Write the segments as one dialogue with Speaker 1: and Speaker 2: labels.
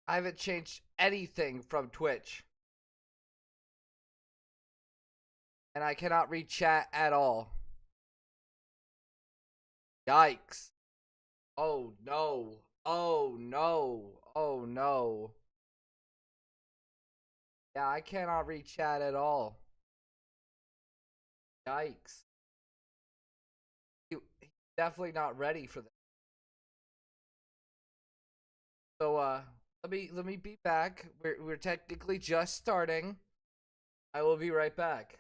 Speaker 1: I haven't changed anything from Twitch. And I cannot read chat at all. Yikes. Oh no. Oh no. Oh no. Yeah, I cannot read chat at all. Yikes. He's definitely not ready for this. So let me be back. We're technically just starting. I will be right back.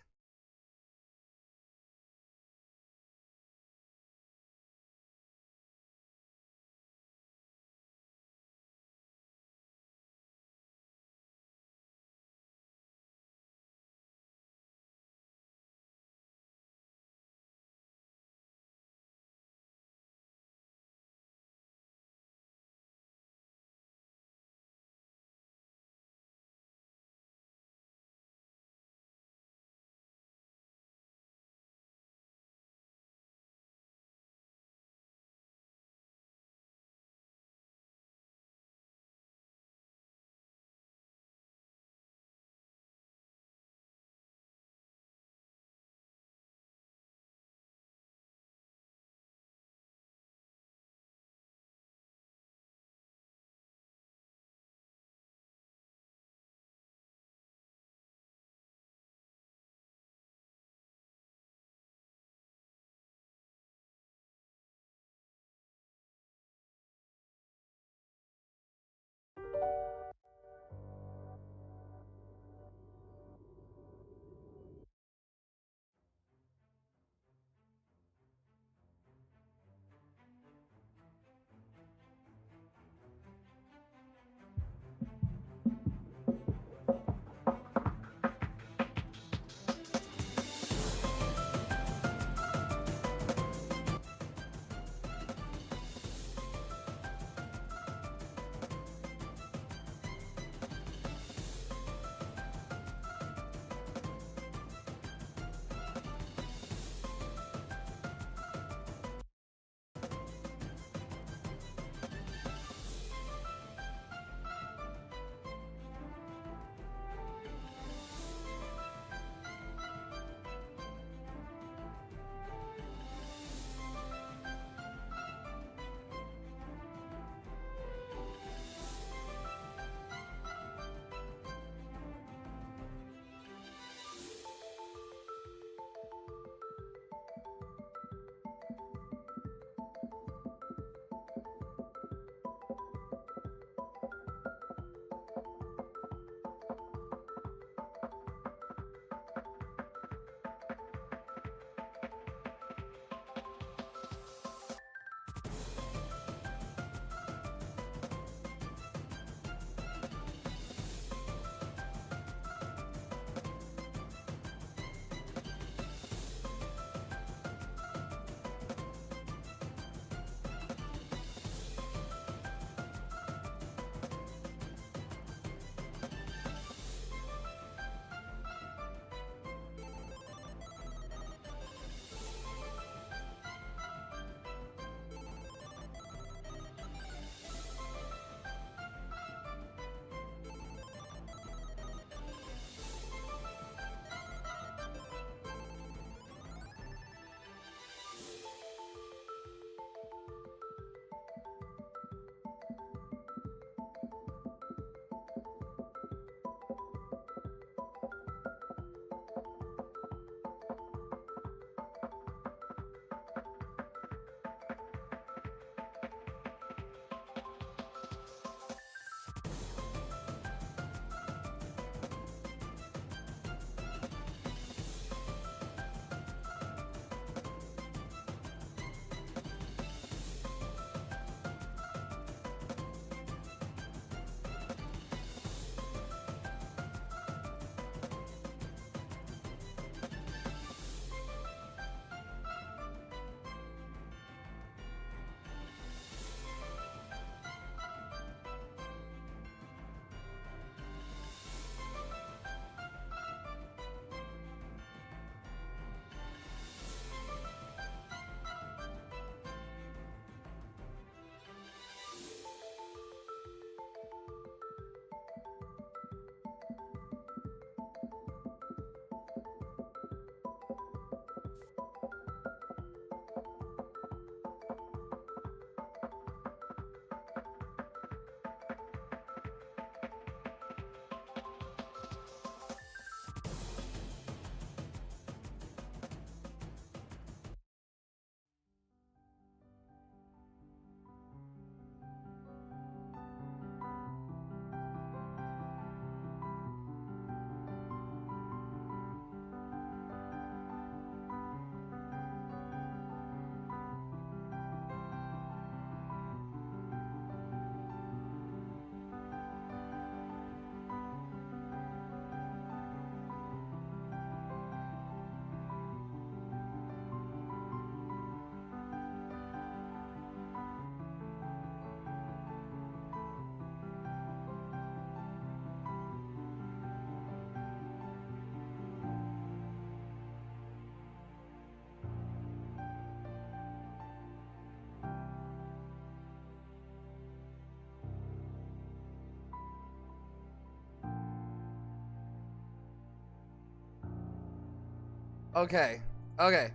Speaker 1: Okay. Okay.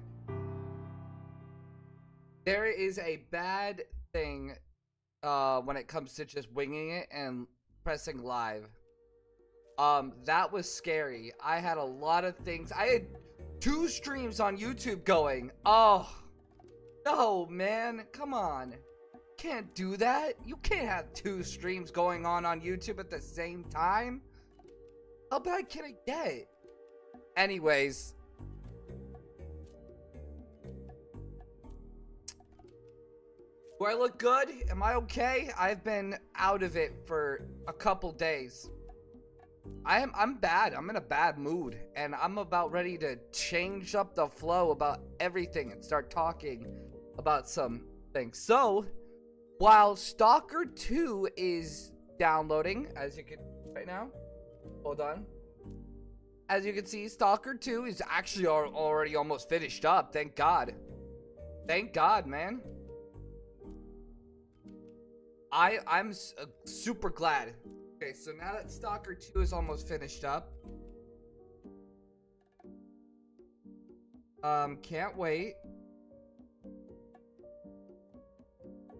Speaker 1: There is a bad thing when it comes to just winging it and pressing live. That was scary. I had a lot of things. I had 2 streams on YouTube going. Oh, no, man. Come on. Can't do that. You can't have 2 streams going on YouTube at the same time. How bad can it get? Anyways. Do I look good? Am I okay? I've been out of it for a couple days. I'm bad. I'm in a bad mood, and I'm about ready to change up the flow about everything and start talking about some things. So, while Stalker 2 is downloading, as you can right now, hold on. As you can see, Stalker 2 is actually already almost finished up. Thank God. Thank God, man. I'm super glad. Okay, so now that Stalker 2 is almost finished up. Can't wait.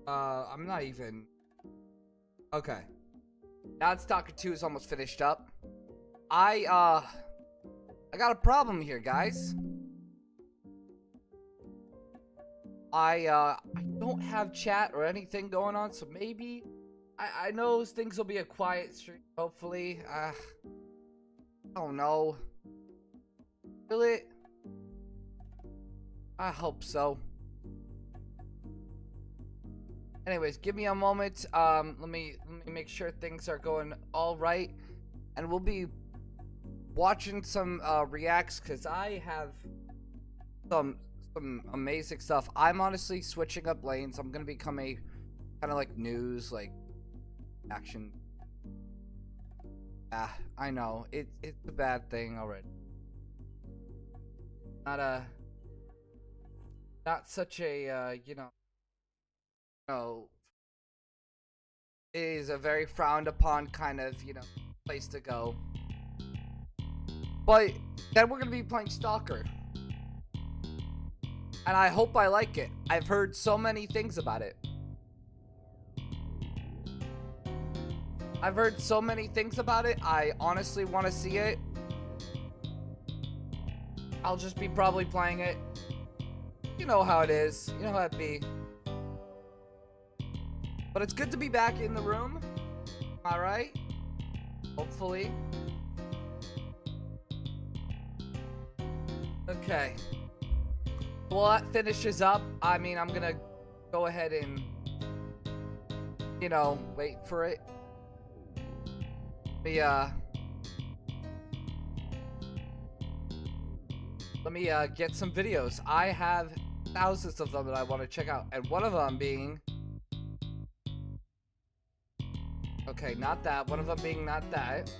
Speaker 1: I'm not even... Okay. Now that Stalker 2 is almost finished up. I got a problem here, guys. I don't have chat or anything going on, so maybe... I know things will be a quiet stream, hopefully. I don't know. Will it? I hope so. Anyways, give me a moment. Let me make sure things are going all right, and we'll be watching some reacts because I have some amazing stuff. I'm honestly switching up lanes. I'm gonna become a kind of like news, like action. I know it's a bad thing already. Not such a it is a very frowned upon kind of place to go. But then we're gonna be playing Stalker, and I hope I like it. I've heard so many things about it. I've heard so many things about it. I honestly want to see it. I'll just be probably playing it. You know how it is. You know how it be. But it's good to be back in the room. Alright? Hopefully. Okay. Well, that finishes up. I mean, I'm gonna go ahead and, wait for it. Let me get some videos. I have thousands of them that I want to check out, and one of them being... Okay, not that. One of them being not that.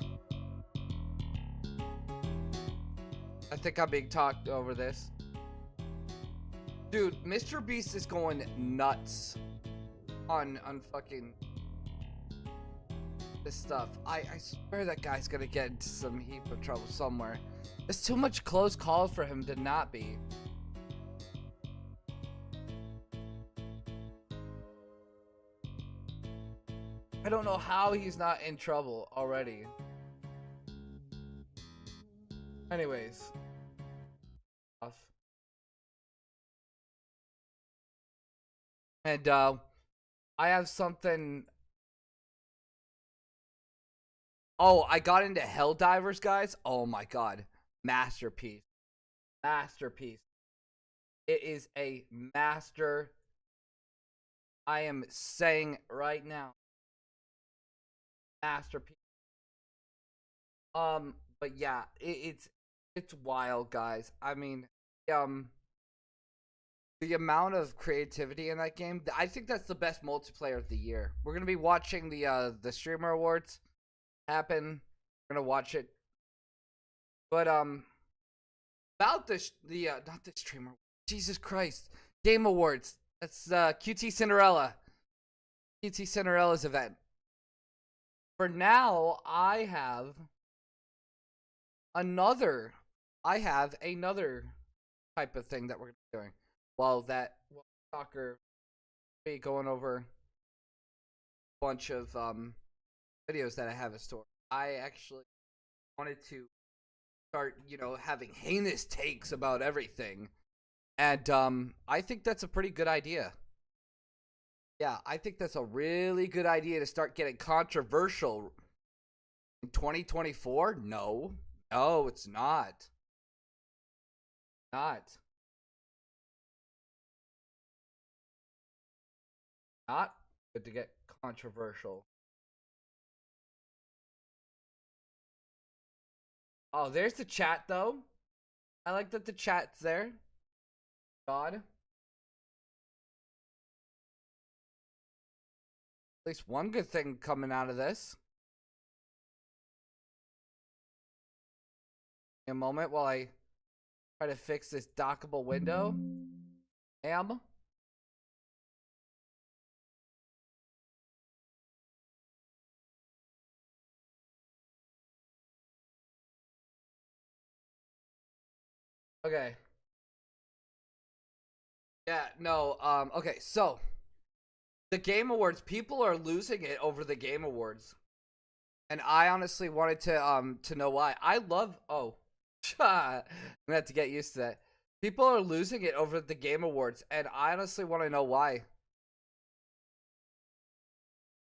Speaker 1: I think I'm being talked over this. Dude, Mr. Beast is going nuts on fucking this stuff. I swear that guy's gonna get into some heap of trouble somewhere. There's too much close calls for him to not be. I don't know how he's not in trouble already. Anyways. And I have something. Oh, I got into Helldivers, guys. Oh my god. Masterpiece. Masterpiece. It is a master. I am saying right now. Masterpiece. But yeah, it's wild, guys. I mean, the amount of creativity in that game, I think that's the best multiplayer of the year. We're gonna be watching the streamer awards happen. We're gonna watch it. But about not the streamer, Jesus Christ, Game Awards. That's QT Cinderella. QT Cinderella's event. For now, I have another type of thing that we're doing. While Stalker be going over a bunch of videos that I have in store. I actually wanted to start, having heinous takes about everything. And I think that's a pretty good idea. Yeah, I think that's a really good idea to start getting controversial in 2024. No, it's not. Not good to get controversial. Oh, there's the chat though. I like that the chat's there. God. At least one good thing coming out of this. A moment while I try to fix this dockable window. Okay. Yeah, no, okay, so the Game Awards, people are losing it over the Game Awards. And I honestly wanted to know why. I love I'm gonna have to get used to that. People are losing it over the Game Awards, and I honestly want to know why.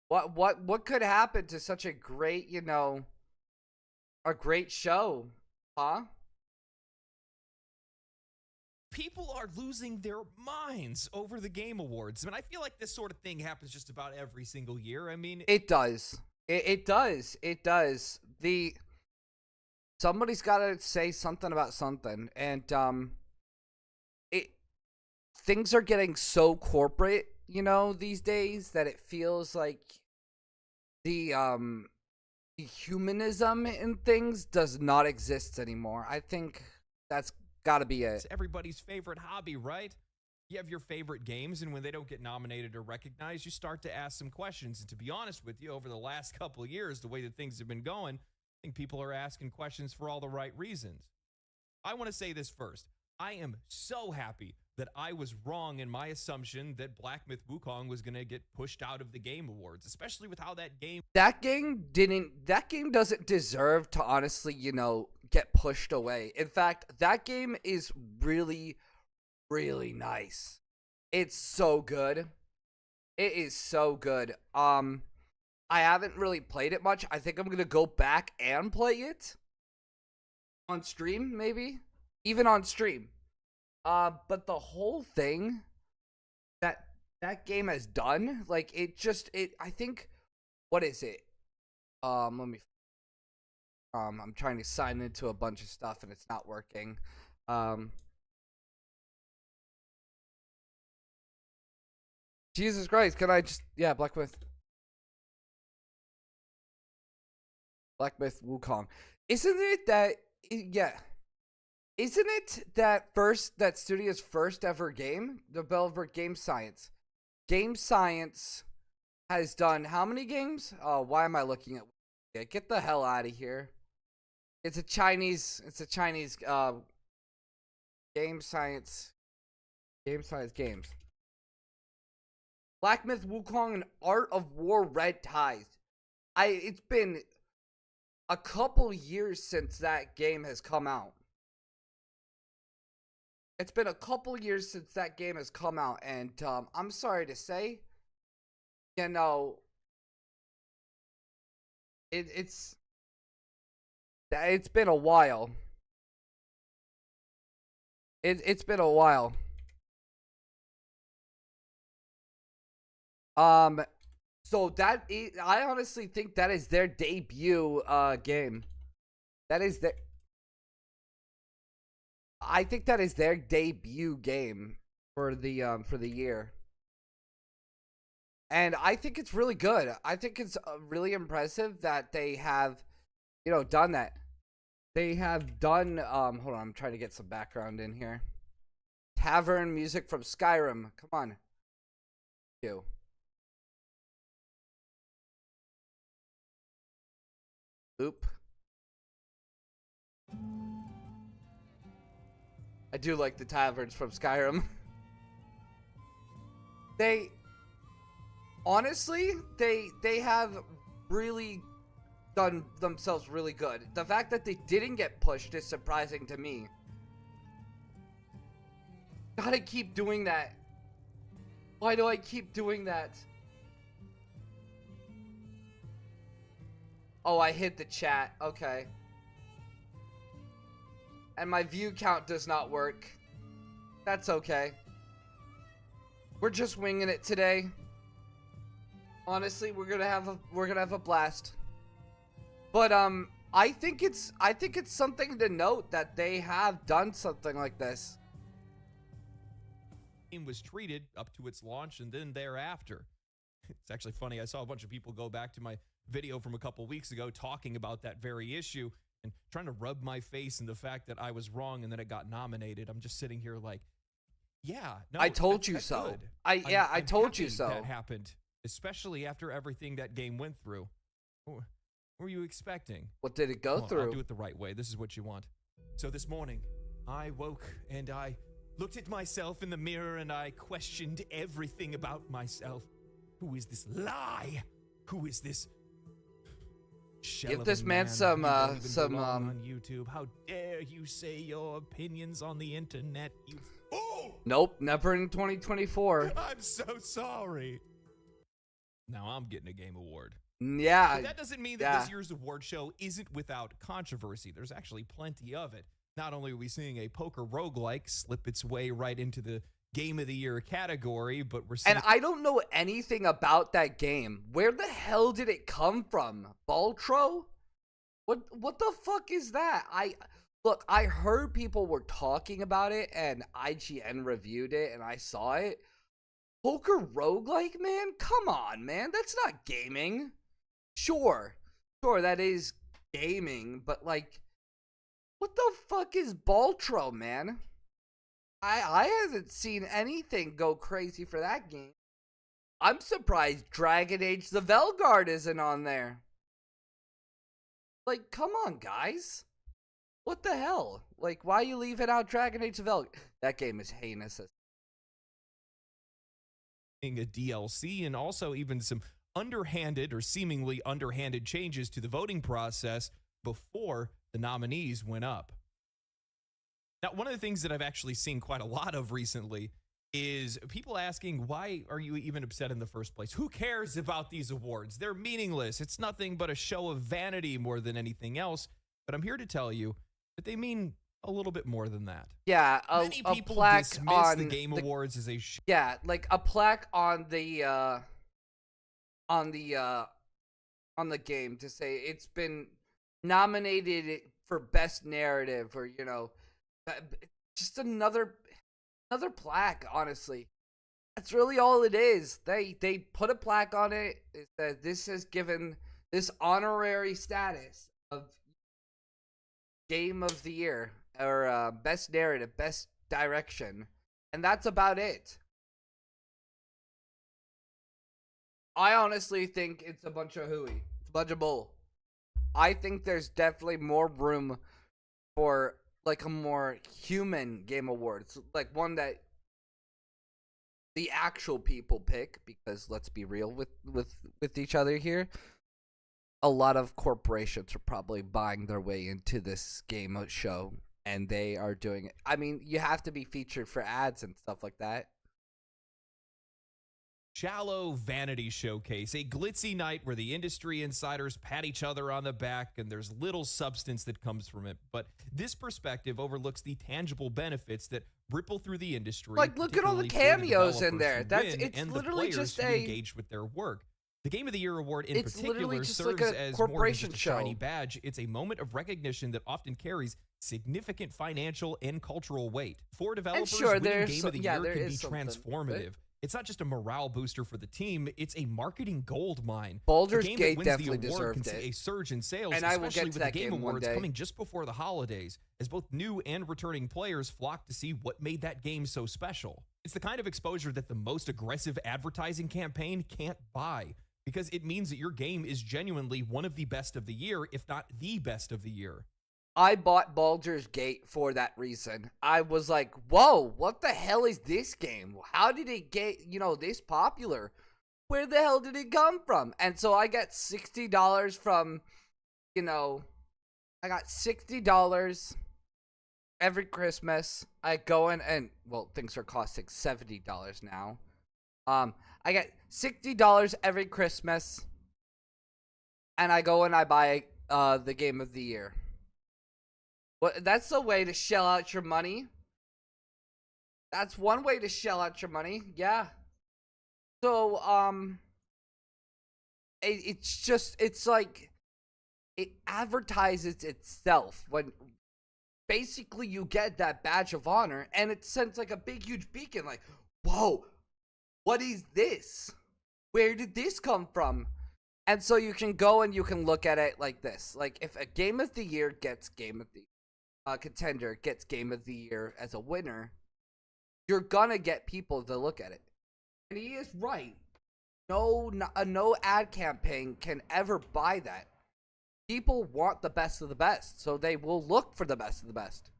Speaker 1: What could happen to such a great, a great show, huh?
Speaker 2: People are losing their minds over the Game Awards. I mean, I feel like this sort of thing happens just about every single year. I mean,
Speaker 1: it does. It does. Somebody's got to say something about something, and things are getting so corporate, these days, that it feels like the humanism in things does not exist anymore. I think that's got to be it.
Speaker 2: It's everybody's favorite hobby, right? You have your favorite games, and when they don't get nominated or recognized, you start to ask some questions. And to be honest with you, over the last couple of years, the way that things have been going, I think people are asking questions for all the right reasons. I want to say this first. I am so happy that I was wrong in my assumption that Black Myth Wukong was going to get pushed out of the Game Awards, especially with how that game
Speaker 1: doesn't deserve to honestly, get pushed away. In fact, that game is really, really nice. It's so good. It is so good. I haven't really played it much. I think I'm going to go back and play it on stream, maybe even on stream. But the whole thing that game has done, like, I think, what is it? Let me, I'm trying to sign into a bunch of stuff and it's not working. Jesus Christ, can I just, yeah, Black Myth Wukong. Isn't it that studio's first ever game, developer Game Science? Game Science has done how many games? Oh, why am I looking at? Yeah, get the hell out of here. It's a Chinese Game Science games. Black Myth Wukong and Art of War Red Ties. It's been a couple years since that game has come out. It's been a couple years since that game has come out, and I'm sorry to say, it's been a while. It's been a while. So I honestly think that is their debut game. I think that is their debut game for the year. And I think it's really good. I think it's really impressive that they have, done that. They have done, hold on, I'm trying to get some background in here. Tavern music from Skyrim. Come on. You. Oop. I do like the taverns from Skyrim. They honestly, they have really done themselves really good. The fact that they didn't get pushed is surprising to me. Gotta keep doing that. Why do I keep doing that? Oh, I hit the chat. Okay. And my view count does not work. That's okay. We're just winging it today. Honestly, we're gonna have a blast. But I think it's something to note that they have done something like this.
Speaker 2: Game was treated up to its launch and then thereafter. It's actually funny. I saw a bunch of people go back to my video from a couple weeks ago talking about that very issue and trying to rub my face in the fact that I was wrong and that it got nominated. I'm just sitting here like, yeah, no,
Speaker 1: I told you so.
Speaker 2: Good.
Speaker 1: I told you so.
Speaker 2: That happened, especially after everything that game went through. What were you expecting?
Speaker 1: What did it go through?
Speaker 2: I'll do it the right way. This is what you want. So this morning, I woke and I looked at myself in the mirror and I questioned everything about myself. Who is this lie? Who is this?
Speaker 1: Give this man some
Speaker 2: on YouTube. How dare you say your opinions on the internet? You fool!
Speaker 1: Nope, never in 2024.
Speaker 2: I'm so sorry. Now I'm getting a game award.
Speaker 1: Yeah.
Speaker 2: But that doesn't mean that this year's award show isn't without controversy. There's actually plenty of it. Not only are we seeing a poker roguelike slip its way right into the Game of the Year category, but we're seeing...
Speaker 1: And I don't know anything about that game. Where the hell did it come from? Baltro? What the fuck is that? Look, I heard people were talking about it, and IGN reviewed it, and I saw it. Poker roguelike, man? Come on, man. That's not gaming. Sure, that is gaming, but like, what the fuck is Baltro, man? I haven't seen anything go crazy for that game. I'm surprised Dragon Age the Velguard isn't on there. Like, come on, guys. What the hell? Like, why are you leaving out Dragon Age the Velguard? That game is heinous.
Speaker 2: A DLC and also even some underhanded or seemingly underhanded changes to the voting process before the nominees went up. Now, one of the things that I've actually seen quite a lot of recently is people asking, why are you even upset in the first place? Who cares about these awards? They're meaningless. It's nothing but a show of vanity more than anything else. But I'm here to tell you that they mean a little bit more than that.
Speaker 1: Yeah,
Speaker 2: many people
Speaker 1: plaque
Speaker 2: dismiss
Speaker 1: on
Speaker 2: the Game Awards as a
Speaker 1: yeah, like a plaque on the game to say it's been nominated for best narrative, or you know, just another plaque. Honestly, that's really all it is. They put a plaque on it. It says this has given this honorary status of Game of the Year, or best narrative, best direction, and that's about it. I honestly think it's a bunch of hooey. It's a bunch of bull. I think there's definitely more room for like a more human Game Awards, like one that the actual people pick, because let's be real with each other here. A lot of corporations are probably buying their way into this game show, and they are doing it. I mean, you have to be featured for ads and stuff like that.
Speaker 2: Shallow vanity showcase, a glitzy night where the industry insiders pat each other on the back and there's little substance that comes from it. But this perspective overlooks the tangible benefits that ripple through the industry.
Speaker 1: Like, look at all the cameos in there. It's literally just a
Speaker 2: engage with their work. The Game of the Year award in particular serves
Speaker 1: like
Speaker 2: as
Speaker 1: more
Speaker 2: than just a
Speaker 1: show.
Speaker 2: shiny badge. It's a moment of recognition that often carries significant financial and cultural weight. For developers, winning Game of the Year can be transformative. It's not just a morale booster for the team, it's a marketing gold mine.
Speaker 1: Baldur's Gate definitely deserved
Speaker 2: it. A surge in sales,
Speaker 1: and
Speaker 2: especially
Speaker 1: I will get to
Speaker 2: with
Speaker 1: that
Speaker 2: the Game Awards
Speaker 1: one day.
Speaker 2: coming just before the holidays, as both new and returning players flock to see what made that game so special. It's the kind of exposure that the most aggressive advertising campaign can't buy, because it means that your game is genuinely one of the best of the year, if not the best of the year.
Speaker 1: I bought Baldur's Gate for that reason. I was like, whoa, what the hell is this game? How did it get, this popular? Where the hell did it come from? And so I got $60 from, I got $60 every Christmas. I go in and, well, things are costing $70 now. I get $60 every Christmas, and I go and I buy the Game of the Year. Well, that's the way to shell out your money. That's one way to shell out your money, yeah. So, it's like, it advertises itself when basically you get that badge of honor, and it sends like a big, huge beacon, like, whoa, what is this? Where did this come from? And so you can go and you can look at it like this. Like, if a Game of the Year gets Game of the contender gets Game of the Year as a winner, you're gonna get people to look at it. And he is right. No ad campaign can ever buy that. People want the best of the best, so they will look for the best of the best.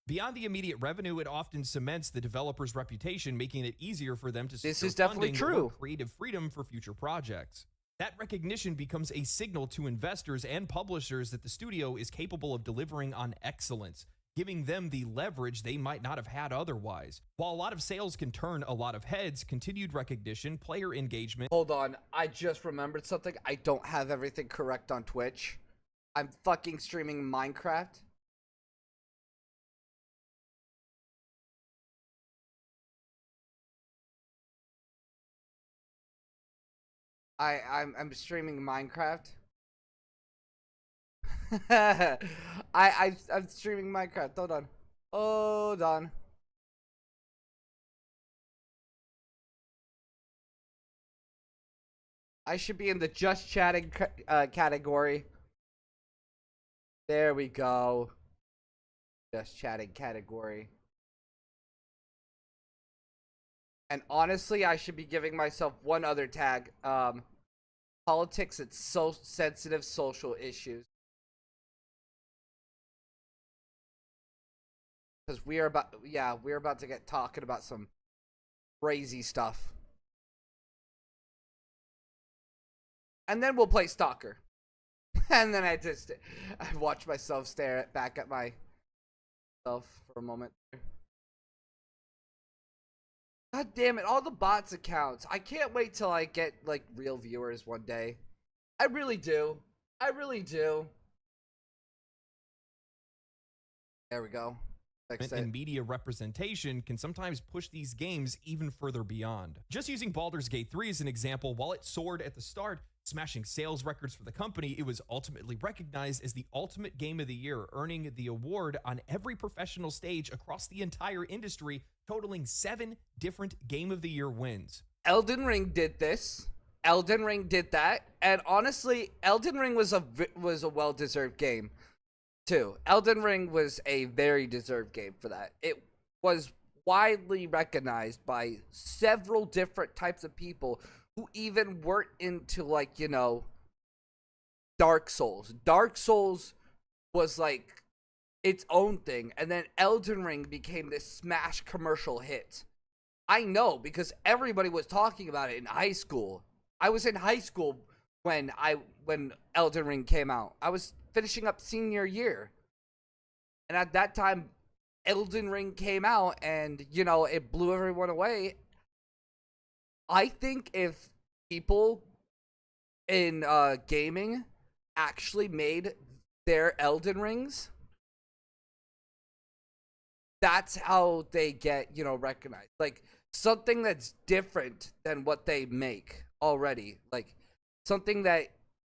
Speaker 2: Beyond the immediate revenue, it often cements the developer's reputation, making it easier for them to secure
Speaker 1: this is definitely
Speaker 2: funding
Speaker 1: true.
Speaker 2: Or creative freedom for future projects. That recognition becomes a signal to investors and publishers that the studio is capable of delivering on excellence, giving them the leverage they might not have had otherwise. While a lot of sales can turn a lot of heads, continued recognition, player engagement...
Speaker 1: Hold on, I just remembered something. I don't have everything correct on Twitch. I'm fucking streaming Minecraft. I'm streaming Minecraft. I'm streaming Minecraft. Hold on. I should be in the just chatting category. There we go. Just chatting category. And honestly, I should be giving myself one other tag. Politics and so sensitive social issues. Because we're about to get talking about some crazy stuff. And then we'll play Stalker. And then I watch myself stare back at myself for a moment. God damn it, all the bots accounts. I can't wait till I get, like, real viewers one day. I really do. I really do. There we go.
Speaker 2: And media representation can sometimes push these games even further beyond. Just using Baldur's Gate 3 as an example, while it soared at the start, smashing sales records for the company, it was ultimately recognized as the ultimate game of the year, earning the award on every professional stage across the entire industry, totaling 7 different Game of the Year wins.
Speaker 1: Elden Ring did this. Elden Ring did that. And honestly, Elden Ring was a well-deserved game, too. Elden Ring was a very deserved game for that. It was widely recognized by several different types of people who even weren't into, like, Dark Souls. Dark Souls was, like, its own thing, and then Elden Ring became this smash commercial hit. I know, because everybody was talking about it in high school. I was in high school when Elden Ring came out. I was finishing up senior year. And at that time, Elden Ring came out, and, it blew everyone away. I think if people in gaming actually made their Elden Rings, that's how they get, recognized. Like, something that's different than what they make already. Like, something that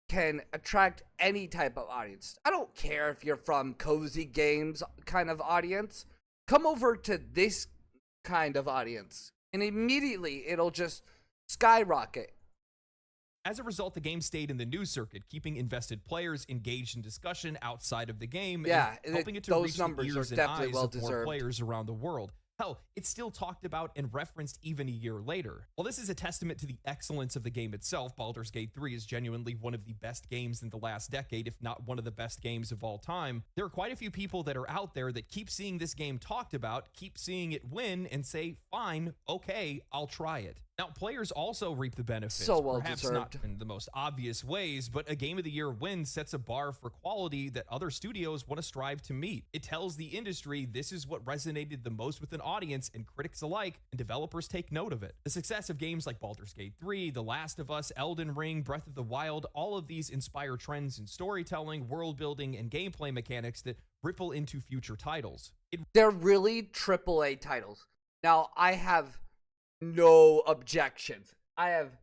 Speaker 1: can attract any type of audience. I don't care if you're from cozy games kind of audience. Come over to this kind of audience, and immediately it'll just skyrocket.
Speaker 2: As a result, the game stayed in the news circuit, keeping invested players engaged in discussion outside of the game,
Speaker 1: Yeah,
Speaker 2: and helping it to
Speaker 1: those
Speaker 2: reach the
Speaker 1: numbers
Speaker 2: ears
Speaker 1: are
Speaker 2: and
Speaker 1: definitely
Speaker 2: eyes
Speaker 1: well
Speaker 2: of more
Speaker 1: deserved.
Speaker 2: players around the world. Hell, it's still talked about and referenced even a year later. While this is a testament to the excellence of the game itself, Baldur's Gate 3 is genuinely one of the best games in the last decade, if not one of the best games of all time. There are quite a few people that are out there that keep seeing this game talked about, keep seeing it win, and say, fine, okay, I'll try it. Now, players also reap the benefits,
Speaker 1: So well
Speaker 2: perhaps
Speaker 1: deserved.
Speaker 2: not in the most obvious ways, but a Game of the Year win sets a bar for quality that other studios want to strive to meet. It tells the industry this is what resonated the most with an audience, and critics alike and developers take note of it. The success of games like Baldur's Gate 3, The Last of Us, Elden Ring, Breath of the Wild, all of these inspire trends in storytelling, world building, and gameplay mechanics that ripple into future titles.
Speaker 1: They're really AAA titles. Now, I have no objections. I have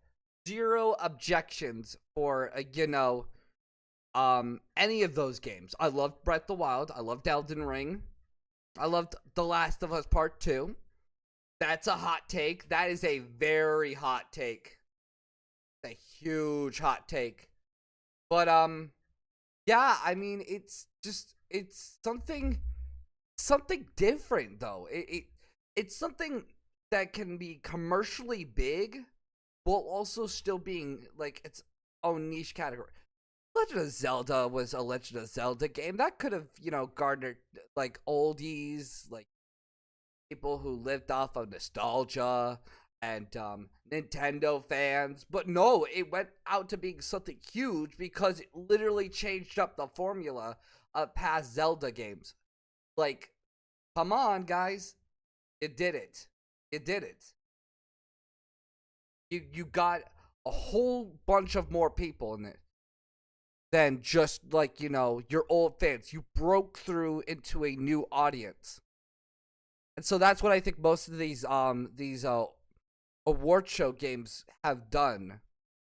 Speaker 1: zero objections for, any of those games. I loved Breath of the Wild. I loved Elden Ring. I loved The Last of Us Part 2. That's a hot take. That is a very hot take. A huge hot take. But, yeah, I mean, it's something different, though. It's something that can be commercially big, while also still being, like, its own niche category. Legend of Zelda was a Legend of Zelda game. That could have, garnered, like, oldies, like, people who lived off of nostalgia, and, Nintendo fans. But no, it went out to being something huge because it literally changed up the formula of past Zelda games. Like, come on, guys. It did it. It did it. You got a whole bunch of more people in it than just, like, your old fans. You broke through into a new audience. And so that's what I think most of these award show games have done.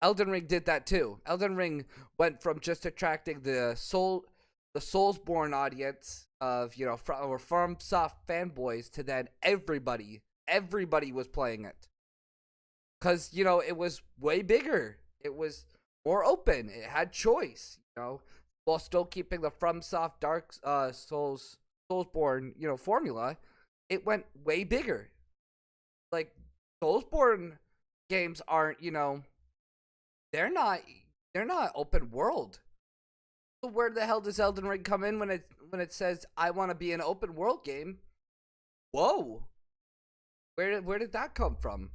Speaker 1: Elden Ring did that too. Elden Ring went from just attracting the Soulsborne audience of, or FromSoft fanboys to then everybody was playing it. Because, it was way bigger. It was more open. It had choice, while still keeping the FromSoft Dark Soulsborne, formula. It went way bigger. Like, Soulsborne games aren't, they're not open world. So where the hell does Elden Ring come in when it says I want to be an open world game? Whoa. Where did that come from?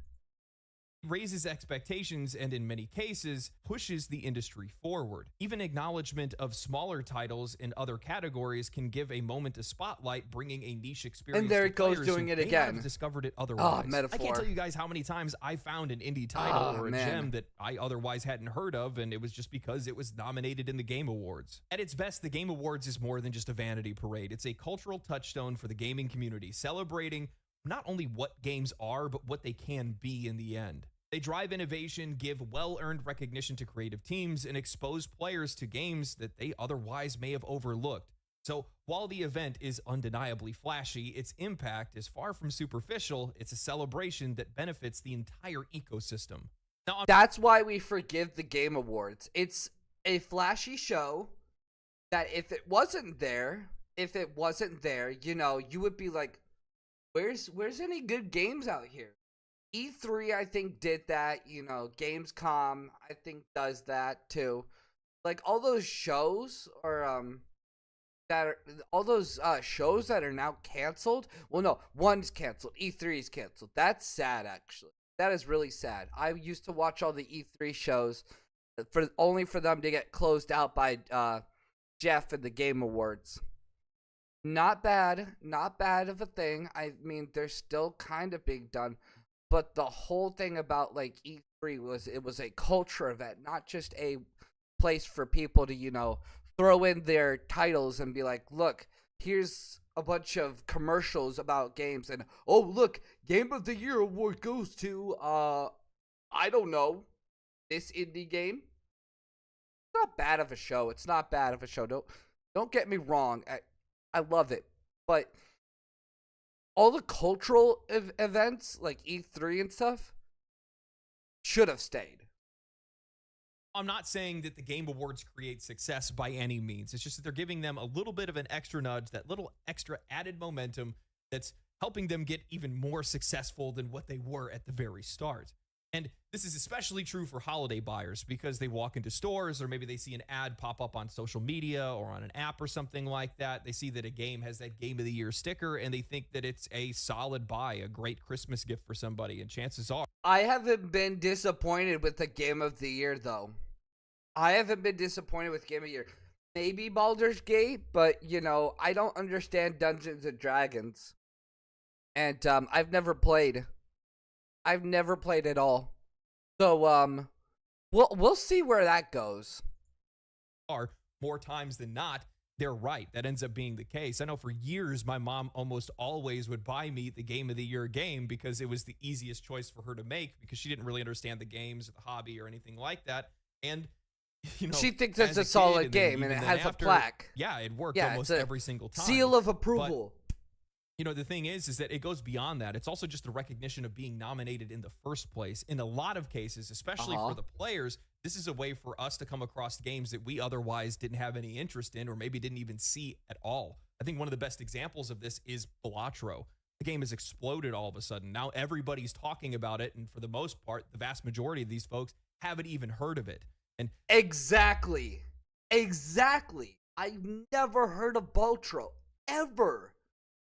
Speaker 2: Raises expectations and in many cases pushes the industry forward. Even acknowledgement of smaller titles in other categories can give a moment of spotlight, bringing a niche experience.
Speaker 1: And there
Speaker 2: to
Speaker 1: it goes,
Speaker 2: players
Speaker 1: doing
Speaker 2: who
Speaker 1: it
Speaker 2: may not
Speaker 1: again.
Speaker 2: have discovered it otherwise.
Speaker 1: Metaphor.
Speaker 2: I can't tell you guys how many times I found an indie title or a gem that I otherwise hadn't heard of, and it was just because it was nominated in the Game Awards. At its best, the Game Awards is more than just a vanity parade. It's a cultural touchstone for the gaming community, celebrating not only what games are, but what they can be in the end. They drive innovation, give well-earned recognition to creative teams, and expose players to games that they otherwise may have overlooked. So while the event is undeniably flashy, its impact is far from superficial. It's a celebration that benefits the entire ecosystem. Now,
Speaker 1: that's why we forgive the Game Awards. It's a flashy show that if it wasn't there, you would be like, where's any good games out here? E3, I think, did that. Gamescom, I think, does that too. Like, all those shows shows that are now canceled. Well, no, one's canceled. E3 is canceled. That's sad, actually. That is really sad. I used to watch all the E3 shows only for them to get closed out by Jeff and the Game Awards. Not bad of a thing. I mean, they're still kind of being done. But the whole thing about, like, E3 was it was a culture event, not just a place for people to, throw in their titles and be like, look, here's a bunch of commercials about games, and, oh, look, Game of the Year award goes to, I don't know, this indie game. It's not bad of a show. Don't get me wrong. I love it. But all the cultural events, like E3 and stuff, should have stayed.
Speaker 2: I'm not saying that the Game Awards create success by any means. It's just that they're giving them a little bit of an extra nudge, that little extra added momentum that's helping them get even more successful than what they were at the very start. And this is especially true for holiday buyers because they walk into stores or maybe they see an ad pop up on social media or on an app or something like that. They see that a game has that Game of the Year sticker and they think that it's a solid buy, a great Christmas gift for somebody. And chances are,
Speaker 1: I haven't been disappointed with the Game of the Year, though. I haven't been disappointed with Game of the Year. Maybe Baldur's Gate, but, you know, I don't understand Dungeons and Dragons. And I've never played. I've never played at all. So, we'll see where that goes.
Speaker 2: More times than not, they're right. That ends up being the case. I know for years, my mom almost always would buy me the Game of the Year game because it was the easiest choice for her to make because she didn't really understand the games or the hobby or anything like that. And, you know,
Speaker 1: she thinks it's a solid game and it has a plaque.
Speaker 2: Yeah, it worked almost every single time.
Speaker 1: Seal of approval.
Speaker 2: But, you know, the thing is that it goes beyond that. It's also just a recognition of being nominated in the first place. In a lot of cases, especially for the players, this is a way for us to come across games that we otherwise didn't have any interest in or maybe didn't even see at all. I think one of the best examples of this is Balatro. The game has exploded all of a sudden. Now everybody's talking about it, and for the most part, the vast majority of these folks haven't even heard of it. And
Speaker 1: Exactly. I've never heard of Balatro, ever.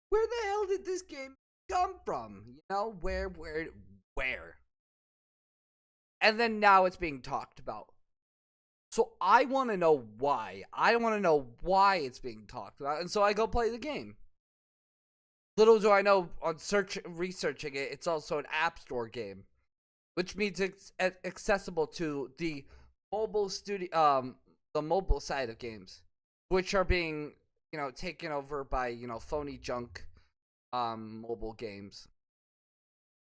Speaker 1: Where the hell did this game come from? You know, where? And then now it's being talked about. So I want to know why. I want to know why it's being talked about. And so I go play the game. Little do I know, on researching it, it's also an App Store game. Which means it's accessible to the mobile the mobile side of games. Which are being, you know, taken over by, you know, phony junk mobile games.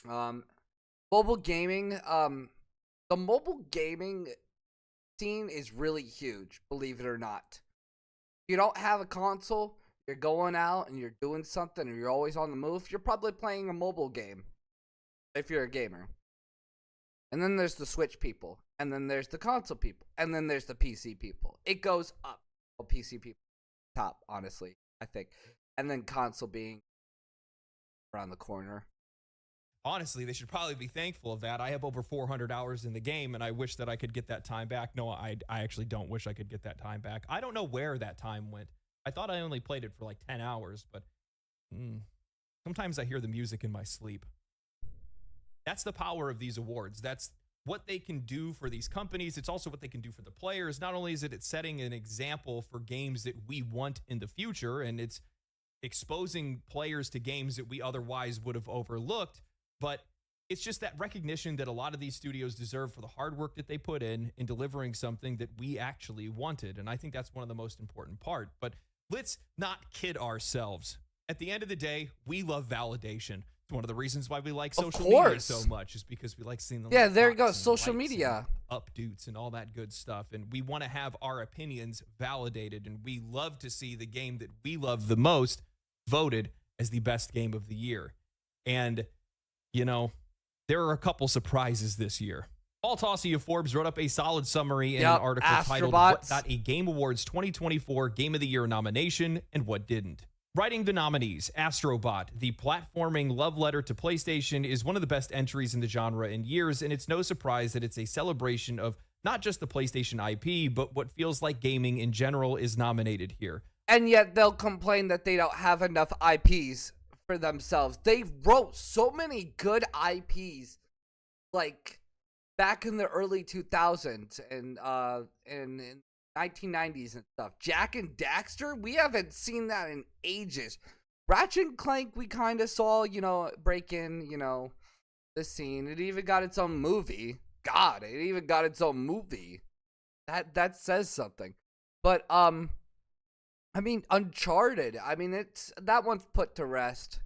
Speaker 1: Mobile gaming, the mobile gaming scene is really huge, believe it or not. You don't have a console, you're going out and you're doing something and you're always on the move, you're probably playing a mobile game if you're a gamer. And then there's the Switch people, and then there's the console people, and then there's the PC people. It goes up. Well, PC people top, honestly, I think. And then console being around the corner.
Speaker 2: Honestly, they should probably be thankful of that. I have over 400 hours in the game, and I wish that I could get that time back. No, I actually don't wish I could get that time back. I don't know where that time went. I thought I only played it for like 10 hours, but sometimes I hear the music in my sleep. That's the power of these awards. That's what they can do for these companies. It's also what they can do for the players. Not only is it setting an example for games that we want in the future, and it's exposing players to games that we otherwise would have overlooked, but it's just that recognition that a lot of these studios deserve for the hard work that they put in delivering something that we actually wanted. And I think that's one of the most important part. But let's not kid ourselves. At the end of the day, we love validation. It's one of the reasons why we like social media so much, is because we like seeing the
Speaker 1: there you go, social media
Speaker 2: updates and all that good stuff, and we want to have our opinions validated, and we love to see the game that we love the most voted as the best game of the year. And you know, there are a couple surprises this year. Paul Tossi of Forbes wrote up a solid summary in an article titled "What Got a Game Awards 2024 Game of the Year Nomination and What Didn't." Writing the nominees, Astrobot, the platforming love letter to PlayStation, is one of the best entries in the genre in years, and it's no surprise that it's a celebration of not just the PlayStation IP, but what feels like gaming in general is nominated here.
Speaker 1: And yet they'll complain that they don't have enough IPs for themselves. They wrote so many good IPs, like back in the early 2000s and in 1990s and stuff. Jak and Daxter, we haven't seen that in ages. Ratchet and Clank, we kind of saw, you know, break in, you know, the scene. It even got its own movie. God, it even got its own movie. That says something. But I mean, Uncharted, I mean, that one's put to rest.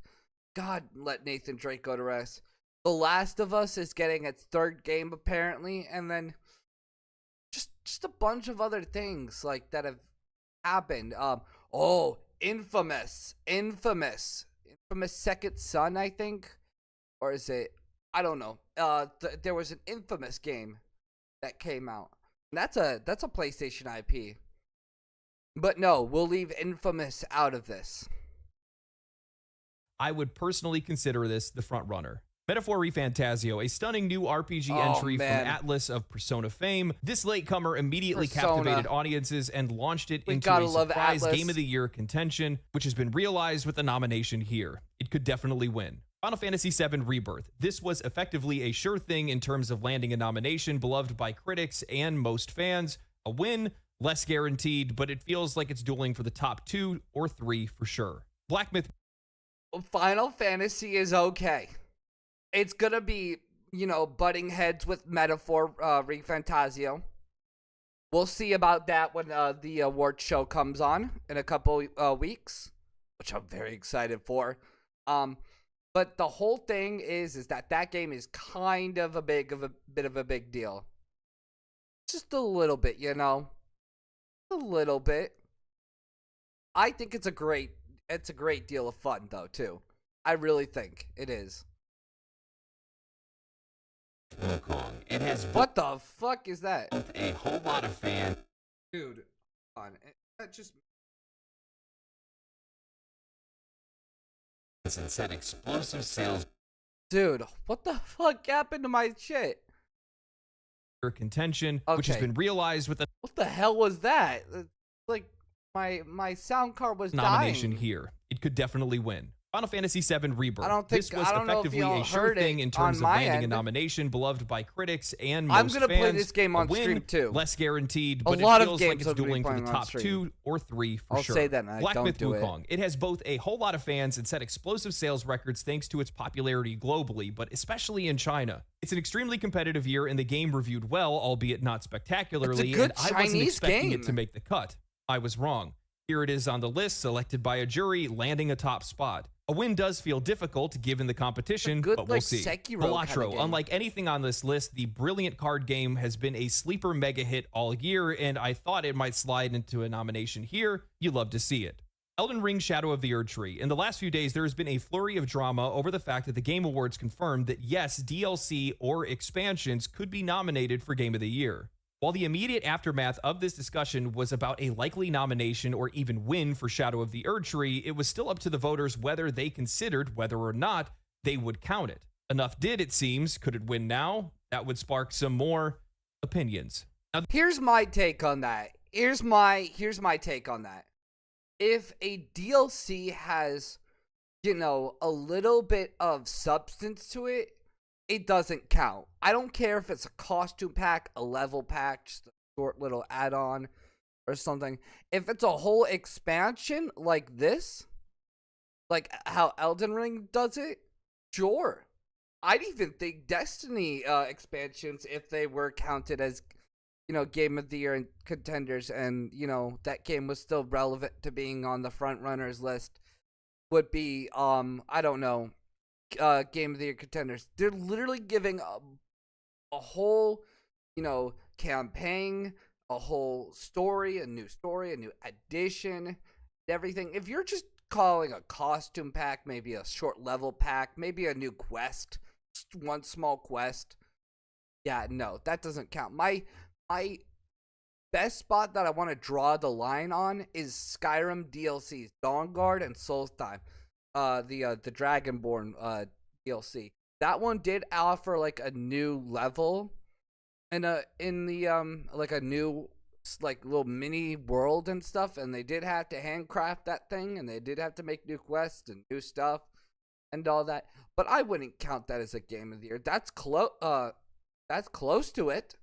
Speaker 1: God, let Nathan Drake go to rest. The Last of Us is getting its third game, apparently, and then just a bunch of other things, like, that have happened. Infamous Second Son, I think? Or is it, I don't know. There was an Infamous game that came out. That's a PlayStation IP. But no, we'll leave Infamous out of this.
Speaker 2: I would personally consider this the front runner. Metaphor ReFantazio, a stunning new RPG entry from Atlas of Persona fame. This latecomer immediately captivated audiences and launched it into a surprise Game of the Year contention, which has been realized with the nomination here. It could definitely win. Final Fantasy VII Rebirth. This was effectively a sure thing in terms of landing a nomination, beloved by critics and most fans. A win, less guaranteed, but it feels like it's dueling for the top 2 or 3 for sure. Black Myth.
Speaker 1: Final Fantasy is okay. It's gonna be, you know, butting heads with Metaphor ReFantazio. We'll see about that when the award show comes on in a couple weeks, which I'm very excited for. But the whole thing is that game is kind of a bit of a big deal. Just a little bit, you know, a little bit. I think it's a great deal of fun though too. I really think it is.
Speaker 3: It has
Speaker 1: what the fuck is that?
Speaker 3: A whole lot of fans.
Speaker 1: Dude, on that just
Speaker 3: and set explosive sales.
Speaker 1: Dude, what the fuck happened to my shit?
Speaker 2: Contention, which has been realized with the
Speaker 1: what the hell was that? Like my sound card was
Speaker 2: nomination
Speaker 1: dying.
Speaker 2: Here. It could definitely win. Final Fantasy VII Rebirth.
Speaker 1: This was effectively a sure thing
Speaker 2: in terms of landing a nomination, beloved by critics and most fans.
Speaker 1: I'm gonna play this game on stream too.
Speaker 2: Less guaranteed, but
Speaker 1: it feels
Speaker 2: like it's dueling for the top 2 or 3 for sure.
Speaker 1: I'll say that.
Speaker 2: Black Myth Wukong. It has both a whole lot of fans and set explosive sales records thanks to its popularity globally, but especially in China. It's an extremely competitive year, and the game reviewed well, albeit not spectacularly.
Speaker 1: It's a good
Speaker 2: and I wasn't expecting it to make the cut. I was wrong. Here it is on the list, selected by a jury, landing a top spot. A win does feel difficult given the competition, but we'll see. Balatro, unlike anything on this list, the brilliant card game has been a sleeper mega hit all year, and I thought it might slide into a nomination here. You love to see it. Elden Ring Shadow of the Erdtree. In the last few days, there has been a flurry of drama over the fact that the Game Awards confirmed that yes, DLC or expansions could be nominated for Game of the Year. While the immediate aftermath of this discussion was about a likely nomination or even win for Shadow of the Erdtree, it was still up to the voters whether they considered whether or not they would count it. Enough did, it seems. Could it win now? That would spark some more opinions. Now,
Speaker 1: here's my take on that. Here's my take on that. If a DLC has, you know, a little bit of substance to it, it doesn't count. I don't care if it's a costume pack, a level pack, just a short little add-on or something. If it's a whole expansion like this, like how Elden Ring does it, sure. I'd even think Destiny expansions, if they were counted as, you know, Game of the Year and contenders, and, you know, that game was still relevant to being on the front runners list, would be, I don't know, Game of the Year contenders. They're literally giving a whole, you know, campaign, a whole story, a new addition, everything. If you're just calling a costume pack, maybe a short level pack, maybe a new quest, one small quest, yeah, no, that doesn't count. My best spot that I want to draw the line on is Skyrim DLCs, Dawnguard and Solstheim. The Dragonborn DLC. That one did offer like a new level and like a new like little mini world and stuff, and they did have to handcraft that thing, and they did have to make new quests and new stuff and all that. But I wouldn't count that as a Game of the Year. That's close to it.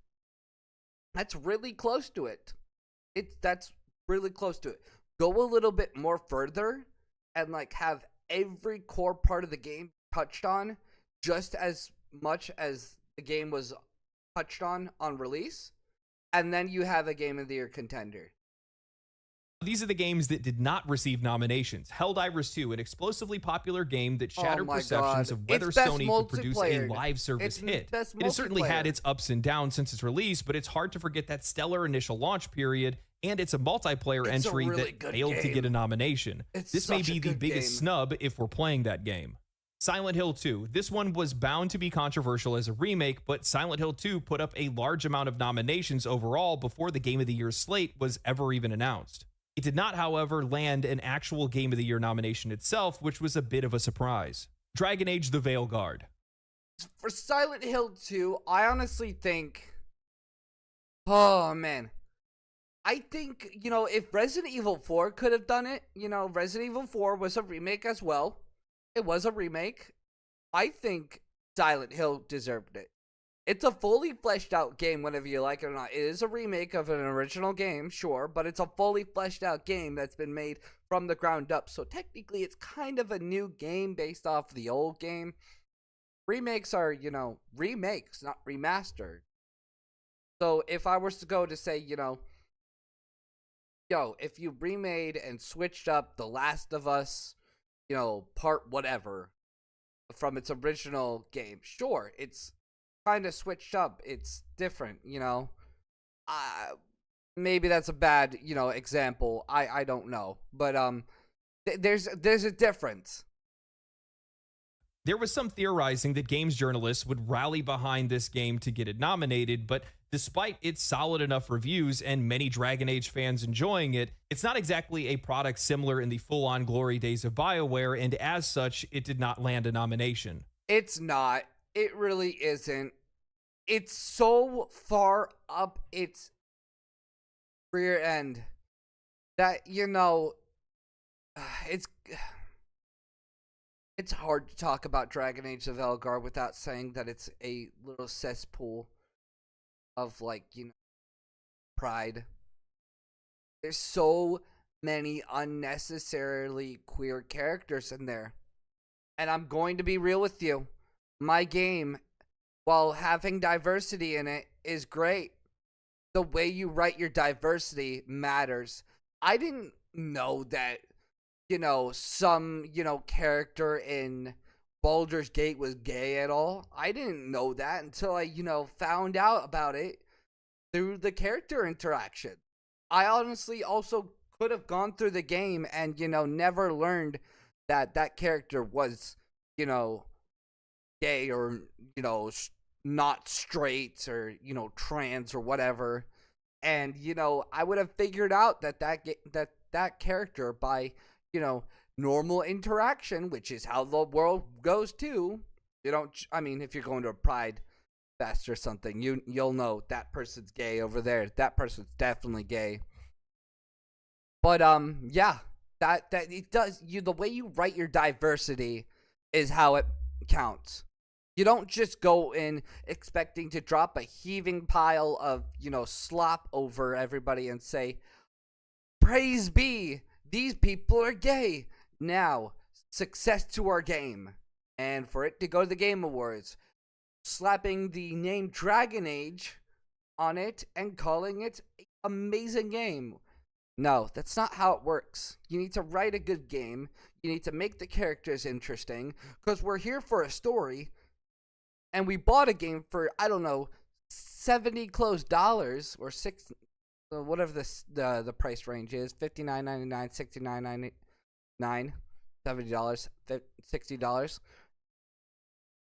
Speaker 1: That's really close to it. That's really close to it. Go a little bit more further and like have every core part of the game touched on just as much as the game was touched on release, and then you have a Game of the Year contender.
Speaker 2: These are the games that did not receive nominations. Helldivers 2, an explosively popular game that shattered perceptions of whether Sony could produce a live service hit. It has certainly had its ups and downs since its release, but it's hard to forget that stellar initial launch period, and it's a multiplayer entry that failed to get a nomination. This may be the biggest snub if we're playing that game. Silent Hill 2. This one was bound to be controversial as a remake, but Silent Hill 2 put up a large amount of nominations overall before the Game of the Year slate was ever even announced. It did not, however, land an actual Game of the Year nomination itself, which was a bit of a surprise. Dragon Age: The Veilguard.
Speaker 1: For Silent Hill 2, I honestly think, oh man, I think, if Resident Evil 4 could have done it, Resident Evil 4 was a remake as well. It was a remake. I think Silent Hill deserved it. It's a fully fleshed out game, whether you like it or not. It is a remake of an original game, sure, but it's a fully fleshed out game that's been made from the ground up. So technically, it's kind of a new game based off the old game. Remakes are, remakes, not remastered. So if I was to go to say, if you remade and switched up The Last of Us, part whatever, from its original game, sure, it's kind of switched up. It's different, maybe that's a bad, example. I don't know. But there's a difference.
Speaker 2: There was some theorizing that games journalists would rally behind this game to get it nominated, but despite its solid enough reviews and many Dragon Age fans enjoying it, it's not exactly a product similar in the full-on glory days of BioWare, and as such, it did not land a nomination.
Speaker 1: It's not. It really isn't. It's so far up its rear end that, it's hard to talk about Dragon Age of Veilguard without saying that it's a little cesspool of, pride. There's so many unnecessarily queer characters in there. And I'm going to be real with you. My game, while having diversity in it, is great. The way you write your diversity matters. I didn't know that, some, character in Baldur's Gate was gay at all. I didn't know that until I, found out about it through the character interaction. I honestly also could have gone through the game and, never learned that that character was, gay or, not straight or, trans or whatever. And, I would have figured out that character by, normal interaction, which is how the world goes too. If you're going to a Pride Fest or something, you'll know that person's gay over there. That person's definitely gay. But, yeah, that it does, the way you write your diversity is how it counts. You don't just go in expecting to drop a heaving pile of, slop over everybody and say, praise be, these people are gay. Now, success to our game. And for it to go to the Game Awards, slapping the name Dragon Age on it and calling it an amazing game. No, that's not how it works. You need to write a good game. You need to make the characters interesting, because we're here for a story. And we bought a game for, I don't know, $70 close dollars or $6, whatever the price range is, $59.99, $69.99, $70, $60.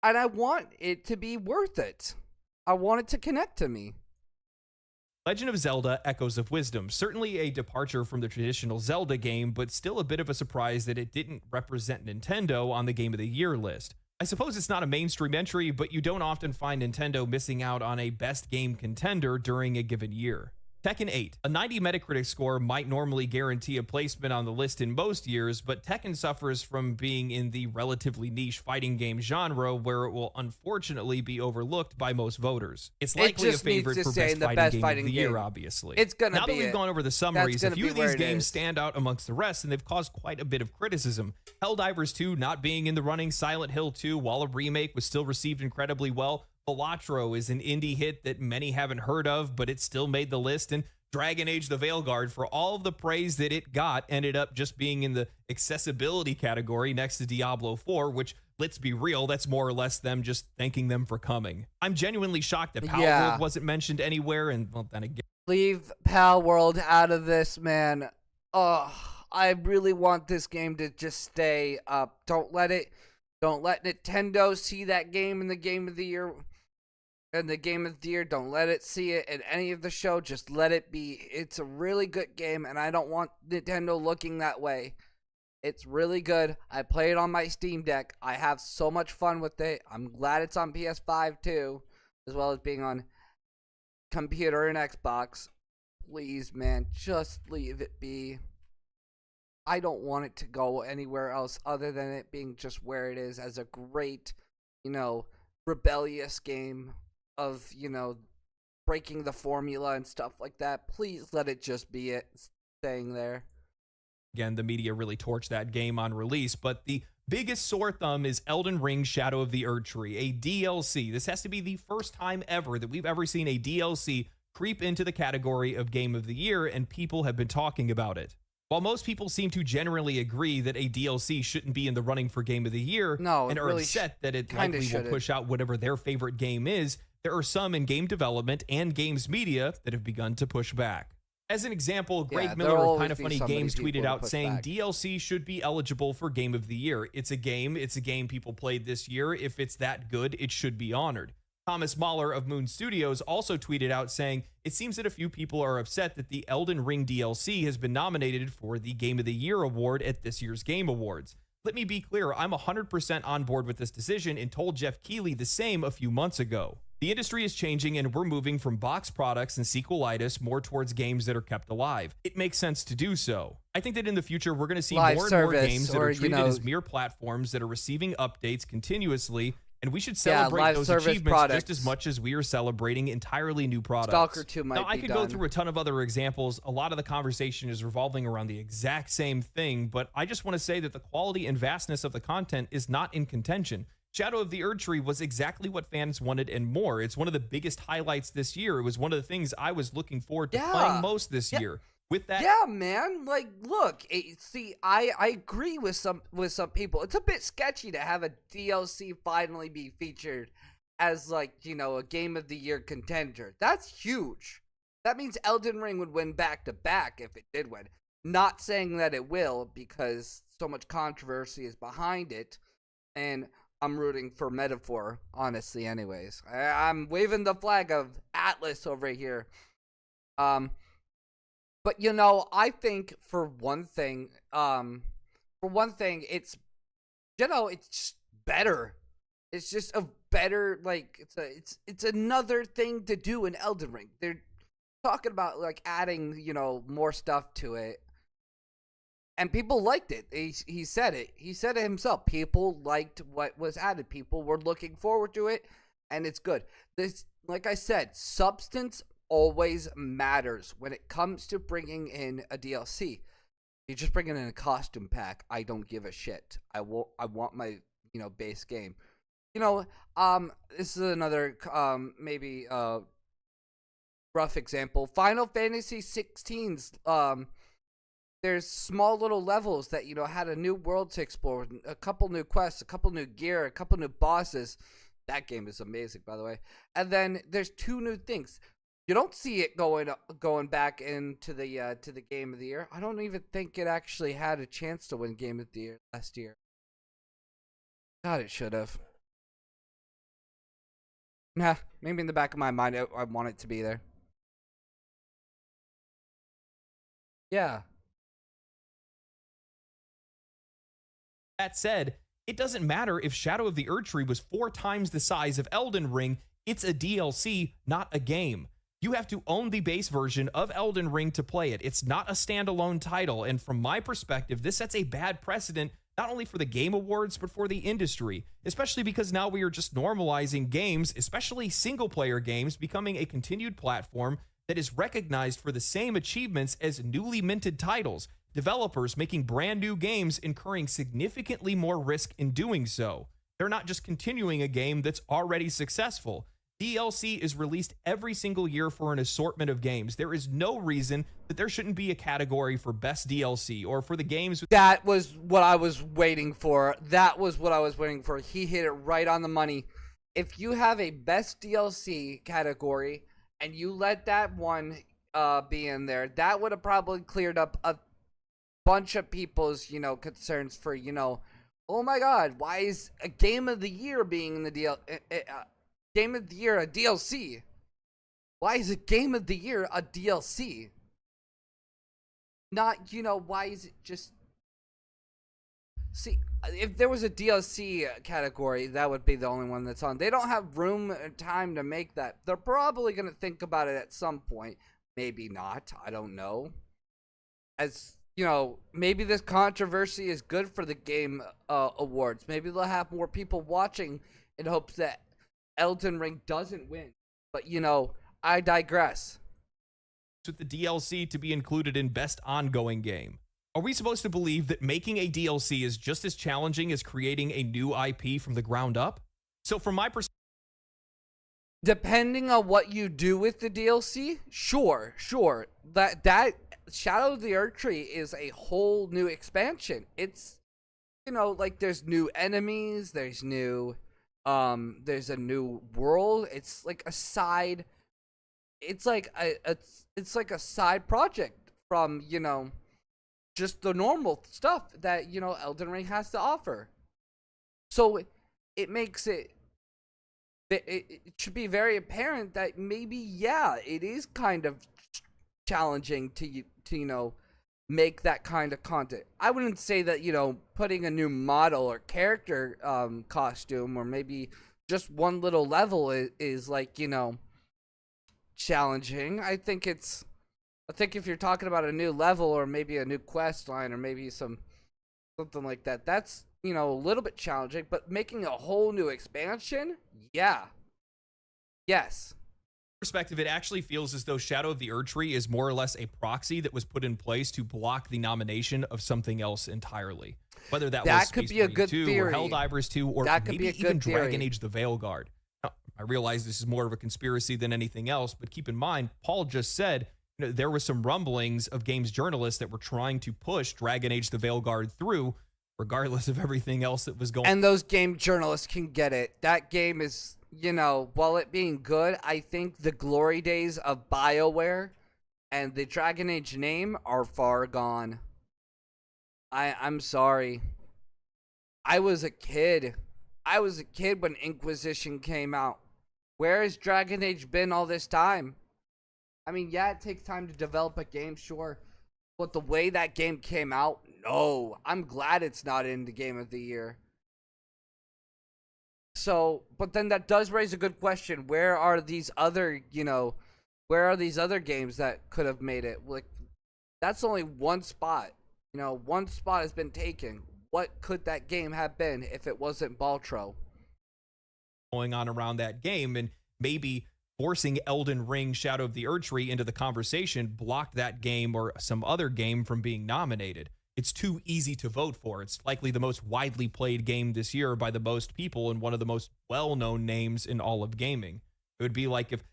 Speaker 1: And I want it to be worth it. I want it to connect to me.
Speaker 2: Legend of Zelda: Echoes of Wisdom. Certainly a departure from the traditional Zelda game, but still a bit of a surprise that it didn't represent Nintendo on the Game of the Year list. I suppose it's not a mainstream entry, but you don't often find Nintendo missing out on a best game contender during a given year. Tekken 8. A 90 Metacritic score might normally guarantee a placement on the list in most years, but Tekken suffers from being in the relatively niche fighting game genre where it will unfortunately be overlooked by most voters. It's likely a favorite for best fighting game of the year, obviously.
Speaker 1: It's gonna
Speaker 2: now
Speaker 1: be
Speaker 2: that we've gone over the summaries, a few of these games
Speaker 1: is.
Speaker 2: stand out amongst the rest, and they've caused quite a bit of criticism. Helldivers 2 not being in the running, Silent Hill 2, while a remake, was still received incredibly well. Balatro is an indie hit that many haven't heard of, but it still made the list, and Dragon Age: The Veilguard, for all of the praise that it got, ended up just being in the accessibility category next to Diablo 4, which, let's be real, that's more or less them just thanking them for coming. I'm genuinely shocked that Palworld wasn't mentioned anywhere, and well, then again,
Speaker 1: leave Palworld out of this, man. Oh, I really want this game to just stay up. Don't let Nintendo see that game in the Game of the Year. in the Game of the Year. Don't let it see it in any of the show. Just let it be. It's a really good game, and I don't want Nintendo looking that way. It's really good. I play it on my Steam Deck. I have so much fun with it. I'm glad it's on PS5 too, as well as being on computer and Xbox. Please, man, just leave it be. I don't want it to go anywhere else other than it being just where it is, as a great, rebellious game of, breaking the formula and stuff like that. Please let it just be it, staying there.
Speaker 2: Again, the media really torched that game on release, but the biggest sore thumb is Elden Ring Shadow of the Erdtree, a DLC. This has to be the first time ever that we've ever seen a DLC creep into the category of Game of the Year, and people have been talking about it. While most people seem to generally agree that a DLC shouldn't be in the running for Game of the Year, and are really upset that it likely will push out whatever their favorite game is, there are some in game development and games media that have begun to push back. As an example, Greg Miller of Kind of Funny Games tweeted out saying DLC should be eligible for Game of the Year. It's a game people played this year. If it's that good, it should be honored. Thomas Mahler of Moon Studios also tweeted out saying, it seems that a few people are upset that the Elden Ring DLC has been nominated for the Game of the Year award at this year's Game Awards. Let me be clear, I'm 100% on board with this decision and told Jeff Keighley the same a few months ago. The industry is changing and we're moving from box products and sequelitis more towards games that are kept alive. It makes sense to do so. I think that in the future, we're going to see more and more games that are treated as mere platforms that are receiving updates continuously, and we should celebrate those achievements just as much as we are celebrating entirely new products.
Speaker 1: Stalker 2 might be
Speaker 2: Now, I could go through a ton of other examples. A lot of the conversation is revolving around the exact same thing, but I just want to say that the quality and vastness of the content is not in contention. Shadow of the Erdtree was exactly what fans wanted and more. It's one of the biggest highlights this year. It was one of the things I was looking forward to playing most this year. With that,
Speaker 1: yeah, man. Like, look, see, I agree with some people. It's a bit sketchy to have a DLC finally be featured as, like, a Game of the Year contender. That's huge. That means Elden Ring would win back to back if it did win. Not saying that it will, because so much controversy is behind it, and I'm rooting for Metaphor, honestly, anyways. I'm waving the flag of Atlas over here. But, I think for one thing, it's, it's just better. It's just a better, like, it's another thing to do in Elden Ring. They're talking about, like, adding, more stuff to it. And people liked it. He said it. He said it himself. People liked what was added. People were looking forward to it, and it's good. This, like I said, substance always matters when it comes to bringing in a DLC. You're just bringing in a costume pack. I don't give a shit. I want my base game. This is another maybe rough example. Final Fantasy 16's there's small little levels that, had a new world to explore, a couple new quests, a couple new gear, a couple new bosses. That game is amazing, by the way. And then there's 2 new things. You don't see it going back into the to the Game of the Year. I don't even think it actually had a chance to win Game of the Year last year. God, it should have. Nah, maybe in the back of my mind, I want it to be there. Yeah.
Speaker 2: That said, it doesn't matter if Shadow of the Erdtree was 4 times the size of Elden Ring. It's a DLC, not a game. You have to own the base version of Elden Ring to play it. It's not a standalone title, and from my perspective, this sets a bad precedent not only for the Game Awards, but for the industry, especially because now we are just normalizing games, especially single-player games, becoming a continued platform that is recognized for the same achievements as newly minted titles. Developers making brand new games incurring significantly more risk in doing so. They're not just continuing a game that's already successful. DLC is released every single year for an assortment of games. There is no reason that there shouldn't be a category for best DLC or for the games.
Speaker 1: That was what I was waiting for. He hit it right on the money. If you have a best DLC category and you let that one be in there, that would have probably cleared up a bunch of people's, concerns for, oh my God, why is a Game of the Year being in the Game of the Year a DLC? Why is it Game of the Year a DLC? Not, why is it just... See, if there was a DLC category, that would be the only one that's on. They don't have room or time to make that. They're probably going to think about it at some point. Maybe not. I don't know. As, maybe this controversy is good for the Game Awards. Maybe they'll have more people watching in hopes that Elden Ring doesn't win. But, I digress.
Speaker 2: With the DLC to be included in Best Ongoing Game. Are we supposed to believe that making a DLC is just as challenging as creating a new IP from the ground up? So from my perspective,
Speaker 1: depending on what you do with the DLC, sure. That Shadow of the Erdtree is a whole new expansion. It's, like there's new enemies, there's a new world. It's like a side. It's like a side project from, just the normal stuff that, Elden Ring has to offer. So it makes it should be very apparent that maybe, yeah, it is kind of challenging to make that kind of content. I wouldn't say that, putting a new model or character costume or maybe just one little level is like, challenging. I think if you're talking about a new level or maybe a new quest line or maybe something like that, that's, a little bit challenging. But making a whole new expansion, yeah. Yes.
Speaker 2: Perspective, it actually feels as though Shadow of the Erdtree is more or less a proxy that was put in place to block the nomination of something else entirely. Whether that was
Speaker 1: could
Speaker 2: Space
Speaker 1: be a good
Speaker 2: 2
Speaker 1: theory.
Speaker 2: or Helldivers 2 or maybe even Dragon Age the Veilguard. Now, I realize this is more of a conspiracy than anything else, but keep in mind, Paul just said there was some rumblings of games journalists that were trying to push Dragon Age the Veilguard through, regardless of everything else that was going on.
Speaker 1: And those game journalists can get it. That game is, while it being good, I think the glory days of BioWare and the Dragon Age name are far gone. I'm sorry. I was a kid when Inquisition came out. Where has Dragon Age been all this time? I mean, yeah, it takes time to develop a game, sure. But the way that game came out, no. I'm glad it's not in the Game of the Year. So, but then that does raise a good question. Where are these other games that could have made it? Like, that's only one spot. One spot has been taken. What could that game have been if it wasn't Baltro?
Speaker 2: Going on around that game, and maybe forcing Elden Ring Shadow of the Erdtree into the conversation blocked that game or some other game from being nominated. It's too easy to vote for. It's likely the most widely played game this year by the most people and one of the most well-known names in all of gaming. It would be like if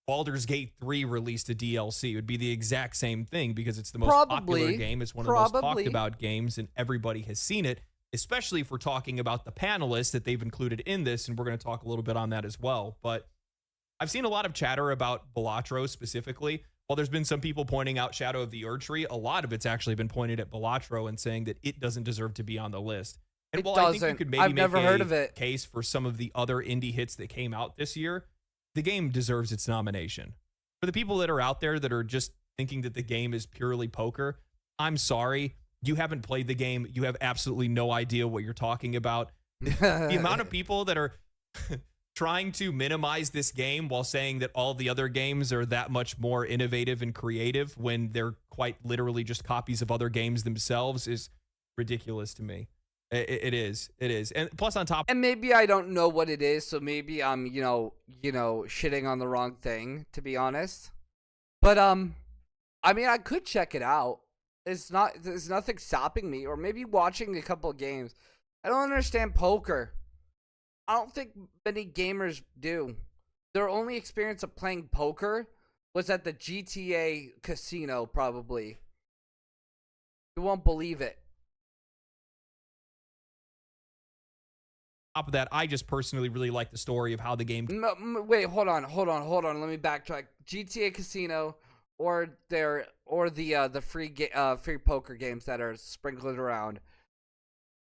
Speaker 2: Baldur's Gate 3 released a DLC. It would be the exact same thing because it's the most popular game. It's one of the most talked about games, and everybody has seen it, especially if we're talking about the panelists that they've included in this, and we're going to talk a little bit on that as well. But I've seen a lot of chatter about Balatro specifically. While there's been some people pointing out Shadow of the Erdtree, a lot of it's actually been pointed at Balatro and saying that it doesn't deserve to be on the list. And while I think you could maybe make a case for some of the other indie hits that came out this year, the game deserves its nomination. For the people that are out there that are just thinking that the game is purely poker, I'm sorry. You haven't played the game. You have absolutely no idea what you're talking about. The amount of people that are trying to minimize this game while saying that all the other games are that much more innovative and creative when they're quite literally just copies of other games themselves is ridiculous to me. It is. And plus on top.
Speaker 1: And maybe I don't know what it is, so maybe I'm, shitting on the wrong thing, to be honest. But, I mean, I could check it out. There's nothing stopping me, or maybe watching a couple of games. I don't understand poker. I don't think many gamers do. Their only experience of playing poker was at the GTA casino, probably. You won't believe it.
Speaker 2: Top of that, I just personally really like the story of how the game.
Speaker 1: Wait, hold on. Let me backtrack. GTA Casino, or the free poker games that are sprinkled around.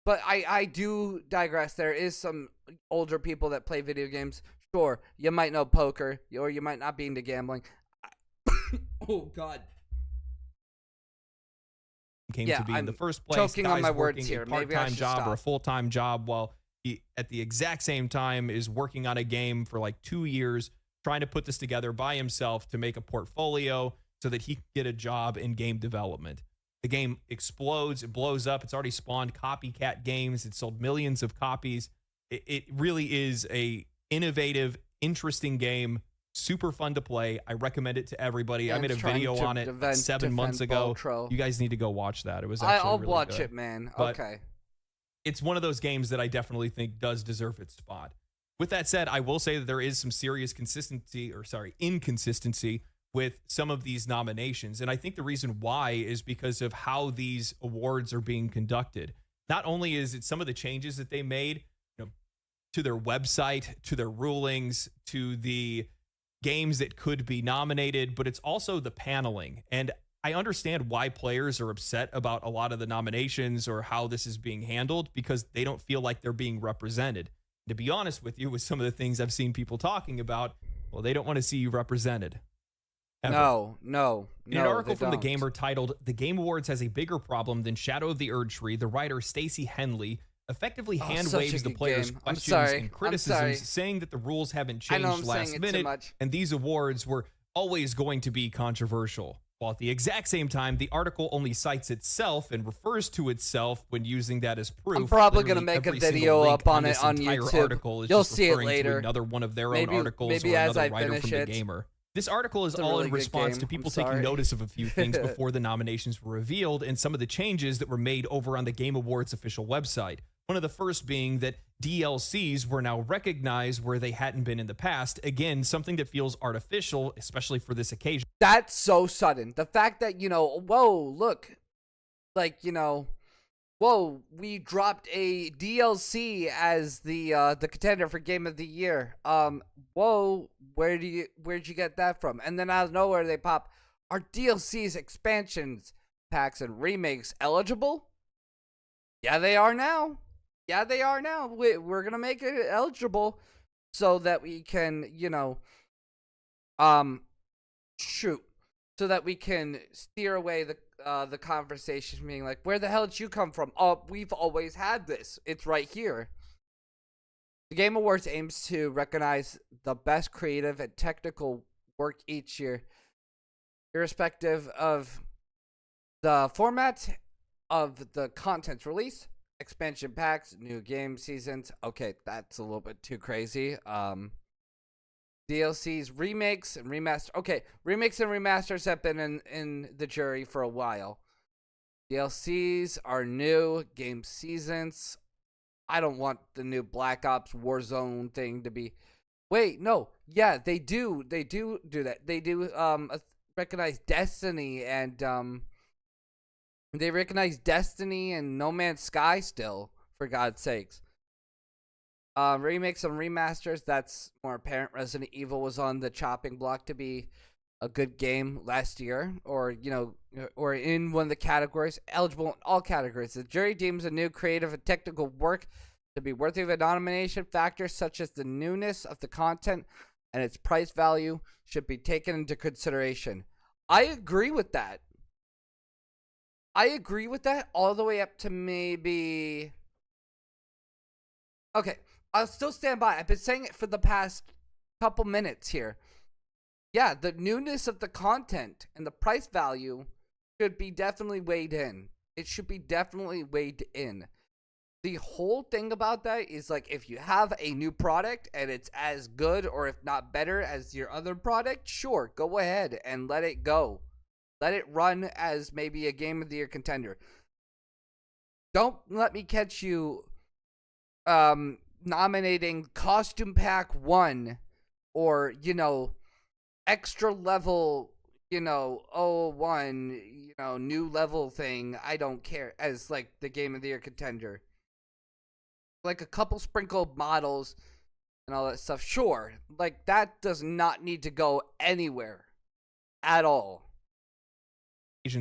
Speaker 1: But I do digress. There is some older people that play video games. Sure, you might know poker, or you might not be into gambling. Oh God.
Speaker 2: Came
Speaker 1: Yeah,
Speaker 2: to be in
Speaker 1: I'm
Speaker 2: the first place.
Speaker 1: choking on
Speaker 2: Guy's
Speaker 1: my words
Speaker 2: working
Speaker 1: here.
Speaker 2: a
Speaker 1: Maybe I
Speaker 2: part-time
Speaker 1: should
Speaker 2: job or
Speaker 1: stop.
Speaker 2: a full-time job while he, at the exact same time, is working on a game for like 2 years, trying to put this together by himself to make a portfolio so that he can get a job in game development. The game explodes, it blows up. It's already spawned copycat games. It sold millions of copies. It really is a innovative, interesting game. Super fun to play. I recommend it to everybody. I made a video on it 7 months ago. You guys need to go watch that. It was actually
Speaker 1: I'll
Speaker 2: really
Speaker 1: watch
Speaker 2: good.
Speaker 1: it, man.
Speaker 2: But
Speaker 1: okay.
Speaker 2: It's one of those games that I definitely think does deserve its spot. With that said, I will say that there is some serious inconsistency with some of these nominations. And I think the reason why is because of how these awards are being conducted. Not only is it some of the changes that they made, to their website, to their rulings, to the games that could be nominated, but it's also the paneling. And I understand why players are upset about a lot of the nominations or how this is being handled, because they don't feel like they're being represented. To be honest with you, with some of the things I've seen people talking about, well, they don't want to see you represented. Ever.
Speaker 1: No.
Speaker 2: In an article from The Gamer titled, "The Game Awards Has a Bigger Problem Than Shadow of the Erd Tree," the writer Stacey Henley effectively hand waves the players' questions and criticisms, saying that the rules haven't changed last minute, and these awards were always going to be controversial. While at the exact same time, the article only cites itself and refers to itself when using that as proof.
Speaker 1: I'm probably going to make a video up on it on YouTube. You'll see it later.
Speaker 2: Another one of their own articles, or another writer from The Gamer. This article is all in response to people taking notice of a few things before the nominations were revealed and some of the changes that were made over on the Game Awards official website. One of the first being that DLCs were now recognized where they hadn't been in the past. Again, something that feels artificial, especially for this occasion.
Speaker 1: That's so sudden. The fact that, whoa, look, like, whoa, we dropped a DLC as the contender for Game of the Year. Whoa, where'd you get that from? And then out of nowhere they pop, are DLCs, expansions, packs, and remakes eligible? Yeah, they are now. We're gonna make it eligible so that we can, so that we can steer away the conversation being like, where the hell did you come from? Oh, we've always had this. It's right here. The Game Awards aims to recognize the best creative and technical work each year, irrespective of the format of the content release, expansion packs, new game seasons. Okay, that's a little bit too crazy. DLCs, remakes, and remasters. Okay, remakes and remasters have been in the jury for a while. DLCs are new game seasons. I don't want the new Black Ops Warzone thing to be. Wait, no. Yeah, they do. They do that. They do recognize Destiny and they recognize Destiny and No Man's Sky still, for God's sakes. Remakes and remasters, that's more apparent. Resident Evil was on the chopping block to be a good game last year, or in one of the categories, eligible in all categories. The jury deems a new creative and technical work to be worthy of a nomination. Factors such as the newness of the content and its price value should be taken into consideration. I agree with that. All the way up to maybe... Okay, I'll still stand by. I've been saying it for the past couple minutes here. Yeah, the newness of the content and the price value should be definitely weighed in. It should be definitely weighed in. The whole thing about that is, like, if you have a new product and it's as good or if not better as your other product, sure, go ahead and let it go. Let it run as maybe a Game of the Year contender. Don't let me catch you nominating Costume Pack 1 or, extra level, one, new level thing, I don't care, as, like, the Game of the Year contender. Like, a couple sprinkled models and all that stuff, sure. Like, that does not need to go anywhere at all.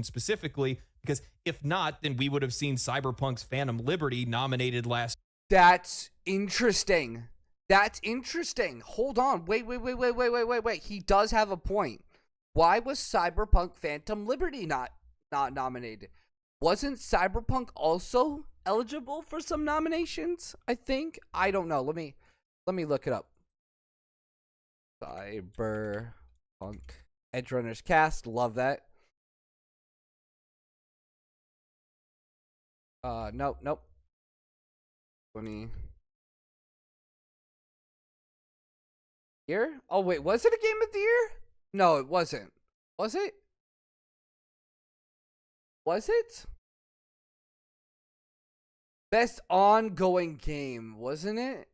Speaker 2: Specifically, because if not, then we would have seen Cyberpunk's Phantom Liberty nominated last.
Speaker 1: That's interesting. That's interesting. Hold on. Wait. He does have a point. Why was Cyberpunk Phantom Liberty not nominated? Wasn't Cyberpunk also eligible for some nominations? I think. I don't know. Let me look it up. Cyberpunk Edgerunners cast. Love that. Nope. 20 year? Oh wait, was it a game of the year? No, it wasn't. Was it? Was it? Best ongoing game, wasn't it?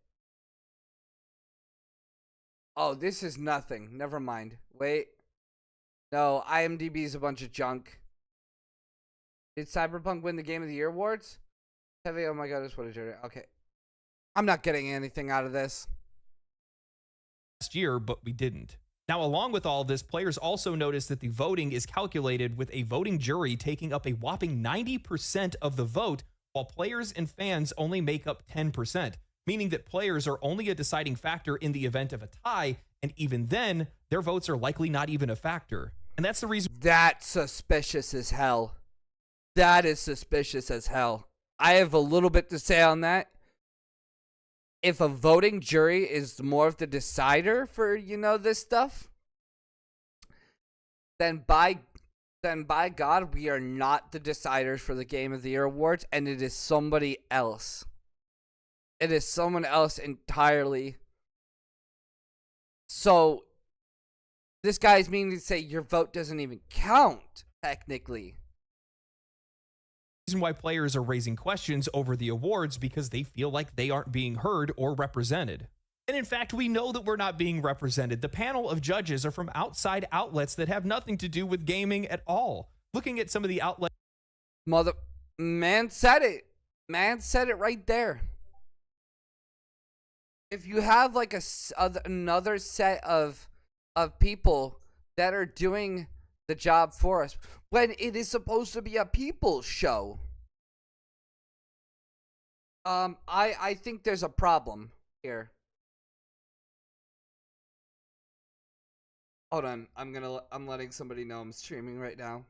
Speaker 1: Oh, this is nothing. Never mind. Wait. No, IMDb is a bunch of junk. Did Cyberpunk win the Game of the Year awards? Heavy, oh my god, this footage. Okay. I'm not getting anything out of this.
Speaker 2: Last year, but we didn't. Now, along with all this, players also noticed that the voting is calculated with a voting jury taking up a whopping 90% of the vote, while players and fans only make up 10%, meaning that players are only a deciding factor in the event of a tie, and even then, their votes are likely not even a factor. And that's the reason.
Speaker 1: That's suspicious as hell. That is suspicious as hell. I have a little bit to say on that. If a voting jury is more of the decider for, this stuff, then by God, we are not the deciders for the Game of the Year awards, and it is somebody else. It is someone else entirely. So, this guy's meaning to say your vote doesn't even count, technically.
Speaker 2: Reason why players are raising questions over the awards because they feel like they aren't being heard or represented. And in fact, we know that we're not being represented. The panel of judges are from outside outlets that have nothing to do with gaming at all. Looking at some of the outlets.
Speaker 1: Man said it. Man said it right there. If you have like another set of people that are doing the job for us when it is supposed to be a people's show, I think there's a problem here. Hold on, I'm letting somebody know I'm streaming right now.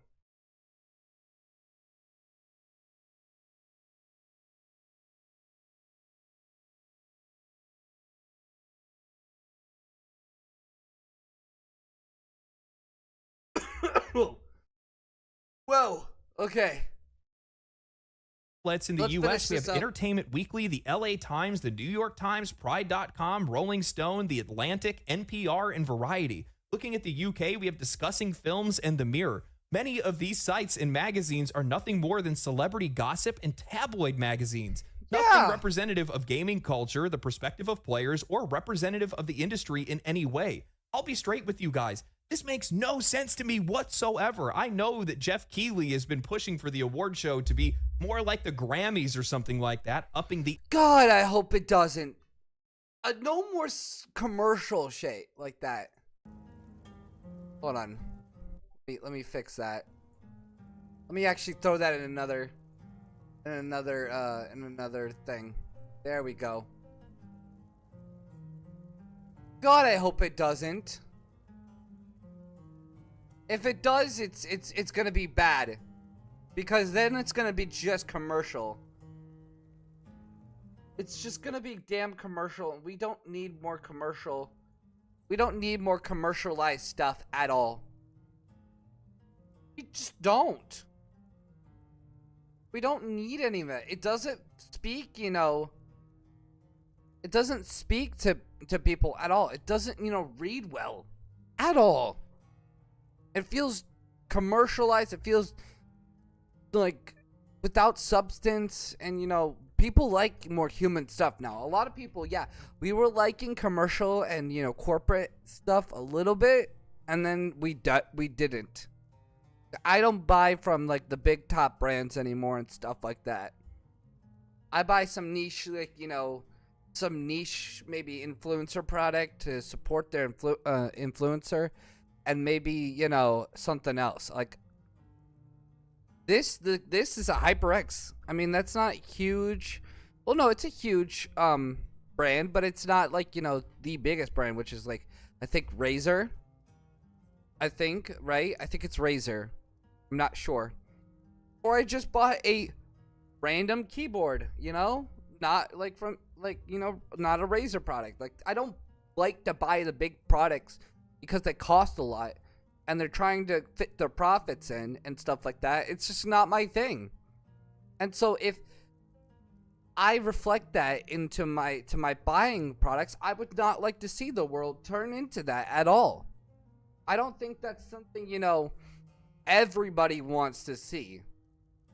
Speaker 1: Whoa. Okay.
Speaker 2: Outlets in the U.S. We have Entertainment Weekly, the LA Times, the New York Times, Pride.com, Rolling Stone, The Atlantic, NPR, and Variety. Looking at the UK, we have Discussing Films and The Mirror. Many of these sites and magazines are nothing more than celebrity gossip and tabloid magazines. Nothing representative of gaming culture, the perspective of players, or representative of the industry in any way. I'll be straight with you guys. This makes no sense to me whatsoever. I know that Jeff Keighley has been pushing for the award show to be more like the Grammys or something like that, upping the...
Speaker 1: God, I hope it doesn't. No more commercial shit like that. Hold on. Let me fix that. Let me actually throw that in another thing. There we go. God, I hope it doesn't. If it does, it's gonna be bad, because then it's gonna be just commercial. It's just gonna be damn commercial, and we don't need more commercial. We don't need more commercialized stuff at all. We just don't. We don't need any of it. It doesn't speak, It doesn't speak to people at all. It doesn't, read well at all. It feels commercialized. It feels like without substance, and people like more human stuff now. A lot of people, we were liking commercial and corporate stuff a little bit, and then we didn't. I don't buy from like the big top brands anymore and stuff like that. I buy some niche, like some niche maybe influencer product to support their influencer. And maybe, something else. Like, this is a HyperX. I mean, that's not huge. Well, no, it's a huge brand, but it's not like, you know, the biggest brand, which is like, I think Razer. I think, right? I think it's Razer. I'm not sure. Or I just bought a random keyboard, you know? Not like from, like, you know, not a Razer product. Like, I don't like to buy the big products because they cost a lot and they're trying to fit their profits in and stuff like that. It's just not my thing. And so if I reflect that into my buying products, I would not like to see the world turn into that at all. I don't think that's something, you know, everybody wants to see.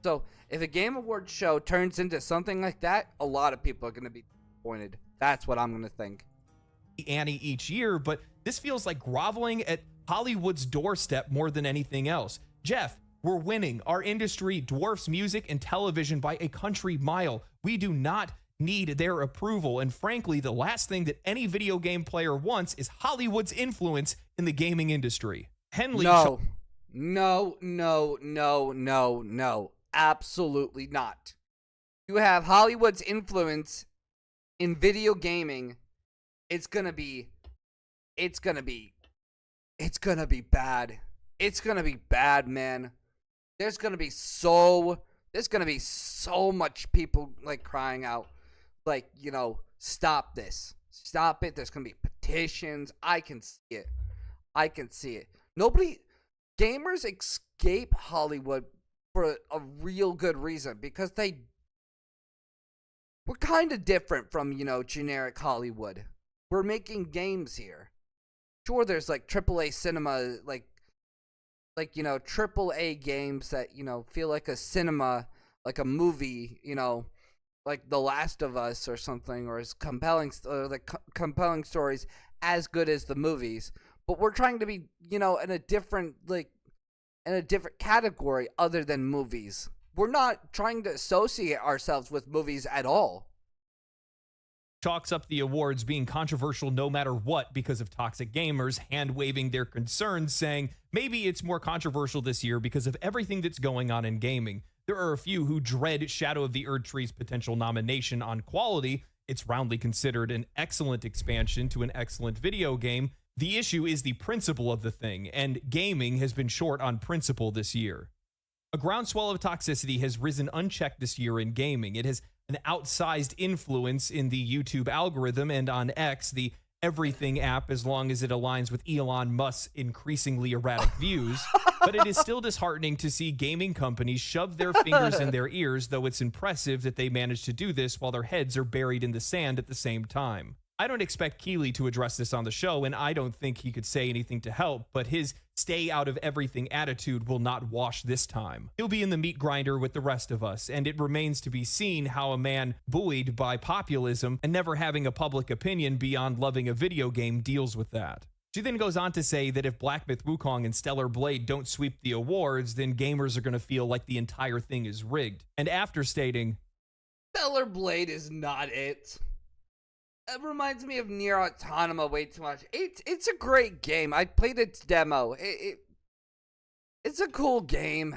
Speaker 1: So if a Game Awards show turns into something like that, a lot of people are going to be disappointed. That's what I'm going to think.
Speaker 2: Annie each year, but this feels like groveling at Hollywood's doorstep more than anything else. Jeff, we're winning. Our industry dwarfs music and television by a country mile. We do not need their approval. And frankly, the last thing that any video game player wants is Hollywood's influence in the gaming industry. Henley.
Speaker 1: No. Absolutely not. You have Hollywood's influence in video gaming. It's gonna be bad. It's gonna be bad, man. There's gonna be so much people like crying out, like, you know, stop this, stop it. There's gonna be petitions. I can see it. Gamers escape Hollywood for a real good reason, because we're kind of different from, you know, generic Hollywood. We're making games here. Sure, there's like AAA cinema, like you know, AAA games that, you know, feel like a cinema, like a movie, you know, like The Last of Us or something, or as compelling, compelling stories as good as the movies. But we're trying to be, you know, in a different category other than movies. We're not trying to associate ourselves with movies at all.
Speaker 2: Chalks up the awards being controversial no matter what because of toxic gamers, hand-waving their concerns, saying maybe it's more controversial this year because of everything that's going on in gaming. There are a few who dread Shadow of the Erdtree's potential nomination on quality. It's roundly considered an excellent expansion to an excellent video game. The issue is the principle of the thing, and gaming has been short on principle this year. A groundswell of toxicity has risen unchecked this year in gaming. It has an outsized influence in the YouTube algorithm and on X, the everything app, as long as it aligns with Elon Musk's increasingly erratic views. But it is still disheartening to see gaming companies shove their fingers in their ears, though it's impressive that they manage to do this while their heads are buried in the sand at the same time. I don't expect Keeley to address this on the show, and I don't think he could say anything to help, but his stay out of everything attitude will not wash this time. He'll be in the meat grinder with the rest of us, and it remains to be seen how a man buoyed by populism and never having a public opinion beyond loving a video game deals with that. She then goes on to say that if Black Myth Wukong and Stellar Blade don't sweep the awards, then gamers are going to feel like the entire thing is rigged. And after stating,
Speaker 1: Stellar Blade is not it. It reminds me of Nier Automata way too much. It's a great game. I played its demo. It's a cool game.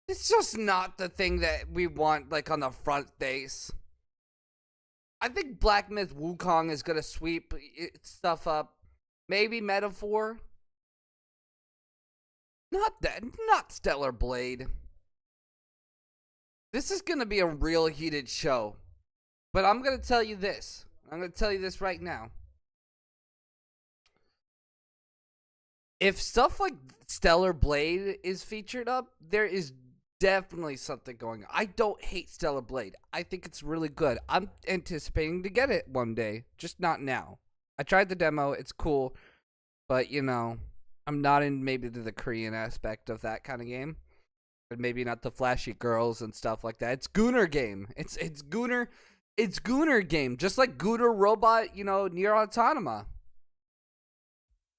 Speaker 1: It's just not the thing that we want, like, on the front face. I think Black Myth Wukong is gonna sweep stuff up. Maybe Metaphor. Not Stellar Blade. This is gonna be a real heated show. But I'm going to tell you this. I'm going to tell you this right now. If stuff like Stellar Blade is featured up, there is definitely something going on. I don't hate Stellar Blade. I think it's really good. I'm anticipating to get it one day, just not now. I tried the demo. It's cool. But, you know, I'm not in maybe the Korean aspect of that kind of game. But maybe not the flashy girls and stuff like that. It's Gooner game. It's Gooner... It's Gooner game, just like Gooner Robot, you know, Nier Automata.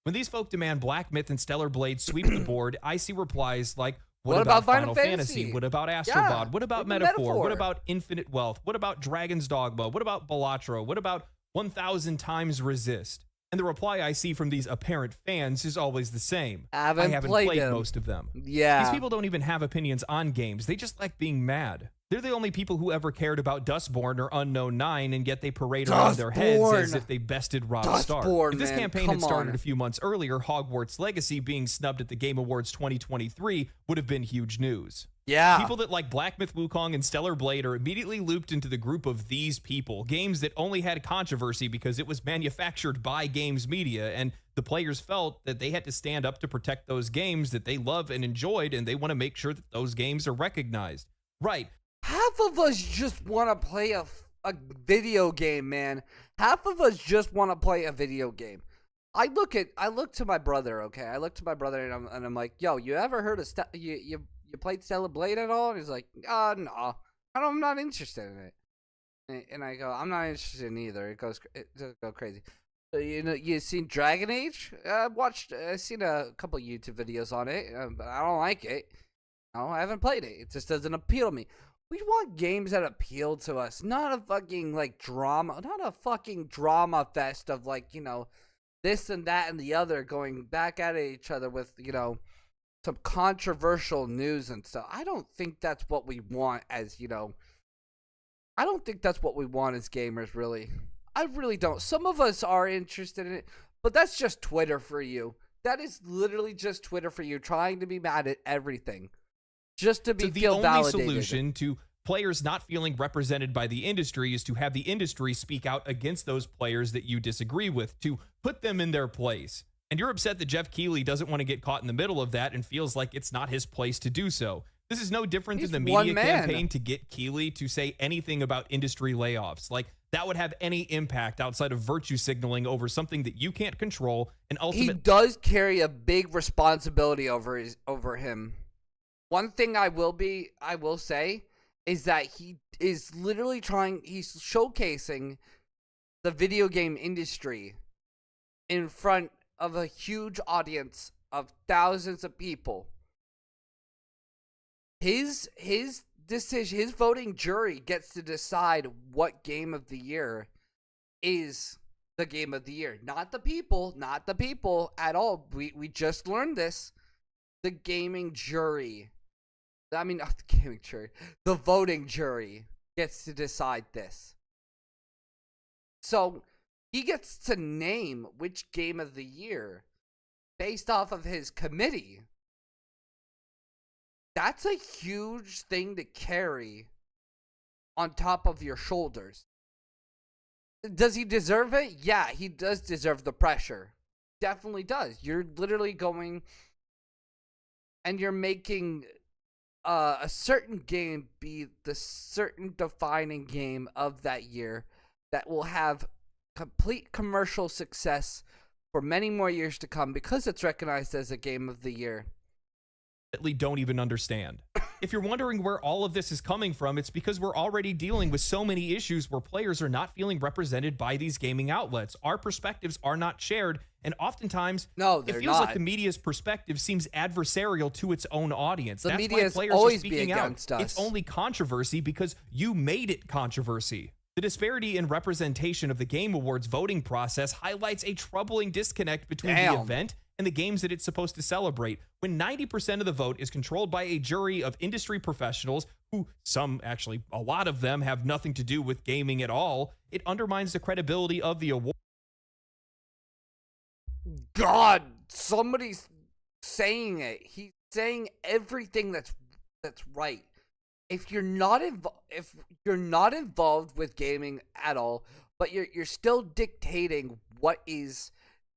Speaker 2: When these folk demand Black Myth and Stellar Blade sweep the board, I see replies like, what about Final Fantasy? What about Astrobot?
Speaker 1: Yeah,
Speaker 2: what about Metaphor? What about Infinite Wealth? What about Dragon's Dogma? What about Balatro? What about 1000 Times Resist? And the reply I see from these apparent fans is always the same. I haven't played most of them.
Speaker 1: Yeah.
Speaker 2: These people don't even have opinions on games. They just like being mad. They're the only people who ever cared about Dustborn or Unknown 9, and yet they parade around their heads as if they bested Rob Stark. If this campaign had started a few months earlier, Hogwarts Legacy being snubbed at the Game Awards 2023 would have been huge news.
Speaker 1: Yeah.
Speaker 2: People that like Black Myth Wukong and Stellar Blade are immediately looped into the group of these people, games that only had controversy because it was manufactured by games media, and the players felt that they had to stand up to protect those games that they love and enjoyed, and they want to make sure that those games are recognized. Right.
Speaker 1: Half of us just want to play a video game, man. Half of us just want to play a video game. I look to my brother, okay? I look to my brother and I'm like, yo, you ever heard of you played Stellar Blade at all? And he's like, no, I'm not interested in it. And I go, I'm not interested in either. It does go crazy. So, you seen Dragon Age? I've seen a couple YouTube videos on it, but I don't like it. No, I haven't played it. It just doesn't appeal to me. We want games that appeal to us, not a fucking, drama, not a fucking drama fest of, this and that and the other going back at each other with, some controversial news and stuff. I don't think that's what we want as, I don't think that's what we want as gamers, really. I really don't. Some of us are interested in it, but that's just Twitter for you. That is literally just Twitter for you, trying to be mad at everything. Just to be feel validated.
Speaker 2: The only solution to players not feeling represented by the industry is to have the industry speak out against those players that you disagree with, to put them in their place. And you're upset that Jeff Keighley doesn't want to get caught in the middle of that and feels like it's not his place to do so. This is no different than the media campaign to get Keighley to say anything about industry layoffs. That would have any impact outside of virtue signaling over something that you can't control. And ultimately,
Speaker 1: he does carry a big responsibility over him. One thing I will say is that he is literally he's showcasing the video game industry in front of a huge audience of thousands of people. His decision, his voting jury gets to decide what game of the year is the game of the year. Not the people at all. We just learned this. The gaming jury. Not the gaming jury. The voting jury gets to decide this. So he gets to name which game of the year based off of his committee. That's a huge thing to carry on top of your shoulders. Does he deserve it? Yeah, he does deserve the pressure. Definitely does. You're literally going and you're making a certain game be the certain defining game of that year that will have complete commercial success for many more years to come because it's recognized as a game of the year.
Speaker 2: Don't even understand. If you're wondering where all of this is coming from, it's because we're already dealing with so many issues where players are not feeling represented by these gaming outlets. Our perspectives are not shared, and oftentimes it feels like the media's perspective seems adversarial to its own audience.
Speaker 1: The
Speaker 2: That's
Speaker 1: media
Speaker 2: why
Speaker 1: is
Speaker 2: players
Speaker 1: always
Speaker 2: are speaking
Speaker 1: against
Speaker 2: out.
Speaker 1: us.
Speaker 2: It's only controversy because you made it controversy. The disparity in representation of the Game Awards voting process highlights a troubling disconnect between the event and the games that it's supposed to celebrate. When 90% of the vote is controlled by a jury of industry professionals, who a lot of them have nothing to do with gaming at all, it undermines the credibility of the award.
Speaker 1: God, somebody's saying it. He's saying everything that's right. If you're not involved with gaming at all, but you're still dictating what is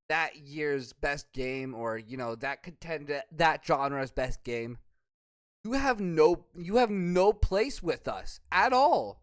Speaker 1: that year's best game, or that genre's best game, you have no place with us at all.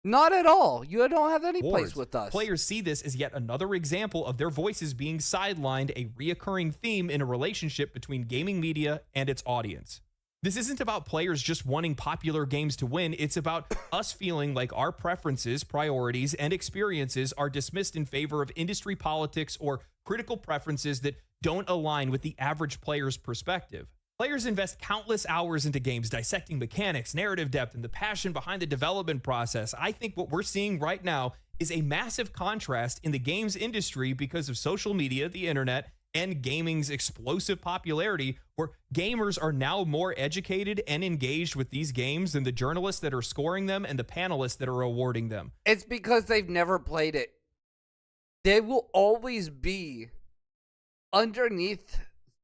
Speaker 1: Not at all. You don't have any place with us.
Speaker 2: Players see this as yet another example of their voices being sidelined, a reoccurring theme in a relationship between gaming media and its audience. This isn't about players just wanting popular games to win. It's about us feeling like our preferences, priorities, and experiences are dismissed in favor of industry politics or critical preferences that don't align with the average player's perspective. Players invest countless hours into games, dissecting mechanics, narrative depth, and the passion behind the development process. I think what we're seeing right now is a massive contrast in the games industry because of social media, the internet, and gaming's explosive popularity, where gamers are now more educated and engaged with these games than the journalists that are scoring them and the panelists that are awarding them.
Speaker 1: It's because they've never played it. They will always be underneath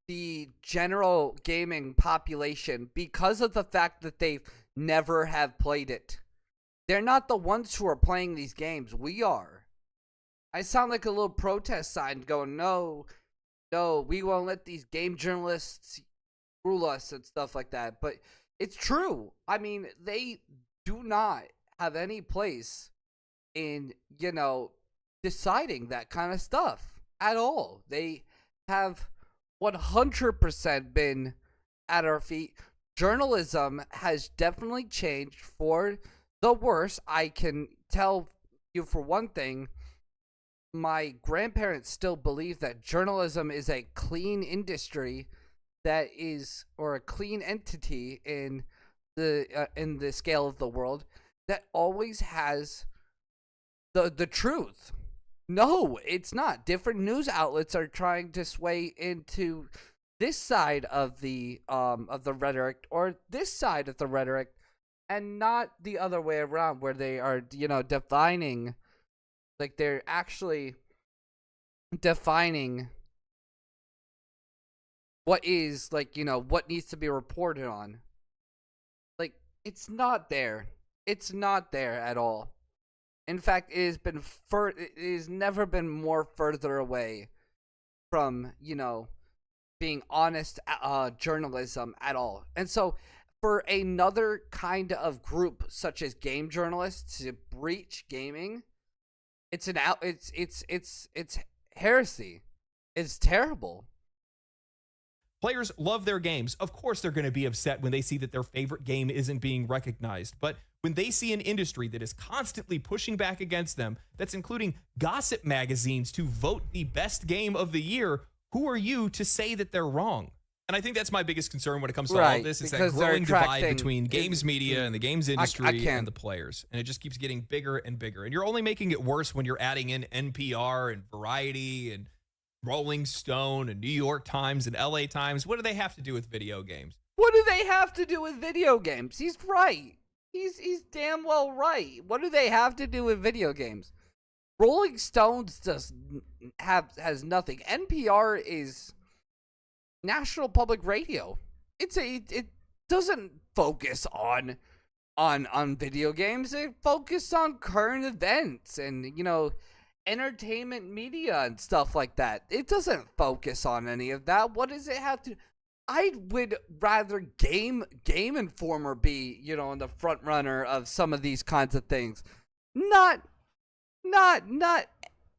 Speaker 1: the general gaming population because of the fact that they never have played it. They're not the ones who are playing these games. We are. I sound like a little protest sign going, no, we won't let these game journalists rule us and stuff like that. But it's true. I mean, they do not have any place in, deciding that kind of stuff at all. They have 100% been at our feet. Journalism has definitely changed for the worse. I can tell you for one thing, my grandparents still believe that journalism is a clean industry or a clean entity in the scale of the world that always has the truth. No, it's not. Different news outlets are trying to sway into this side of the rhetoric or this side of the rhetoric, and not the other way around, where they are, defining, like they're actually defining what is, like, what needs to be reported on. Like, it's not there. It's not there at all. In fact, it has never been more further away from, being honest journalism at all. And so for another kind of group such as game journalists to breach gaming, it's heresy. It's terrible.
Speaker 2: Players love their games. Of course, they're going to be upset when they see that their favorite game isn't being recognized. But when they see an industry that is constantly pushing back against them, that's including gossip magazines to vote the best game of the year, who are you to say that they're wrong? And I think that's my biggest concern when it comes to all of this, is that growing divide between games media and the games industry and the players. And it just keeps getting bigger and bigger. And you're only making it worse when you're adding in NPR and Variety and Rolling Stone and New York Times and LA Times. What do they have to do with video games?
Speaker 1: What do they have to do with video games? He's right. He's damn well right. What do they have to do with video games? Rolling Stones has nothing. NPR is National Public Radio. It doesn't focus on video games. It focuses on current events and, entertainment media and stuff like that. It doesn't focus on any of that. What does it have to? I would rather Game Informer be, in the front runner of some of these kinds of things. Not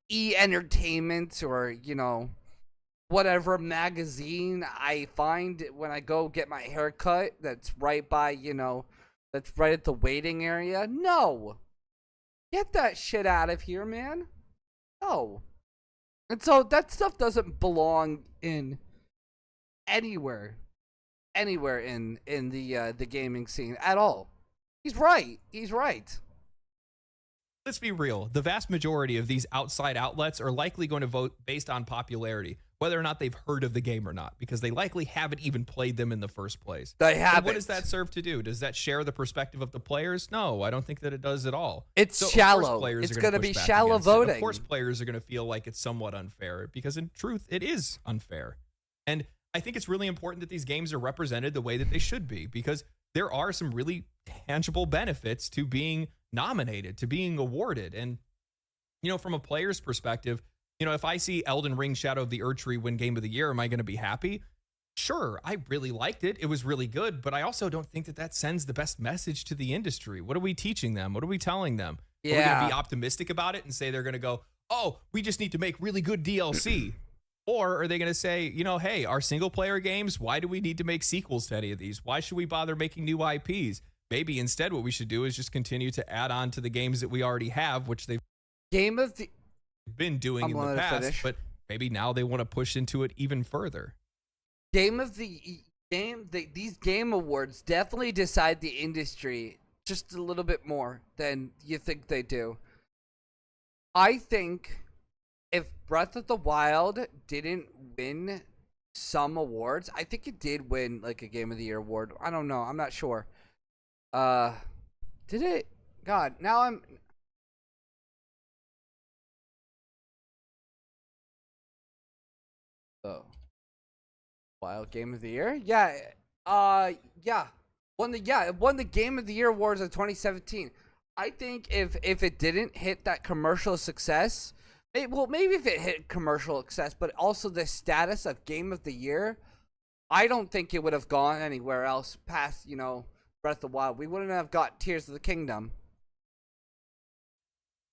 Speaker 1: E-Entertainment or, whatever magazine I find when I go get my hair cut that's right by, that's right at the waiting area. No. Get that shit out of here, man. No. And so that stuff doesn't belong in anywhere in the gaming scene at all. He's right.
Speaker 2: Let's be real. The vast majority of these outside outlets are likely going to vote based on popularity, whether or not they've heard of the game or not, because they likely haven't even played them in the first place.
Speaker 1: They haven't.
Speaker 2: And what does that serve to do? Does that share the perspective of the players? No, I don't think that it does at all.
Speaker 1: It's shallow. It's going to be shallow voting.
Speaker 2: Of course, players are going to feel like it's somewhat unfair, because in truth, it is unfair. And I think it's really important that these games are represented the way that they should be, because there are some really tangible benefits to being nominated, to being awarded. And, from a player's perspective, if I see Elden Ring Shadow of the Erdtree win Game of the Year, am I going to be happy? Sure, I really liked it. It was really good, but I also don't think that sends the best message to the industry. What are we teaching them? What are we telling them?
Speaker 1: Yeah.
Speaker 2: Are we going to be optimistic about it and say they're going to go, oh, we just need to make really good DLC? Or are they going to say, hey, our single player games, why do we need to make sequels to any of these? Why should we bother making new IPs? Maybe instead what we should do is just continue to add on to the games that we already have, which they've been doing in the past, but maybe now they want to push into it even further.
Speaker 1: These game awards definitely decide the industry just a little bit more than you think they do. I think if Breath of the Wild didn't win some awards, I think it did win like a Game of the Year award. I don't know. I'm not sure. Did it? God, now I'm. Oh, Wild Game of the Year? Yeah. Yeah. It won the Game of the Year awards of 2017. I think if it didn't hit that commercial success, maybe if it hit commercial success, but also the status of Game of the Year, I don't think it would have gone anywhere else past, Breath of the Wild. We wouldn't have got Tears of the Kingdom.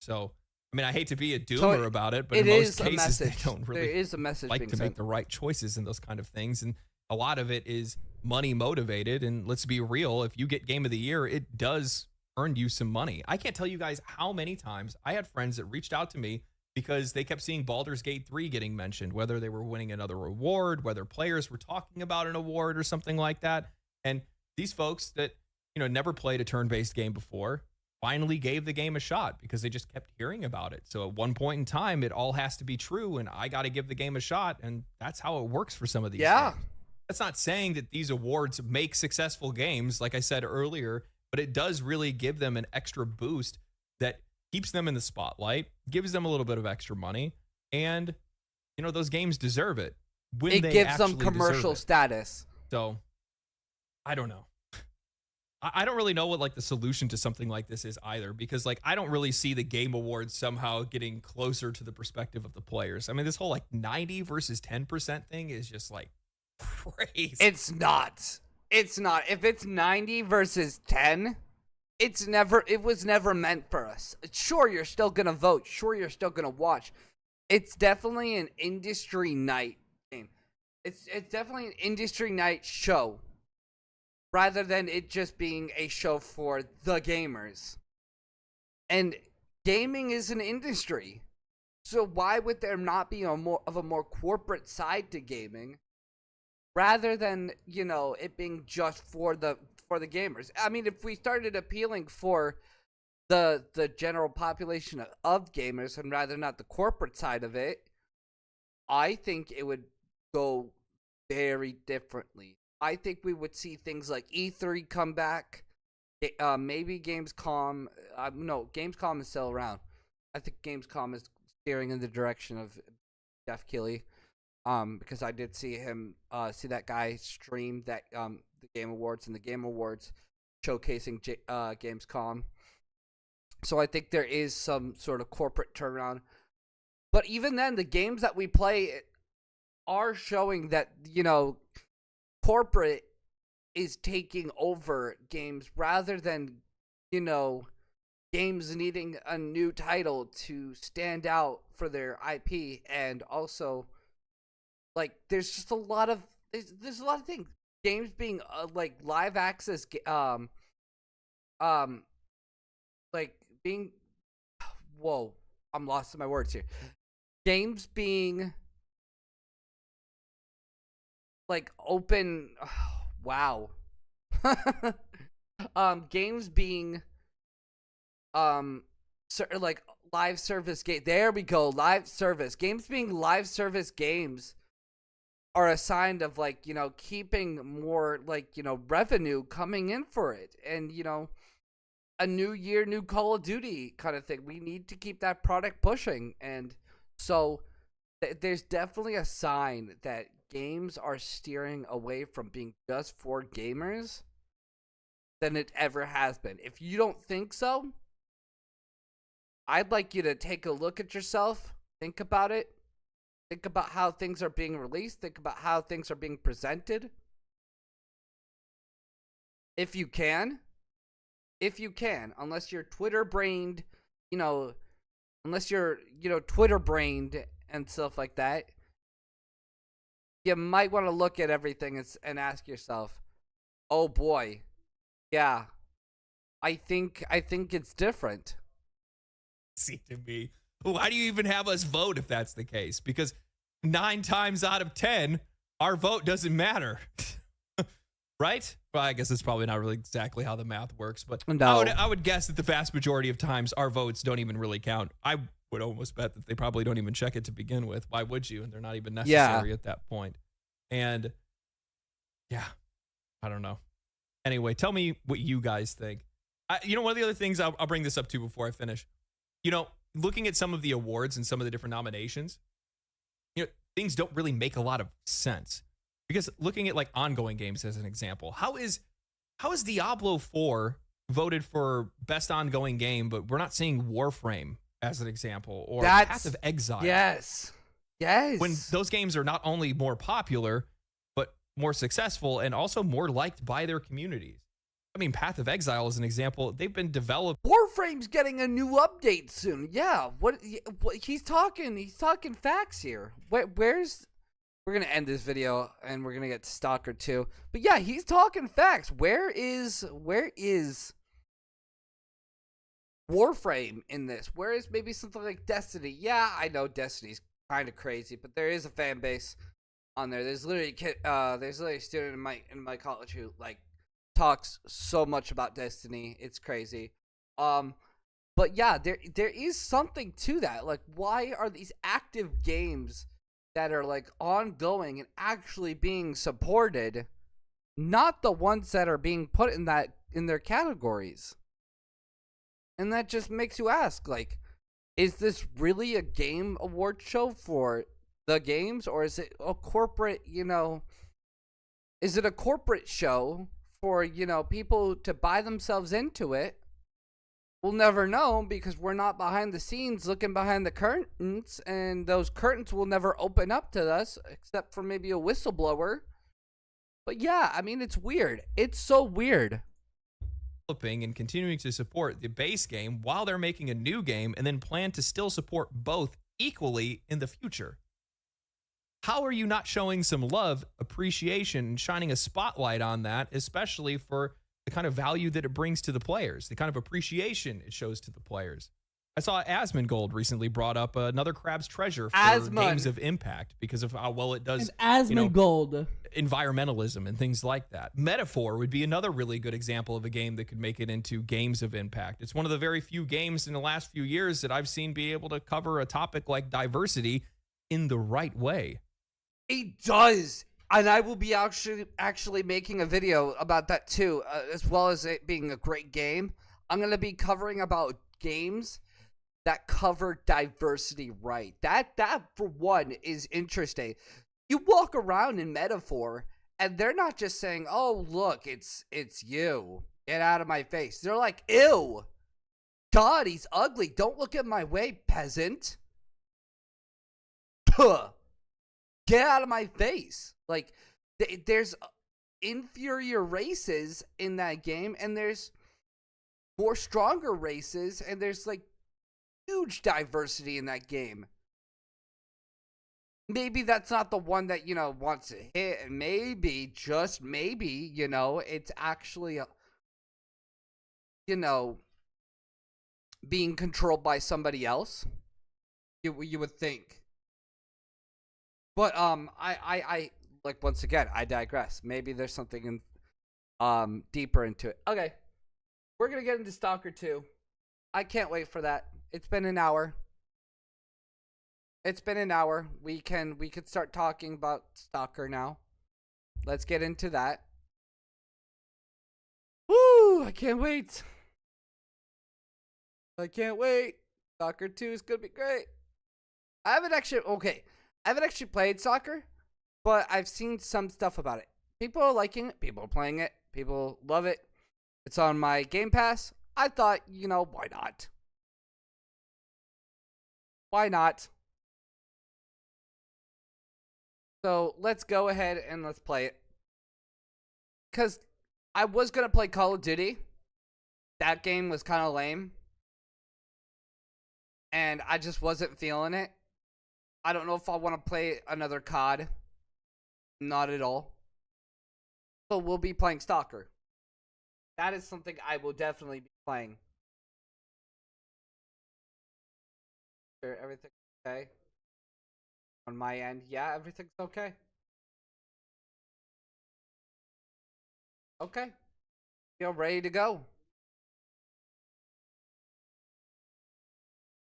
Speaker 2: So, I mean, I hate to be a doomer about it, but in most cases, they don't really
Speaker 1: there is a message
Speaker 2: like to make the right choices in those kind of things. And a lot of it is money motivated. And let's be real, if you get Game of the Year, it does earn you some money. I can't tell you guys how many times I had friends that reached out to me because they kept seeing Baldur's Gate 3 getting mentioned, whether they were winning another award, whether players were talking about an award or something like that. And these folks that, never played a turn-based game before finally gave the game a shot because they just kept hearing about it. So at one point in time, it all has to be true, and I got to give the game a shot, and that's how it works for some of these games. That's not saying that these awards make successful games, like I said earlier, but it does really give them an extra boost that keeps them in the spotlight, gives them a little bit of extra money, and, those games deserve it.
Speaker 1: It gives them commercial status.
Speaker 2: So, I don't know. I don't really know what like the solution to something like this is either, because like I don't really see the Game Awards somehow getting closer to the perspective of the players. I mean, this whole like 90 versus 10% thing is just like crazy.
Speaker 1: It's not. If it's 90 versus 10, it was never meant for us. Sure, you're still gonna vote. Sure, you're still gonna watch. It's definitely an industry night game. It's definitely an industry night show, rather than it just being a show for the gamers. And gaming is an industry. So why would there not be a more corporate side to gaming, rather than, it being just for the gamers? I mean, if we started appealing for the general population of gamers and rather not the corporate side of it, I think it would go very differently. I think we would see things like E3 come back. Maybe Gamescom. No, Gamescom is still around. I think Gamescom is steering in the direction of Jeff Keighley. Because I did see that guy stream that the Game Awards, and the Game Awards showcasing Gamescom. So I think there is some sort of corporate turnaround. But even then, the games that we play are showing that, corporate is taking over games rather than, games needing a new title to stand out for their IP. And also, like, there's just a lot of things. Games being like live access, like being, whoa, I'm lost in my words here. Games being like open, wow. Games being like live service game. There we go, live service games being live service games are a sign of, like, keeping more, like, revenue coming in for it, and a new year, new Call of Duty kind of thing. We need to keep that product pushing, and so there's definitely a sign that games are steering away from being just for gamers than it ever has been. If you don't think so, I'd like you to take a look at yourself, think about it, think about how things are being released, think about how things are being presented. If you can, unless you're Twitter-brained, Twitter-brained and stuff like that, you might want to look at everything and ask yourself, oh boy, yeah, I think it's different.
Speaker 2: See, to me, why do you even have us vote if that's the case? Because 9 times out of 10, our vote doesn't matter. Right? Well, I guess it's probably not really exactly how the math works, but
Speaker 1: No.
Speaker 2: I would guess that the vast majority of times our votes don't even really count. I would almost bet that they probably don't even check it to begin with. Why would you? And they're not even necessary at that point. And yeah, I don't know. Anyway, tell me what you guys think. One of the other things I'll bring this up to before I finish. Looking at some of the awards and some of the different nominations, things don't really make a lot of sense. Because looking at like ongoing games as an example, how is Diablo 4 voted for best ongoing game, but we're not seeing Warframe as an example, or Path of Exile?
Speaker 1: Yes.
Speaker 2: When those games are not only more popular, but more successful and also more liked by their communities. I mean, Path of Exile is an example. They've been developed.
Speaker 1: Warframe's getting a new update soon. Yeah. What he's talking facts here. We're going to end this video and we're going to get to Stalker 2. But yeah, he's talking facts. Where is Warframe in this? Where is maybe something like Destiny? Yeah, I know Destiny's kind of crazy, but there is a fan base on there. There's literally a student in my college who like talks so much about Destiny. It's crazy. But yeah, there is something to that. Like, why are these active games that are like ongoing and actually being supported, not the ones that are being put in their categories? And that just makes you ask, like, is this really a game award show for the games, or is it a corporate, is it a corporate show for, people to buy themselves into it? We'll never know because we're not behind the scenes looking behind the curtains, and those curtains will never open up to us except for maybe a whistleblower. But yeah, I mean, it's weird. It's so weird.
Speaker 2: Developing and continuing to support the base game while they're making a new game, and then plan to still support both equally in the future. How are you not showing some love, appreciation, and shining a spotlight on that, especially for the kind of value that it brings to the players, the kind of appreciation it shows to the players? I saw Asmongold recently brought up another Crab's Treasure for games of impact because of how well it does
Speaker 4: Asmongold.
Speaker 2: Environmentalism and things like that. Metaphor would be another really good example of a game that could make it into games of impact. It's one of the very few games in the last few years that I've seen be able to cover a topic like diversity in the right way.
Speaker 1: It does. And I will be actually making a video about that too, as well as it being a great game. I'm going to be covering about games that cover diversity right. That for one is interesting. You walk around in Metaphor and they're not just saying, "Oh, look, it's you. Get out of my face." They're like, "Ew. God, he's ugly. Don't look at my way, peasant." Puh. Get out of my face. Like, there's inferior races in that game, and there's more stronger races, and there's, like, huge diversity in that game. Maybe that's not the one that, wants to hit, and maybe, just maybe, it's actually, being controlled by somebody else. You would think. But I like, once again, I digress. Maybe there's something in deeper into it. Okay. We're gonna get into Stalker 2. I can't wait for that. It's been an hour. We could start talking about Stalker now. Let's get into that. Woo! I can't wait. Stalker 2 is gonna be great. I haven't actually played Stalker, but I've seen some stuff about it. People are liking it. People are playing it. People love it. It's on my Game Pass. I thought, why not? Why not? So let's go ahead and let's play it. Because I was going to play Call of Duty. That game was kind of lame. And I just wasn't feeling it. I don't know if I want to play another COD. Not at all. So we'll be playing Stalker. That is something I will definitely be playing. Sure, everything's okay? On my end, yeah, everything's okay. Okay. Feel ready to go.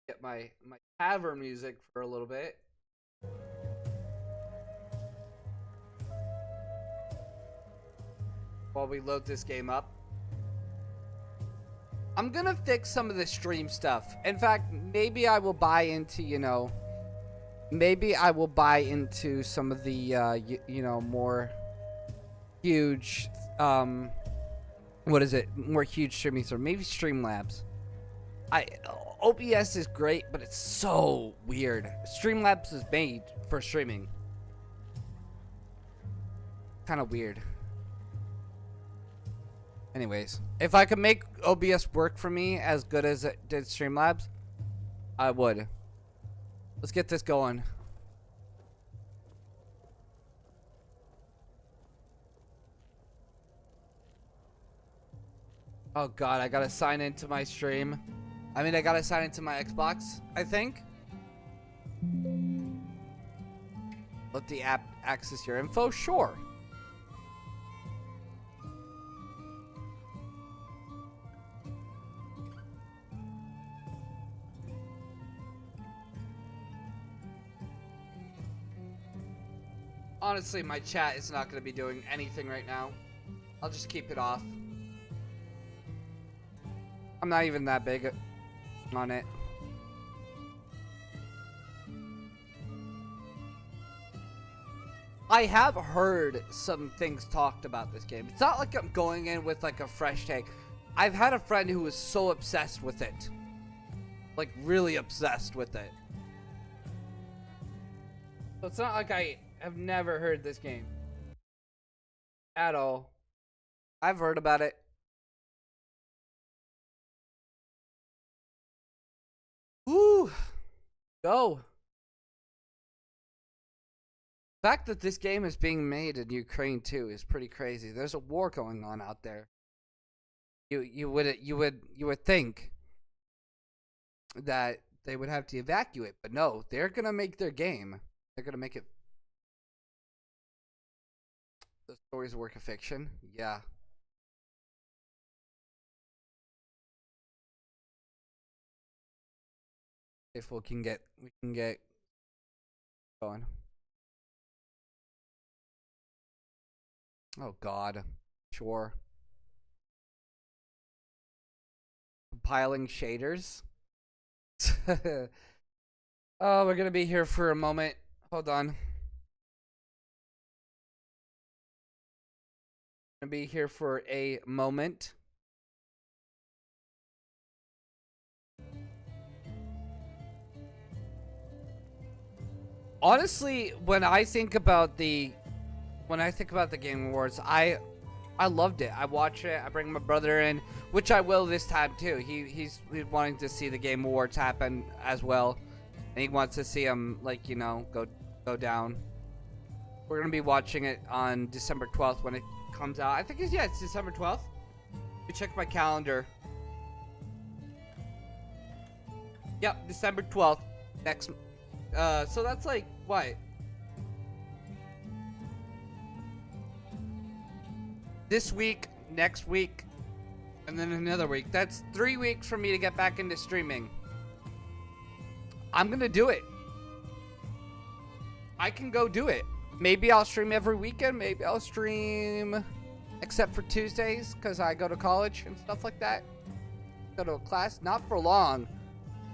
Speaker 1: Get my tavern music for a little bit. While we load this game up. I'm gonna fix some of the stream stuff. In fact, maybe I will buy into, maybe I will buy into some of the, more huge, what is it? More huge streaming, so maybe Streamlabs. OBS is great, but it's so weird. Streamlabs is made for streaming. Kind of weird. Anyways, if I could make OBS work for me as good as it did Streamlabs, I would. Let's get this going. Oh god, I gotta sign into my stream. I mean, I gotta sign into my Xbox, I think. Let the app access your info? Sure. Honestly, my chat is not going to be doing anything right now. I'll just keep it off. I'm not even that big on it. I have heard some things talked about this game. It's not like I'm going in with like a fresh take. I've had a friend who was so obsessed with it. Like really obsessed with it. So it's not like I've never heard this game at all. I've heard about it. Woo! Go. The fact that this game is being made in Ukraine too is pretty crazy. There's a war going on out there. You would think that they would have to evacuate, but no, they're gonna make their game. They're gonna make it. The story's a work of fiction. Yeah. If we can get going. Oh god. Sure. Compiling shaders. Oh, we're gonna be here for a moment. Hold on. Gonna be here for a moment. Honestly, when I think about the Game Awards, I loved it. I watch it. I bring my brother in, which I will this time too. He's wanting to see the Game Awards happen as well, and he wants to see them go down. We're gonna be watching it on December 12th when it comes out. I think it's December 12th. Let me check my calendar. Yep, December 12th. Next. So that's like what? This week, next week, and then another week. That's 3 weeks for me to get back into streaming. I'm gonna do it. I can go do it. Maybe I'll stream every weekend. Maybe I'll stream except for Tuesdays because I go to college and stuff like that. Go to a class. Not for long.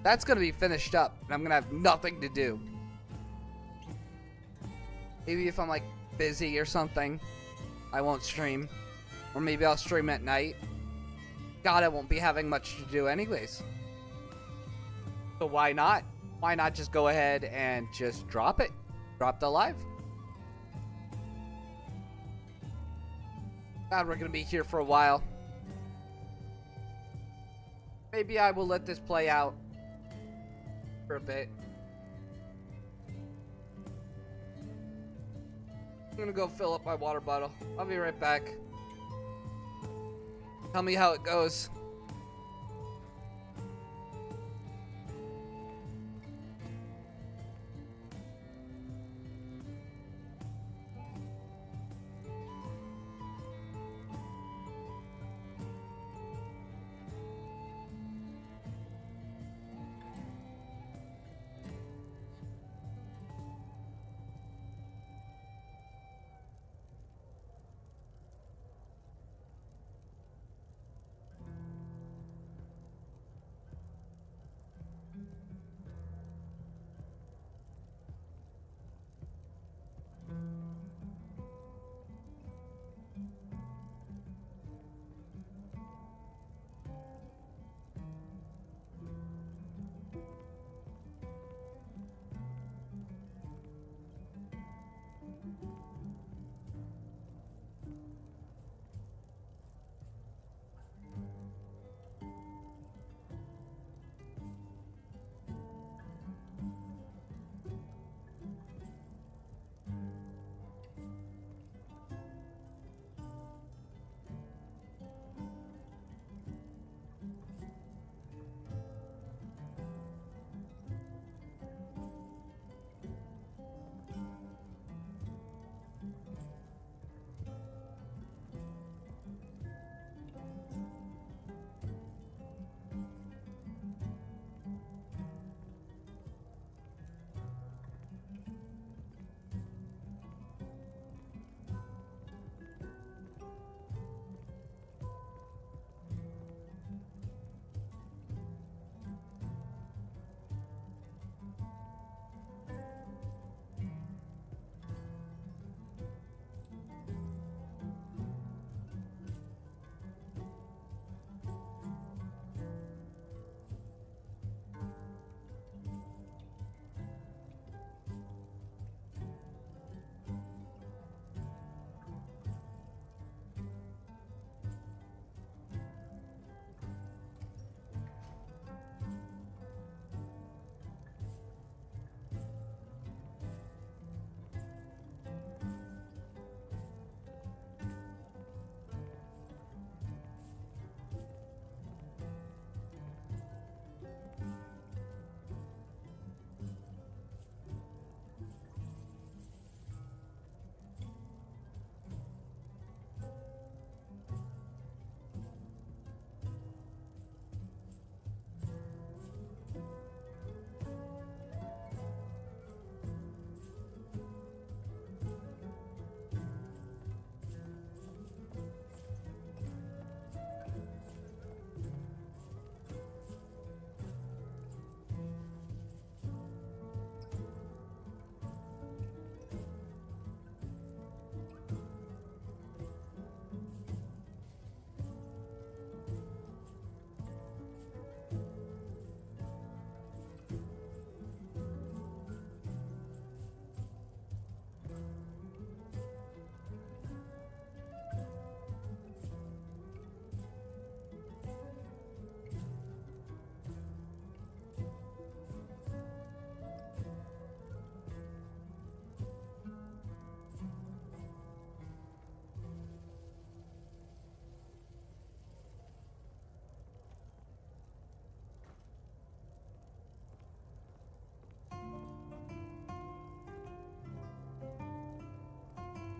Speaker 1: That's gonna be finished up and I'm gonna have nothing to do. Maybe if I'm like busy or something, I won't stream. Or maybe I'll stream at night. God, I won't be having much to do anyways. So why not? Why not just go ahead and just drop it? Drop the live. God, we're gonna be here for a while. Maybe I will let this play out for a bit. I'm gonna go fill up my water bottle. I'll be right back. Tell me how it goes.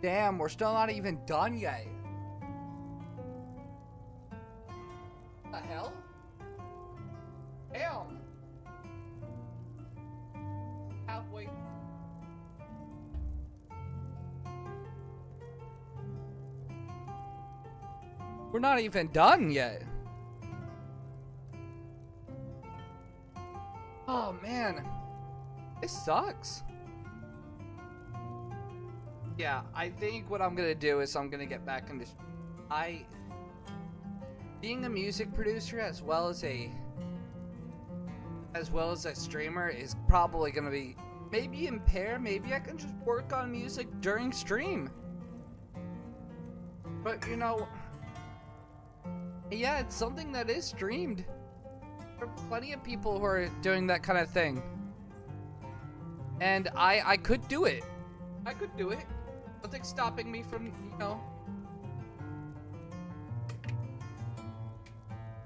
Speaker 1: Damn, we're still not even done yet. What the hell? Damn. Halfway. We're not even done yet. Oh man, this sucks. Yeah, I think what I'm gonna do is I'm gonna get back into being a music producer as well as a streamer is probably gonna be maybe impaired. Maybe I can just work on music during stream. But you know, yeah, it's something that is streamed. There are plenty of people who are doing that kind of thing. And I could do it. I could do it. Nothing's stopping me from, you know.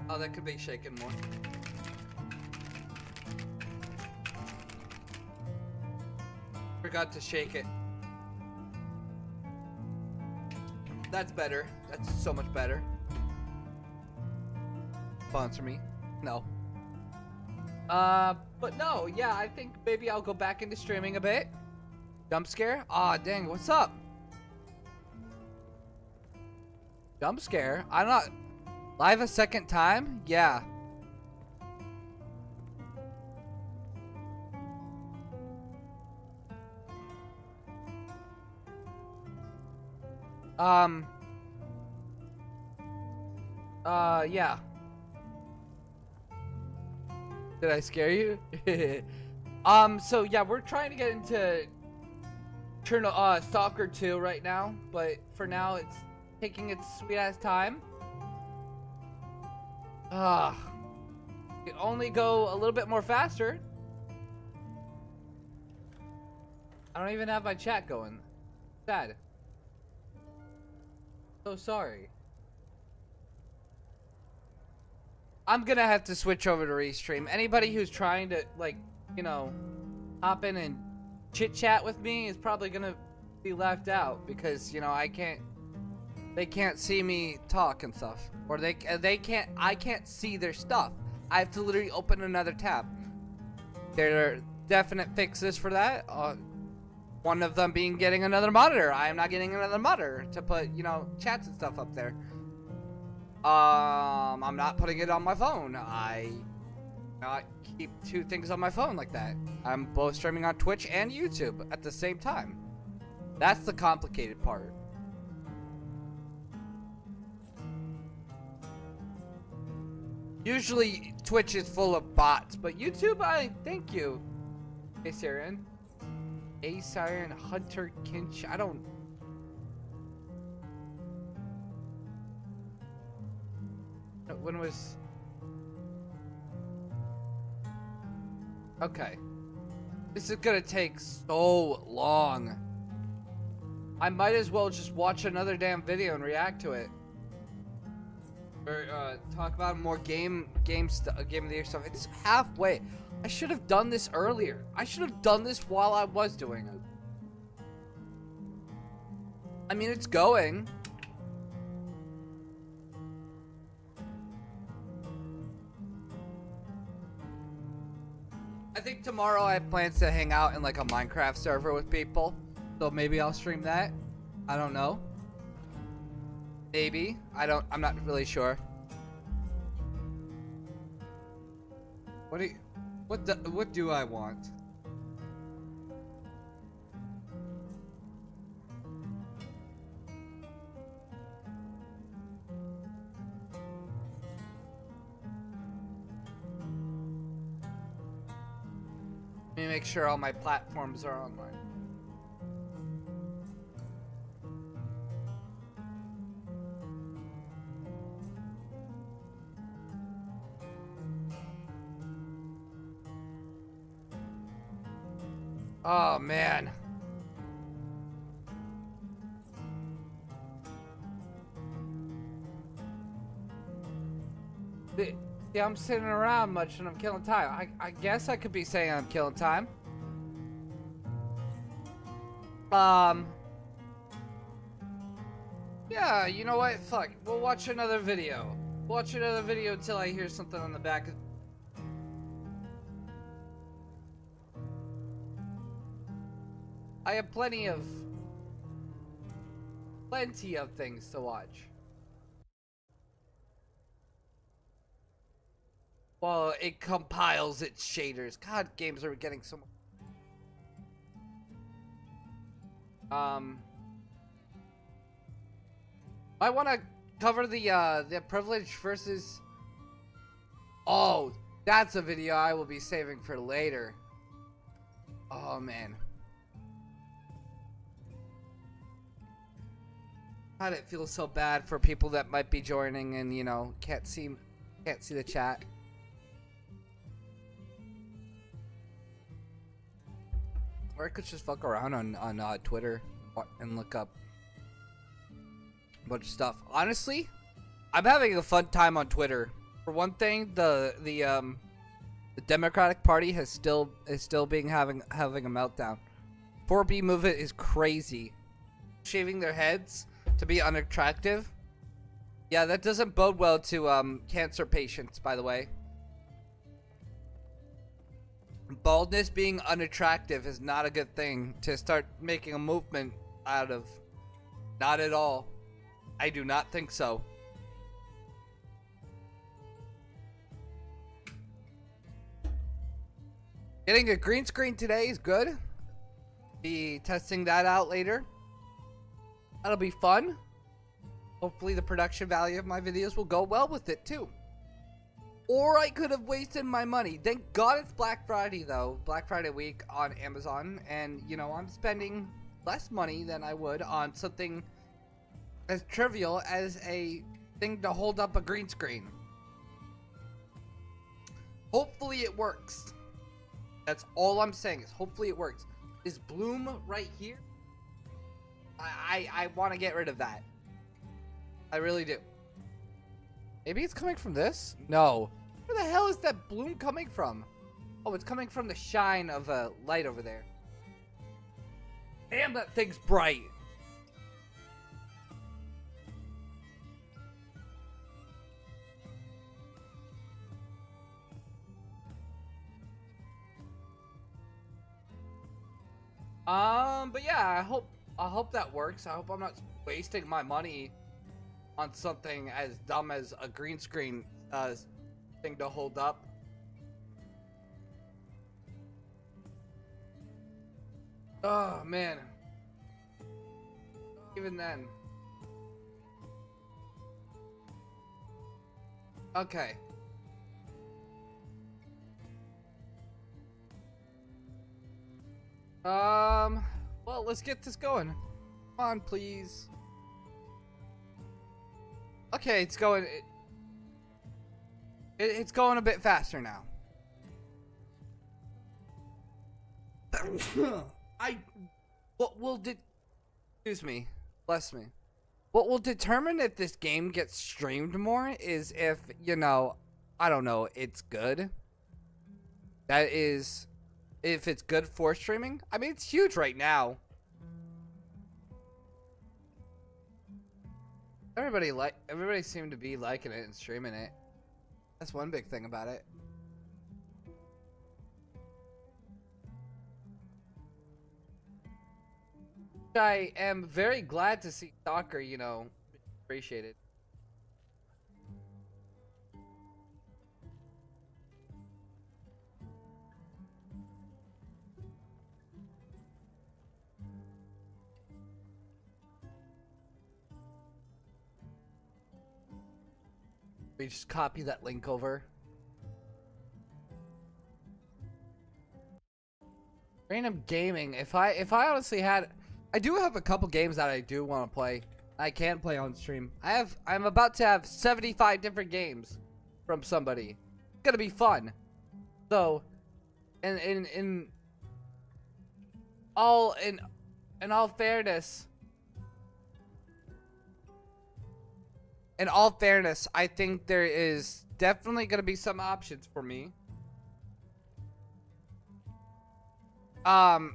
Speaker 1: Oh, that could be shaken more. Forgot to shake it. That's better. That's so much better. Sponsor me. No. But no, yeah, I think maybe I'll go back into streaming a bit. Jump scare? Aw, dang, what's up? Jump scare? I'm not live a second time? Yeah. Yeah. Did I scare you? So yeah, we're trying to get into Stalker 2 right now, but for now it's taking its sweet ass time. It only go a little bit more faster. I don't even have my chat going. Sad. So sorry. I'm gonna have to switch over to restream. Anybody who's trying to, like, you know, hop in and chit chat with me is probably gonna be left out because, you know, they can't see me talk and stuff, or I can't see their stuff. I have to literally open another tab. There are definite fixes for that. One of them being getting another monitor. I am not getting another monitor to put, you know, chats and stuff up there. I'm not putting it on my phone. I not keep two things on my phone like that. I'm both streaming on Twitch and YouTube at the same time. That's the complicated part. Usually Twitch is full of bots, but YouTube, thank you. Hey, Siren. A Siren Hunter Kinch. I don't. When was. Okay. This is gonna take so long. I might as well just watch another damn video and react to it. Or talk about more game of the year stuff. It's halfway. I should have done this earlier. I should have done this while I was doing it. I mean, it's going. I think tomorrow I have plans to hang out in like a Minecraft server with people. So maybe I'll stream that. I don't know. Maybe. I'm not really sure. What do I want? Let me make sure all my platforms are online. Oh, man. See, I'm sitting around much and I'm killing time. I guess I could be saying I'm killing time. Yeah, you know what? Fuck. We'll watch another video. Watch another video until I hear something on the back. I have plenty of things to watch. Well, it compiles its shaders. God, games are getting so much. I want to cover the privilege versus. Oh, that's a video I will be saving for later. Oh man. God, it feels so bad for people that might be joining and, you know, can't see the chat. Or I could just fuck around on Twitter and look up a bunch of stuff. Honestly, I'm having a fun time on Twitter. For one thing, the Democratic Party is still having a meltdown. 4B movement is crazy. Shaving their heads to be unattractive. Yeah, that doesn't bode well to cancer patients, by the way. Baldness being unattractive is not a good thing to start making a movement out of. Not at all. I do not think so. Getting a green screen today is good. Be testing that out later. That'll be fun. Hopefully the production value of my videos will go well with it too. Or I could have wasted my money. Thank God it's Black Friday though. Black Friday week on Amazon. And you know, I'm spending less money than I would on something as trivial as a thing to hold up a green screen. Hopefully it works. That's all I'm saying is hopefully it works. Is Bloom right here? I want to get rid of that. I really do. Maybe it's coming from this? No. Where the hell is that bloom coming from? Oh, it's coming from the shine of a light over there. Damn, that thing's bright. But yeah, I hope that works. I hope I'm not wasting my money on something as dumb as a green screen thing to hold up. Oh man. Even then. Okay. Well, let's get this going. Come on, please. Okay, it's going. It's going a bit faster now. What will excuse me, bless me. What will determine if this game gets streamed more is if, you know, I don't know, it's good. That is, if it's good for streaming. I mean, it's huge right now. Everybody seemed to be liking it and streaming it. That's one big thing about it. I am very glad to see Stalker, you know, appreciated. We just copy that link over. Random gaming. If I honestly had, I do have a couple games that I do want to play. I can play on stream. I'm about to have 75 different games from somebody. It's gonna be fun. So, in all fairness. In all fairness, I think there is definitely going to be some options for me. But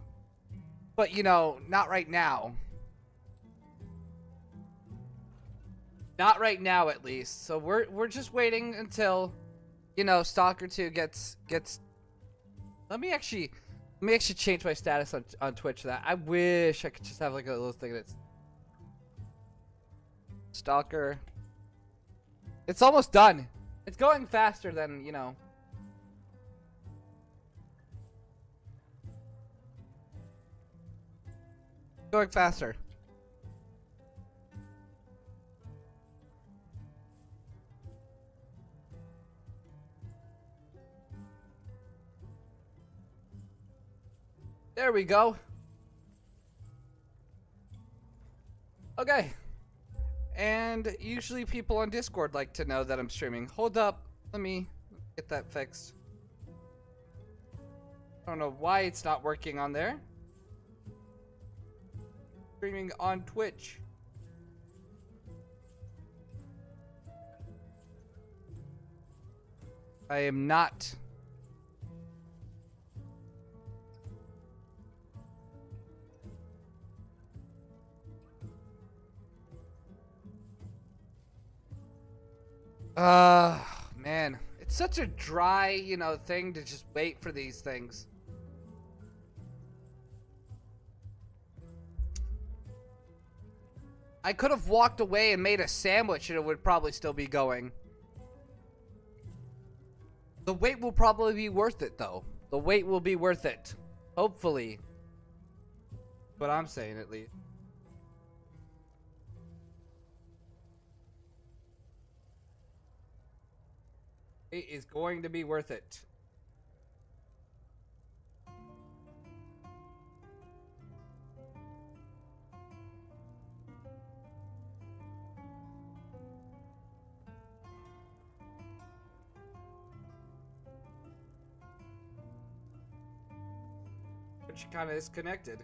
Speaker 1: you know, not right now. Not right now, at least. So we're just waiting until, you know, Stalker 2 gets. Let me actually change my status on Twitch. That I wish I could just have like a little thing that's Stalker. It's almost done. It's going faster than, you know. Going faster. There we go. Okay. And usually people on Discord like to know that I'm streaming. Hold up. Let me get that fixed. I don't know why it's not working on there. Streaming on Twitch. I am not. Man, it's such a dry, you know, thing to just wait for these things. I could have walked away and made a sandwich and it would probably still be going. The wait will probably be worth it, though. The wait will be worth it. Hopefully. What I'm saying, at least. It is going to be worth it. But she kind of disconnected.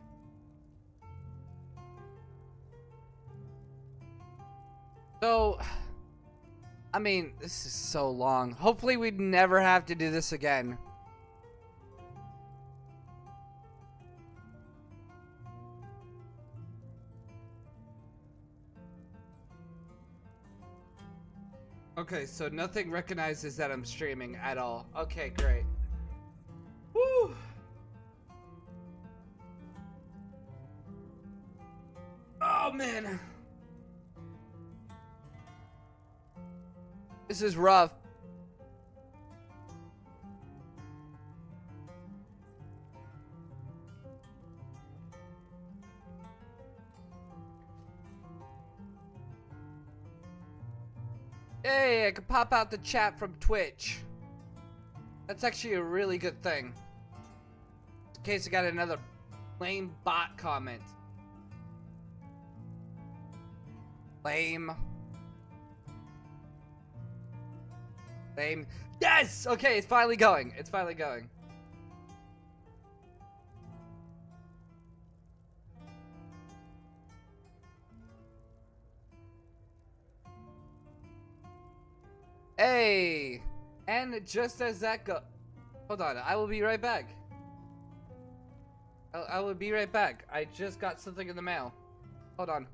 Speaker 1: So, I mean, this is so long. Hopefully we'd never have to do this again. Okay, so nothing recognizes that I'm streaming at all. Okay, great. Woo! Oh, man. This is rough. Hey, I can pop out the chat from Twitch. That's actually a really good thing. In case I got another lame bot comment. Lame. Lame. Yes! Okay, it's finally going. It's finally going. Hey! And just as that go... Hold on, I will be right back. I will be right back. I just got something in the mail. Hold on.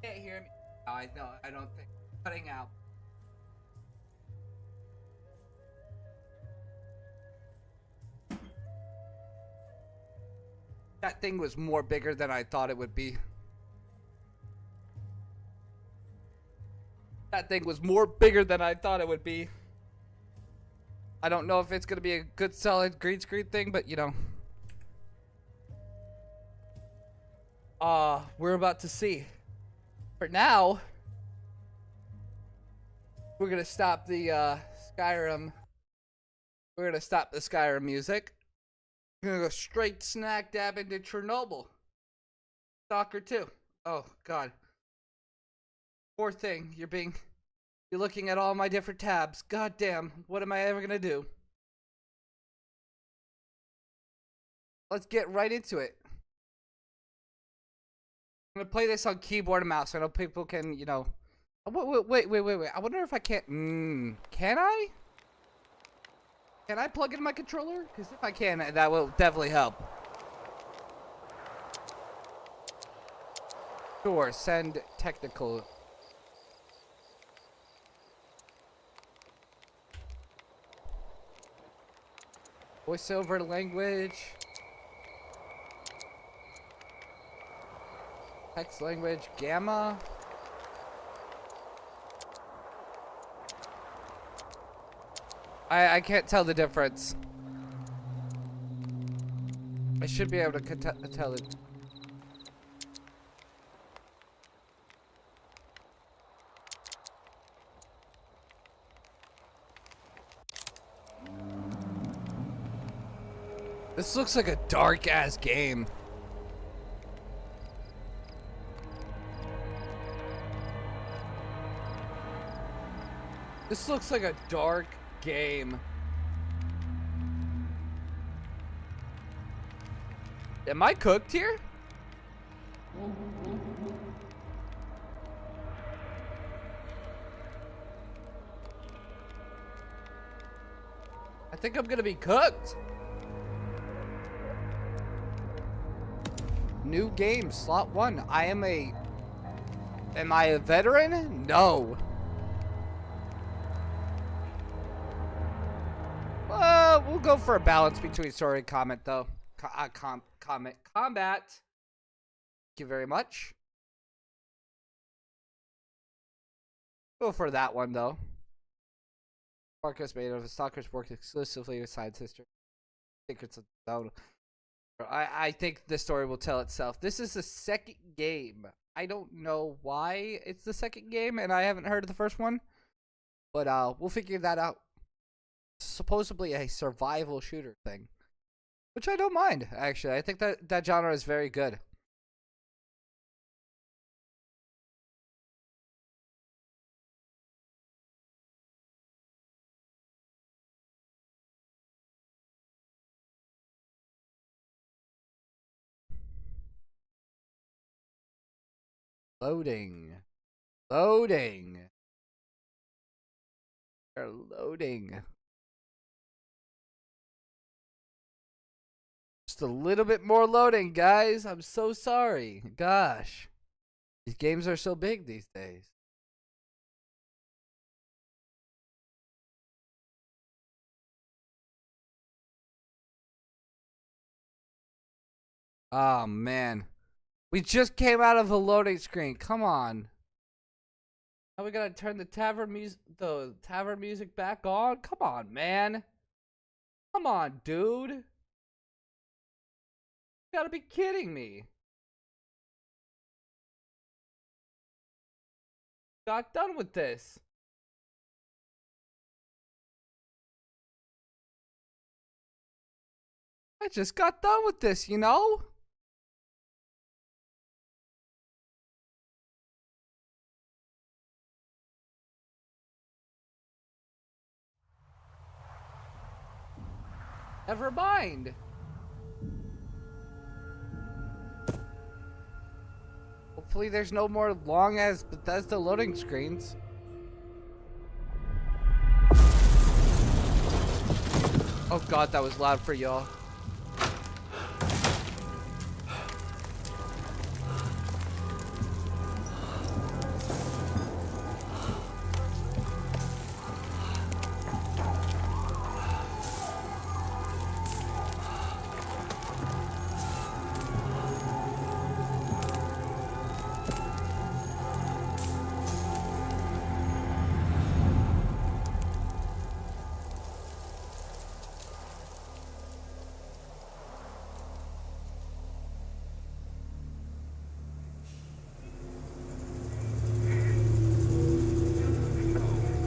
Speaker 1: Can't hear me. No, I don't think. Cutting out. That thing was more bigger than I thought it would be. That thing was more bigger than I thought it would be. I don't know if it's gonna be a good solid green screen thing, but you know. We're about to see. For now, we're gonna stop the Skyrim. We're gonna stop the Skyrim music. We're gonna go straight snack dab into Chernobyl. Stalker 2. Oh God. Poor thing. You're looking at all my different tabs. God damn. What am I ever gonna do? Let's get right into it. I'm gonna play this on keyboard and mouse. I know people can, you know. Wait. I wonder if I can't. Can I? Can I plug in my controller? Because if I can, that will definitely help. Sure, send technical. Voiceover language. Text language, gamma. I can't tell the difference. I should be able to tell it. This looks like a dark ass game. This looks like a dark game. Am I cooked here? I think I'm gonna be cooked. New game, slot 1. Am I a veteran? No. We'll go for a balance between story and combat, though. Combat. Thank you very much. Go for that one, though. Marcus made of Stalker's worked exclusively with science history. Secrets of the Zone. I think the story will tell itself. This is the second game. I don't know why it's the second game, and I haven't heard of the first one. But we'll figure that out. Supposedly a survival shooter thing, which I don't mind, actually. I think that genre is very good. Loading. They're loading. Just a little bit more loading, guys. I'm so sorry. Gosh. These games are so big these days. Oh, man. We just came out of a loading screen. Come on. Now we gotta turn the tavern music back on? Come on, man. Come on, dude. You gotta be kidding me. Got done with this. I just got done with this, you know? Never mind. Hopefully there's no more long as Bethesda loading screens. Oh god, that was loud for y'all.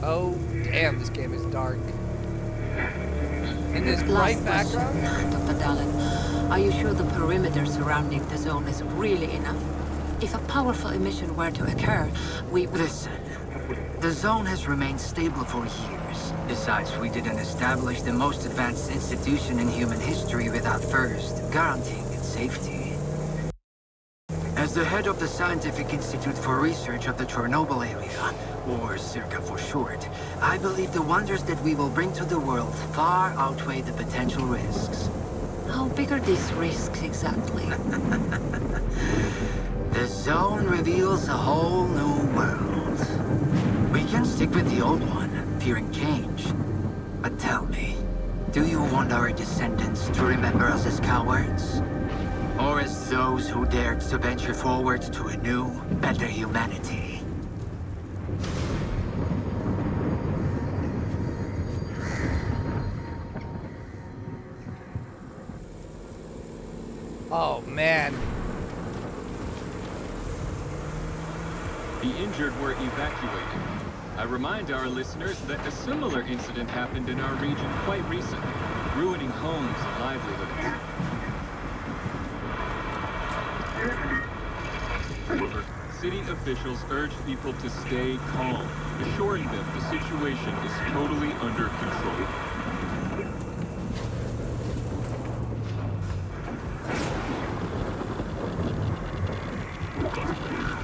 Speaker 1: Oh, damn, this game is dark. In this bright background?
Speaker 4: Dr. Dallin, are you sure the perimeter surrounding the zone is really enough? If a powerful emission were to occur, we...
Speaker 5: Listen, the zone has remained stable for years. Besides, we didn't establish the most advanced institution in human history without first guaranteeing its safety. As the head of the Scientific Institute for Research of the Chernobyl area, or CIRCA for short, I believe the wonders that we will bring to the world far outweigh the potential risks.
Speaker 4: How big are these risks exactly?
Speaker 5: The zone reveals a whole new world. We can stick with the old one, fearing change. But tell me, do you want our descendants to remember us as cowards? Or as those who dared to venture forward to a new, better humanity?
Speaker 1: Oh, man.
Speaker 6: The injured were evacuated. I remind our listeners that a similar incident happened in our region quite recently, ruining homes and livelihoods. City officials urge people to stay calm, assuring them the situation is totally under control.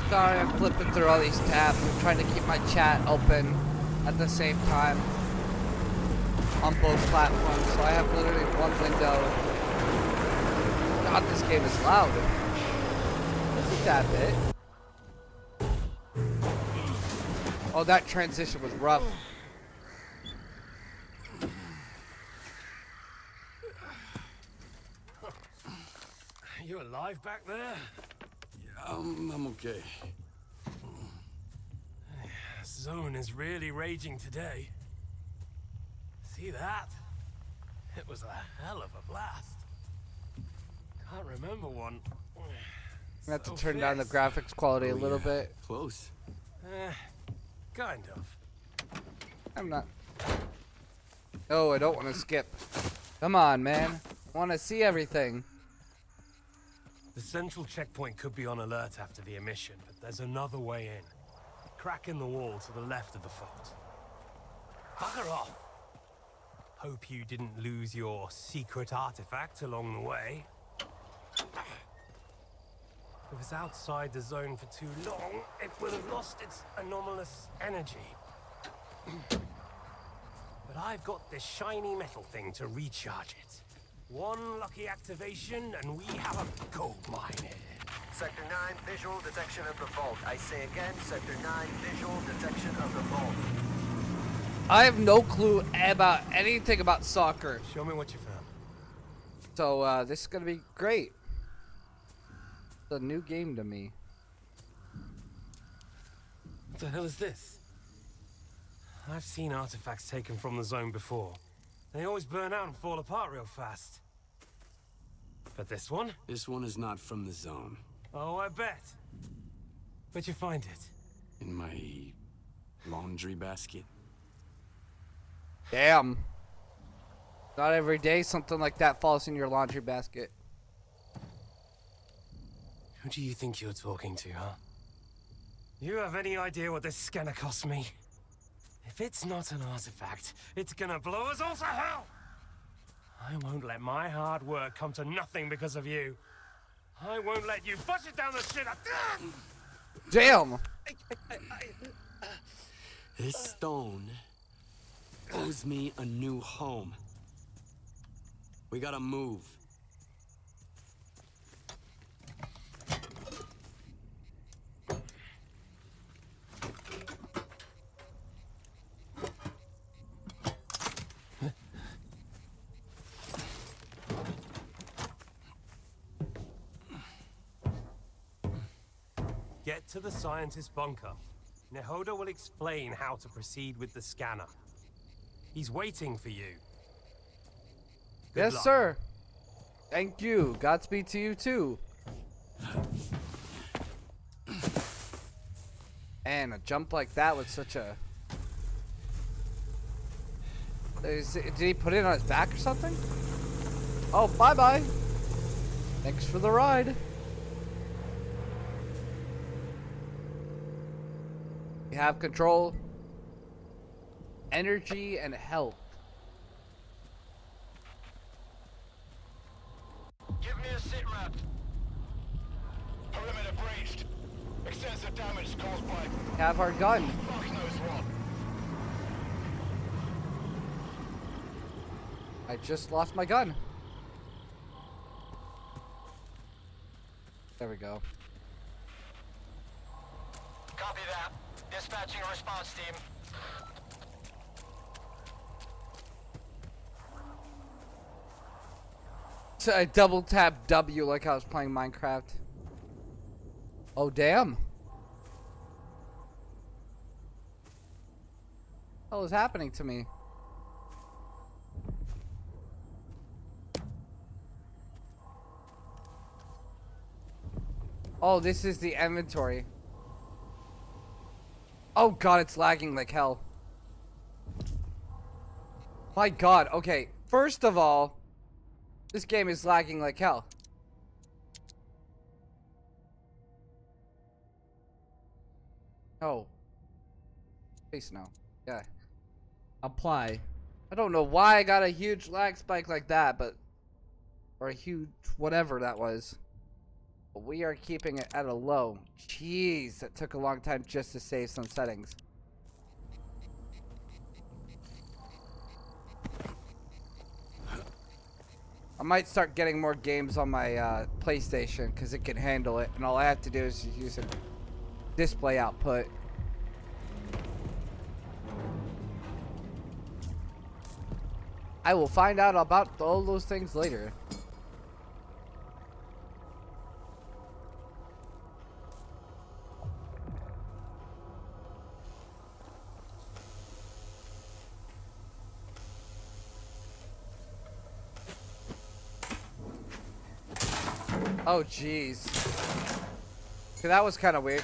Speaker 1: Sorry, I'm flipping through all these tabs. I'm trying to keep my chat open at the same time on both platforms, so I have literally one window. God, this game is loud. This is that bit. Oh, that transition was rough.
Speaker 7: You alive back there?
Speaker 8: Yeah, I'm okay.
Speaker 7: Zone is really raging today. See that? It was a hell of a blast. Can't remember one.
Speaker 1: I have to turn down the graphics quality a little bit.
Speaker 8: Close.
Speaker 7: Kind of.
Speaker 1: I'm not. Oh, I don't want to skip. Come on, man. I want to see everything.
Speaker 7: The central checkpoint could be on alert after the emission, but there's another way in. Crack in the wall to the left of the fault. Bugger off! Hope you didn't lose your secret artifact along the way. If it was outside the zone for too long, it would have lost its anomalous energy. But I've got this shiny metal thing to recharge it. One lucky activation, and we have a gold mine here.
Speaker 9: Sector 9, visual detection of the vault. I say again, Sector 9, visual detection of the vault.
Speaker 1: I have no clue about anything about soccer.
Speaker 7: Show me what you found.
Speaker 1: So, this is going to be great. It's a new game to me.
Speaker 7: What the hell is this? I've seen artifacts taken from the zone before. They always burn out and fall apart real fast. But this one?
Speaker 8: This one is not from the zone.
Speaker 7: Oh, I bet. Where'd you find it?
Speaker 8: In my laundry basket.
Speaker 1: Damn. Not every day something like that falls in your laundry basket.
Speaker 7: Who do you think you're talking to, huh? You have any idea what this scanner cost me? If it's not an artifact, it's gonna blow us all to hell! I won't let my hard work come to nothing because of you. I won't let you push it down the shit.
Speaker 1: Damn!
Speaker 8: This stone owes me a new home. We gotta move.
Speaker 7: Get to the scientist bunker. Nehoda will explain how to proceed with the scanner. He's waiting for you. Good
Speaker 1: Yes,
Speaker 7: luck.
Speaker 1: sir. Thank you. Godspeed to you, too. And a jump like that with such a Did he put it on his back or something? Oh, bye-bye. Thanks for the ride. You have control, energy, and health.
Speaker 10: Give me a sit rep. Perimeter breached. Extensive damage caused by...
Speaker 1: Have our gun.
Speaker 10: Fuck knows what.
Speaker 1: I just lost my gun. There we go.
Speaker 10: Copy that. Dispatching a response team.
Speaker 1: So I double tap W like I was playing Minecraft. Oh damn. What is happening to me? Oh, this is the inventory. Oh god, it's lagging like hell. My god, okay. First of all, this game is lagging like hell. Oh. Please no. Yeah. Apply. I don't know why I got a huge lag spike like that, but... Or a huge whatever that was. But we are keeping it at a low. Jeez, that took a long time just to save some settings. I might start getting more games on my PlayStation because it can handle it, and all I have to do is use a display output. I will find out about all those things later. Oh jeez. Okay, that was kind of weird.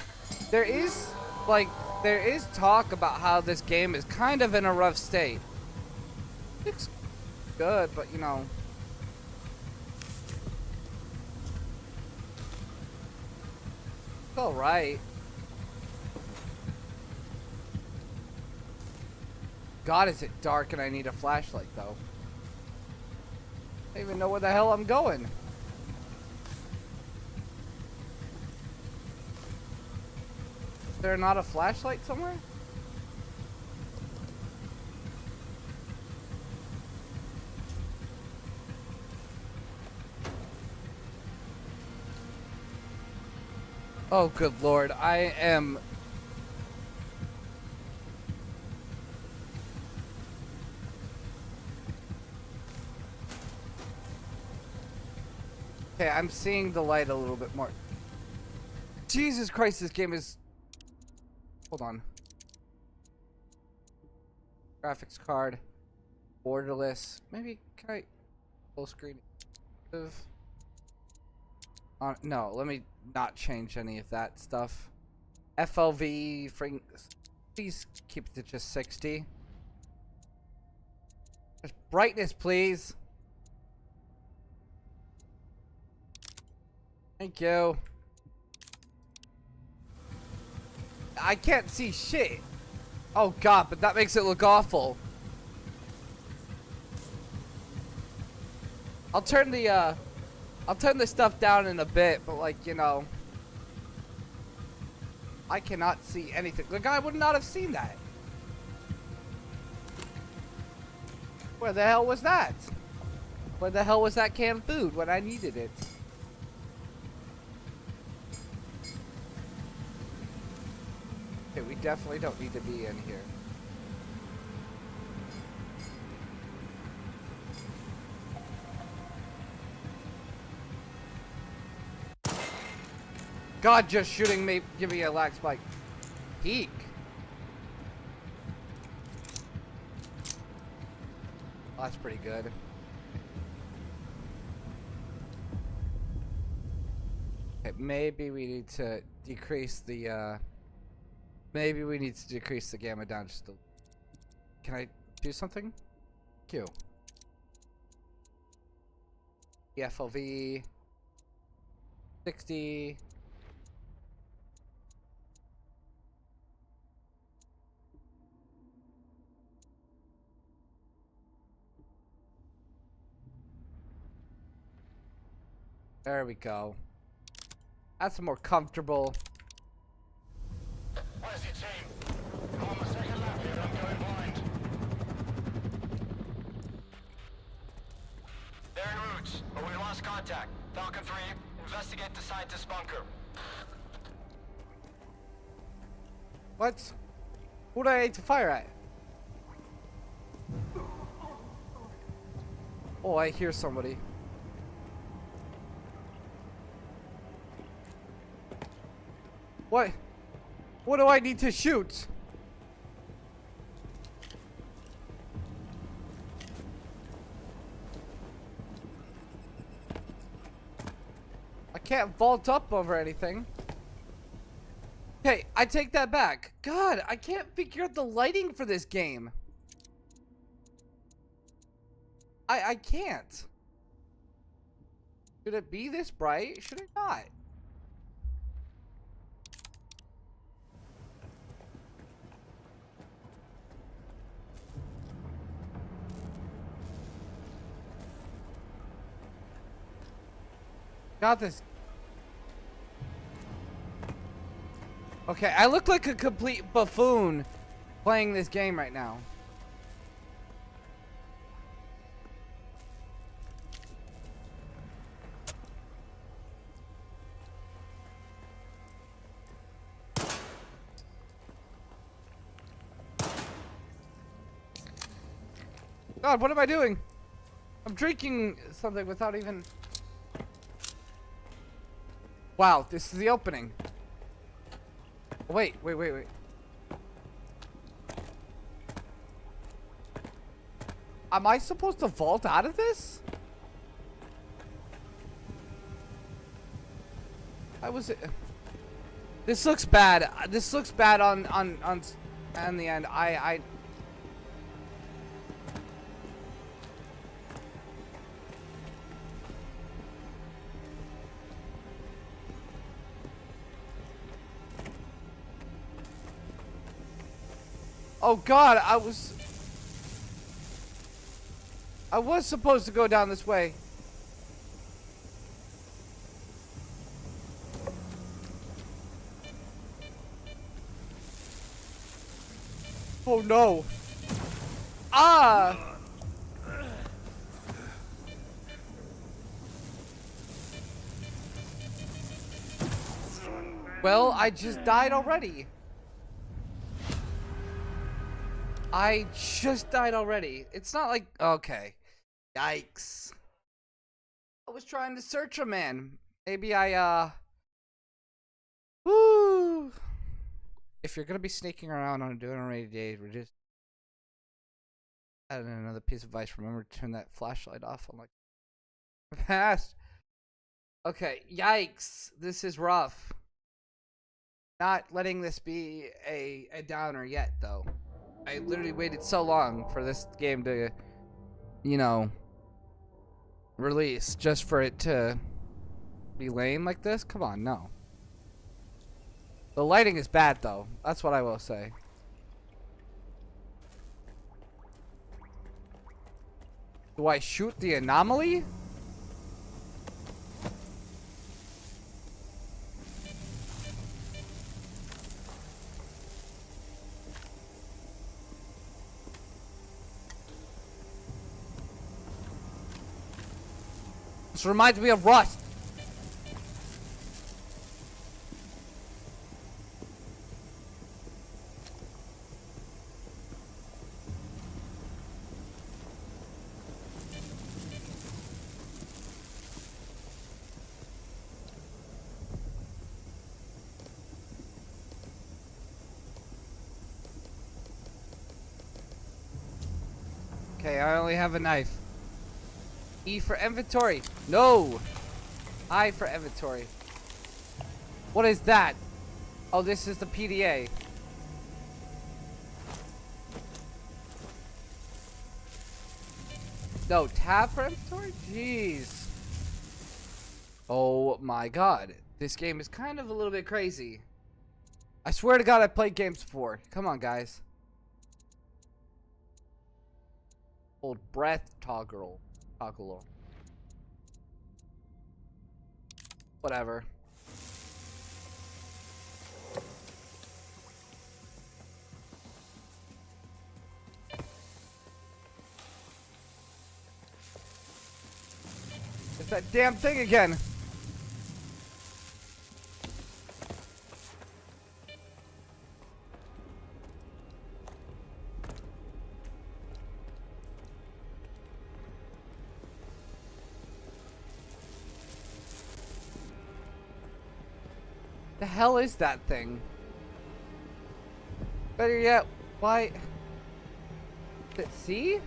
Speaker 1: There is talk about how this game is kind of in a rough state. It's good, but you know. It's alright. God, is it dark and I need a flashlight though. I don't even know where the hell I'm going. Is there not a flashlight somewhere? Oh, good lord. I am... Okay, I'm seeing the light a little bit more. Jesus Christ, this game is... Hold on. Graphics card. Borderless. Maybe, can I... Full screen... no, let me not change any of that stuff. FLV... Please keep it to just 60. Just brightness, please. Thank you. I can't see shit. Oh god, but that makes it look awful. I'll turn the stuff down in a bit, but like, you know, I cannot see anything. The guy would not have seen that. Where the hell was that? Where the hell was that canned food when I needed it? Okay, we definitely don't need to be in here. God, just shooting me, give me a lag spike. Peek. Oh, that's pretty good. Okay, maybe we need to decrease the, maybe we need to decrease the gamma down just a... Can I do something? Fuck you. FOV 60. There we go. That's more comfortable.
Speaker 10: Where's your team? I'm on my second lap here, I'm going blind. They're en route, but we lost contact. Falcon 3, investigate the scientist bunker.
Speaker 1: What? Who do I need to fire at? Oh, I hear somebody. What? What do I need to shoot? I can't vault up over anything. Okay, I take that back. God, I can't figure out the lighting for this game. I can't. Should it be this bright? Should it not? Got this. Okay, I look like a complete buffoon playing this game right now. God, what am I doing? I'm drinking something without even... Wow, this is the opening. Wait. Am I supposed to vault out of this? This looks bad. This looks bad on the end. Oh God, I was supposed to go down this way. Oh no. Ah! Well, I just died already. I just died already. It's not like... Okay. Yikes. I was trying to search a man. Maybe Woo! If you're gonna be sneaking around on doing a rainy day, we're just... Add in another piece of advice. Remember to turn that flashlight off. I'm like... Past. Okay. Yikes. This is rough. Not letting this be a downer yet, though. I literally waited so long for this game to, you know, release just for it to be lame like this. Come on, no. The lighting is bad, though. That's what I will say. Do I shoot the anomaly? This reminds me of Rust. Okay, I only have a knife. E for inventory. No. I for inventory. What is that? Oh, this is the PDA. No, tab for inventory? Jeez. Oh my god. This game is kind of a little bit crazy. I swear to god I played games before. Come on, guys. Hold breath, toggle. Toggle. Whatever. It's that damn thing again. The hell is that thing? Better yet, why? See?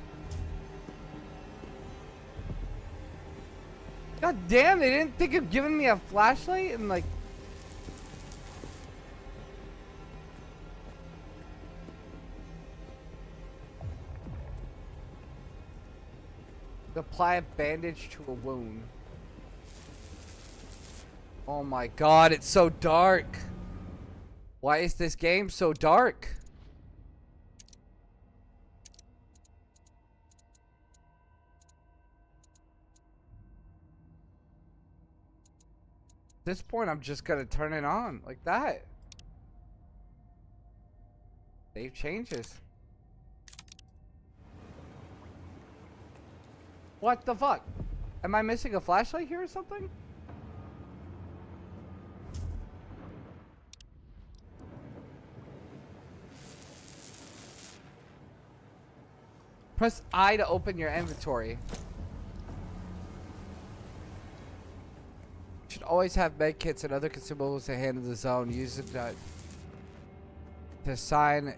Speaker 1: God damn, they didn't think of giving me a flashlight and like... Apply a bandage to a wound. Oh my god, it's so dark. Why is this game so dark? At this point, I'm just gonna turn it on like that. Save changes. What the fuck? Am I missing a flashlight here or something? Press I to open your inventory. You should always have med kits and other consumables to hand in the zone. Use it to sign.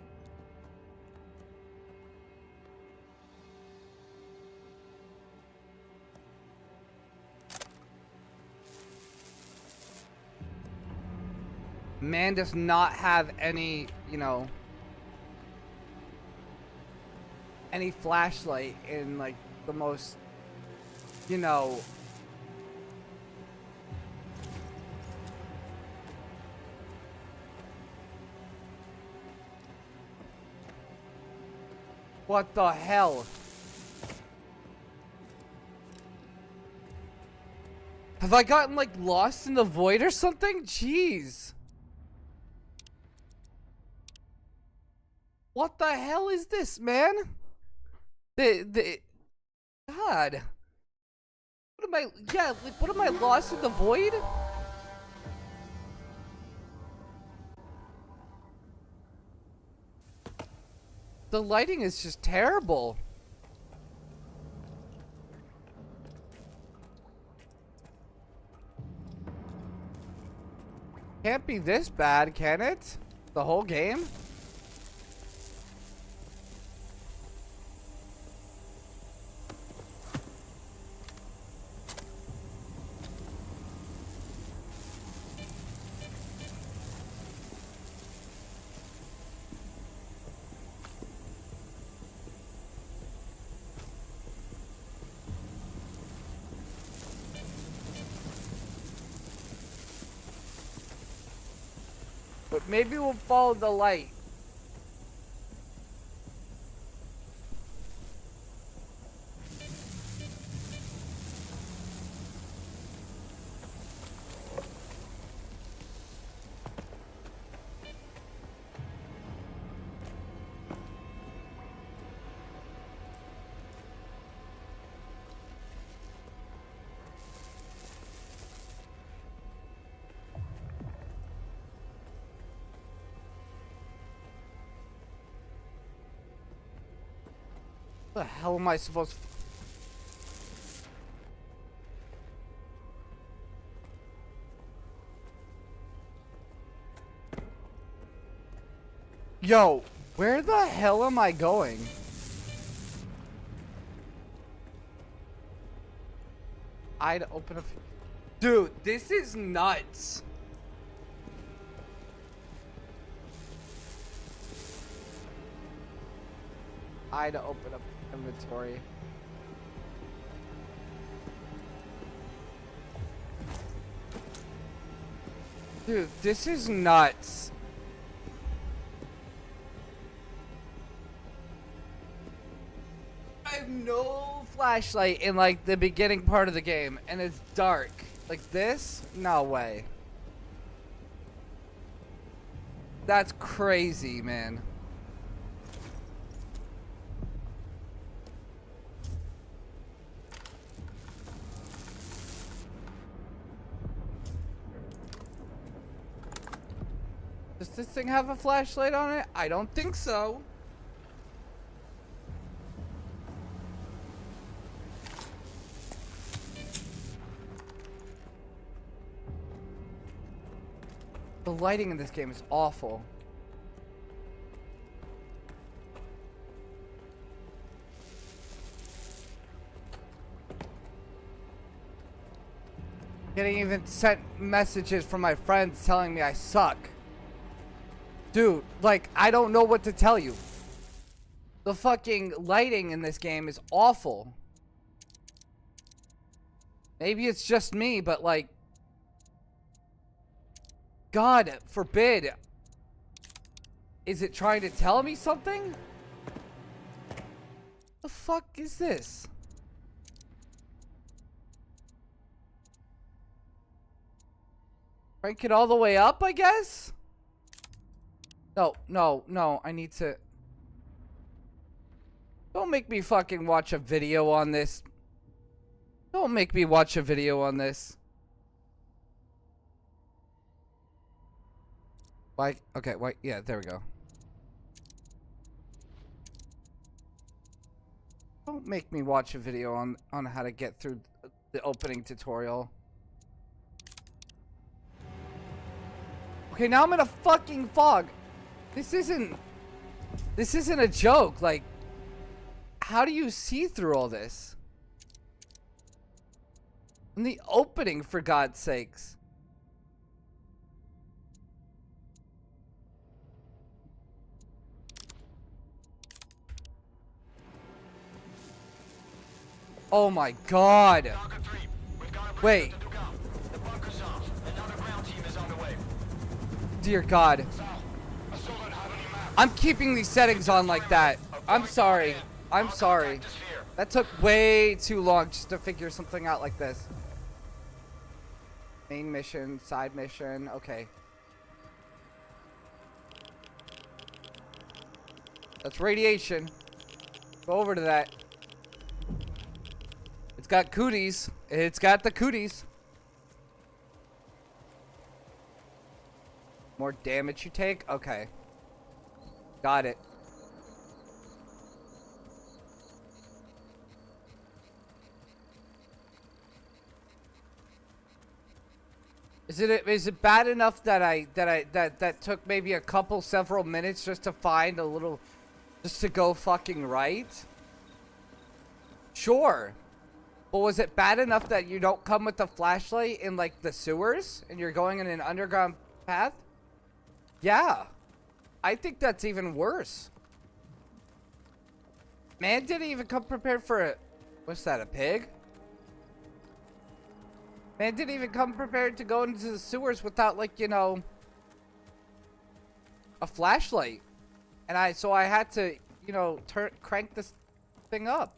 Speaker 1: Man does not have any, you know, any flashlight in like the most, you know, what the hell? Have I gotten like lost in the void or something? Jeez. What the hell is this, man? God. What am I, yeah, like, what am I, lost in the void? The lighting is just terrible. Can't be this bad, can it? The whole game? But maybe we'll follow the light. What the hell am I supposed to... Yo, where the hell am I going? I'd open a... Dude, this is nuts. I to open up inventory. Dude, this is nuts. I have no flashlight in like the beginning part of the game and it's dark. Like this? No way. That's crazy, man. Does this thing have a flashlight on it? I don't think so. The lighting in this game is awful. Getting even sent messages from my friends telling me I suck. Dude, like, I don't know what to tell you. The fucking lighting in this game is awful. Maybe it's just me, but like, God forbid. Is it trying to tell me something? The fuck is this? Crank it all the way up, I guess? No, I need to... Don't make me fucking watch a video on this. Don't make me watch a video on this. Why? Okay, wait, yeah, there we go. Don't make me watch a video on how to get through the opening tutorial. Okay, now I'm in a fucking fog. This isn't a joke. Like, how do you see through all this? In the opening, for God's sakes. Oh my God. Wait. Dear God. I'm keeping these settings on like that. I'm sorry. I'm sorry. That took way too long just to figure something out like this. Main mission, side mission, okay. That's radiation. Go over to that. It's got cooties. It's got the cooties. More damage you take? Okay. Got it. Is it bad enough that that took maybe a couple several minutes just to find a little, just to go fucking right? Sure. But was it bad enough that you don't come with the flashlight in like the sewers and you're going in an underground path? Yeah. I think that's even worse. Man didn't even come prepared for it. What's that, a pig? Man didn't even come prepared to go into the sewers without, like, you know, a flashlight. And so I had to, you know, crank this thing up.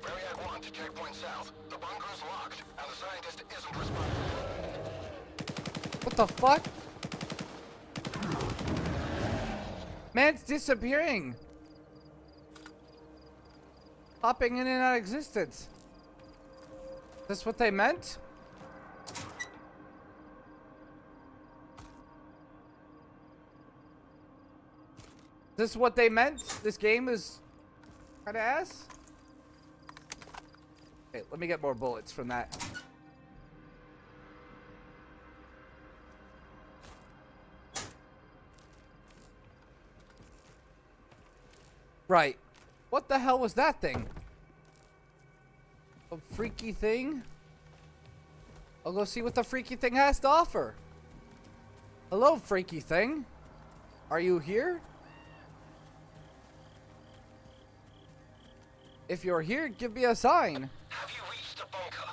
Speaker 10: Barrier 1 to checkpoint south. The bunker is locked, and the scientist isn't responding.
Speaker 1: What the fuck? Man's disappearing. Popping in and out of existence. Is this what they meant? Is this what they meant? This game is kind of ass? Okay, let me get more bullets from that. Right. What the hell was that thing? A freaky thing? I'll go see what the freaky thing has to offer. Hello, freaky thing. Are you here? If you're here, give me a sign.
Speaker 10: Have you reached the bunker?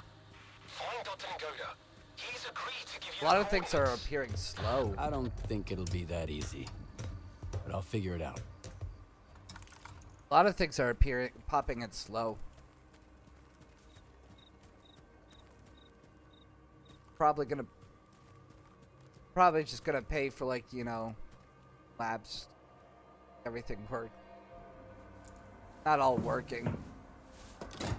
Speaker 10: Find Dr. Ngoda. He's agreed to give you
Speaker 1: A lot of things are appearing slow.
Speaker 8: I don't think it'll be that easy, but I'll figure it out.
Speaker 1: A lot of things are popping in slow. Probably just gonna pay for, like, you know, labs. Everything work. Not all working.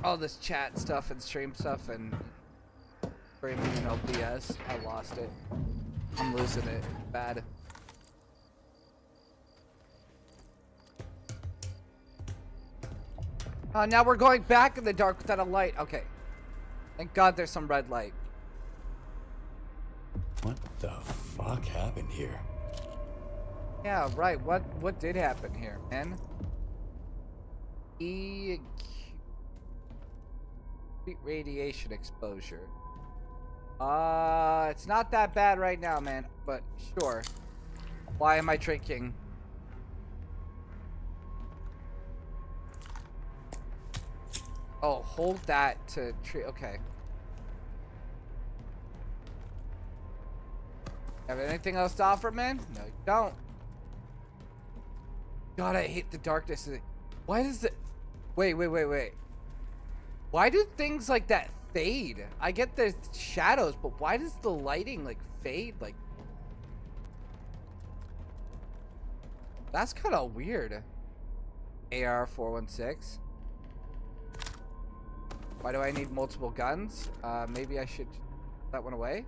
Speaker 1: All this chat stuff and stream stuff and streaming and OBS. I lost it. I'm losing it. Bad. Now we're going back in the dark without a light. Okay. Thank God there's some red light.
Speaker 8: What the fuck happened here?
Speaker 1: Yeah, right. What did happen here, man? Radiation exposure. It's not that bad right now, man, but sure. Why am I drinking? Oh, hold that to treat. Okay. Have anything else to offer, man? No, you don't. God, I hate the darkness. Why does it... Wait. Why do things like that fade? I get the shadows, but why does the lighting, like, fade? Like... That's kind of weird. AR-416. Why do I need multiple guns? Maybe I should put that one away.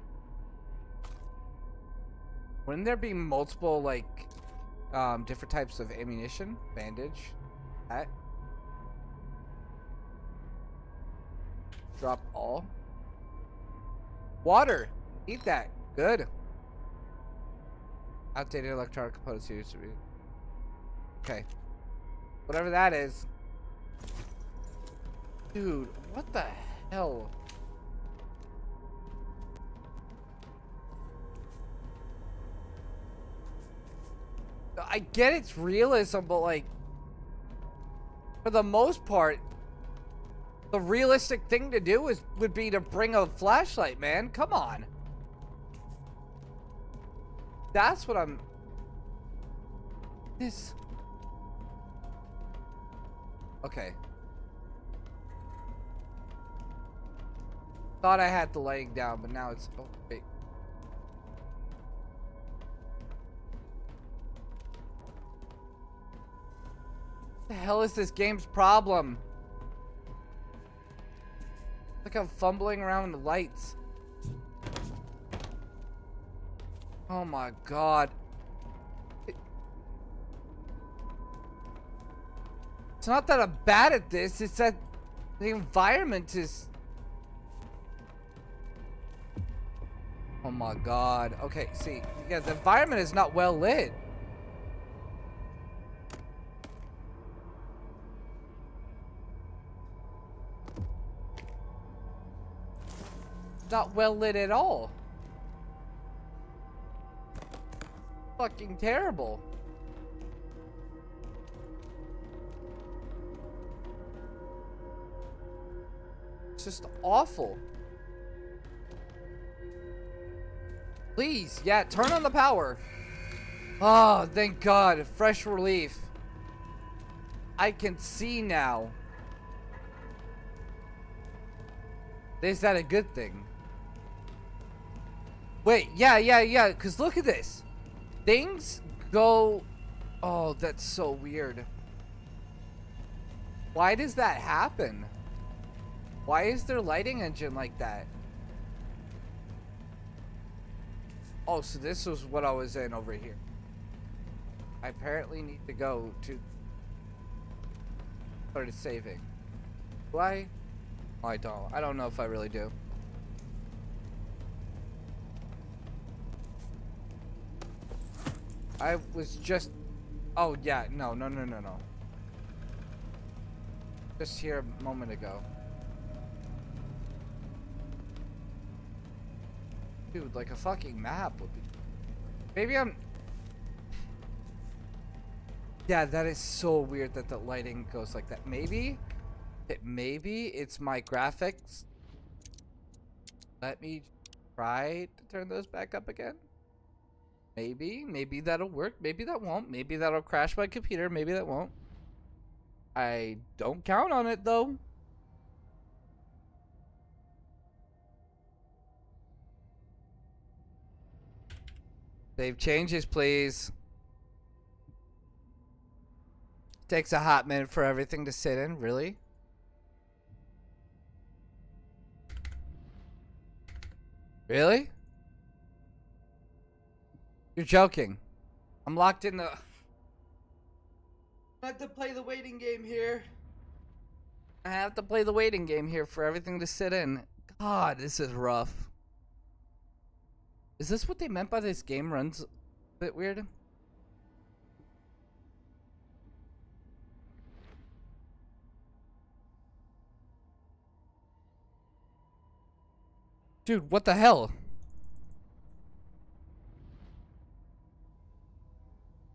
Speaker 1: Wouldn't there be multiple, like, different types of ammunition? Bandage. That. Drop all. Water. Eat that. Good. Outdated electronic components used to be. Okay. Whatever that is. Dude, what the hell? I get it's realism, but, like, for the most part, the realistic thing to do would be to bring a flashlight, man. Come on. That's what I'm... This... Okay. Thought I had the lighting down, but now it's... Oh, wait. What the hell is this game's problem? Like I'm fumbling around with the lights. Oh my god. It's not that I'm bad at this, it's that the environment is... Oh my god. Okay, see, yeah, the environment is not well lit. Not well lit at all. Fucking terrible. It's just awful. Please, yeah, turn on the power. Oh, thank God. Fresh relief. I can see now. Is that a good thing? Wait, yeah, because look at this. Things go... Oh, that's so weird. Why does that happen? Why is their lighting engine like that? Oh, so this was what I was in over here. I apparently need to go to... Started saving. Do I? Oh, I don't. I don't know if I really do. I was just... Oh, yeah. No. Just here a moment ago. Dude, like a fucking map would be... Maybe I'm... Yeah, that is so weird that the lighting goes like that. Maybe Maybe it's my graphics. Let me try to turn those back up again. Maybe that'll work. Maybe that won't. Maybe that'll crash my computer. Maybe that won't. I don't count on it though. Save changes, please. Takes a hot minute for everything to sit in, really? Really? You're joking. I'm locked in the... I have to play the waiting game here. I have to play the waiting game here for everything to sit in. God, this is rough. Is this what they meant by this game runs a bit weird? Dude, what the hell?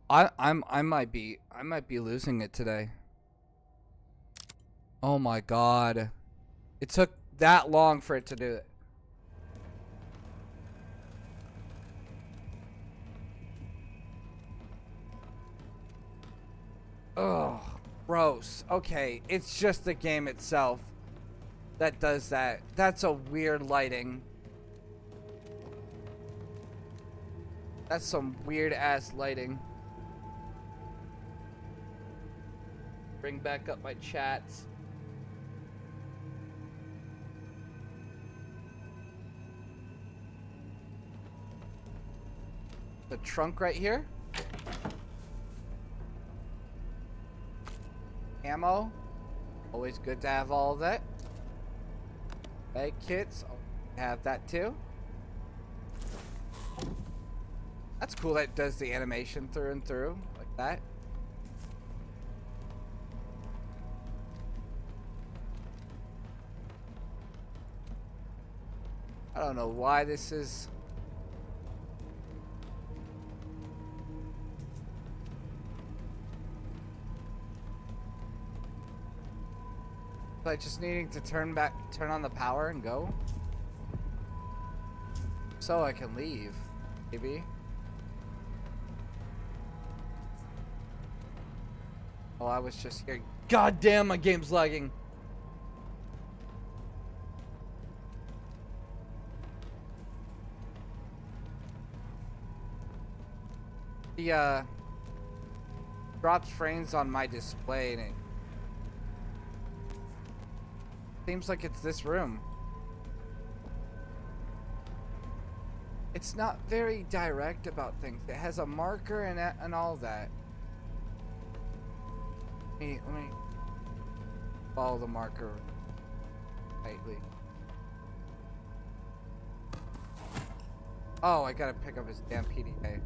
Speaker 1: I might be losing it today. Oh my god. It took that long for it to do it. Oh, gross. Okay, it's just the game itself that does that. That's a weird lighting. That's some weird ass lighting. Bring back up my chats. The trunk right here. Ammo. Always good to have all of that. Egg kits. Have that too. That's cool that it does the animation through and through like that. I don't know why this is. Like just needing to turn on the power and go. So I can leave, maybe. Oh, I was just here. God damn, my game's lagging. The drops frames on my display and it seems like it's this room. It's not very direct about things. It has a marker and all that. Let me follow the marker tightly. Oh, I gotta pick up his damn PDA.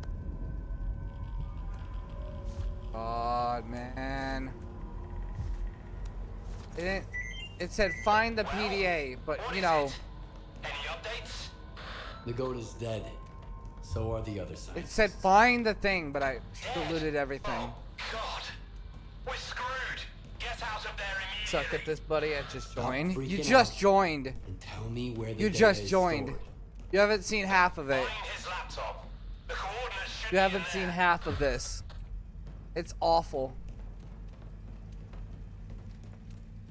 Speaker 1: God, man. It said find the PDA, but you know.
Speaker 10: Any updates?
Speaker 8: Nagota's dead. So are the other sides.
Speaker 1: It said find the thing, but I deleted everything.
Speaker 10: Oh, God. We're screwed. Get out of there immediately.
Speaker 1: Suck at this, buddy. I just
Speaker 8: Stop
Speaker 1: joined.
Speaker 8: freaking
Speaker 1: You just
Speaker 8: out
Speaker 1: joined.
Speaker 8: And tell me where the
Speaker 1: You
Speaker 8: data
Speaker 1: just
Speaker 8: is
Speaker 1: joined.
Speaker 8: stored.
Speaker 1: You haven't seen half of it.
Speaker 10: Find his laptop. The coordinates should
Speaker 1: You
Speaker 10: be
Speaker 1: haven't
Speaker 10: there.
Speaker 1: seen half of this. It's awful.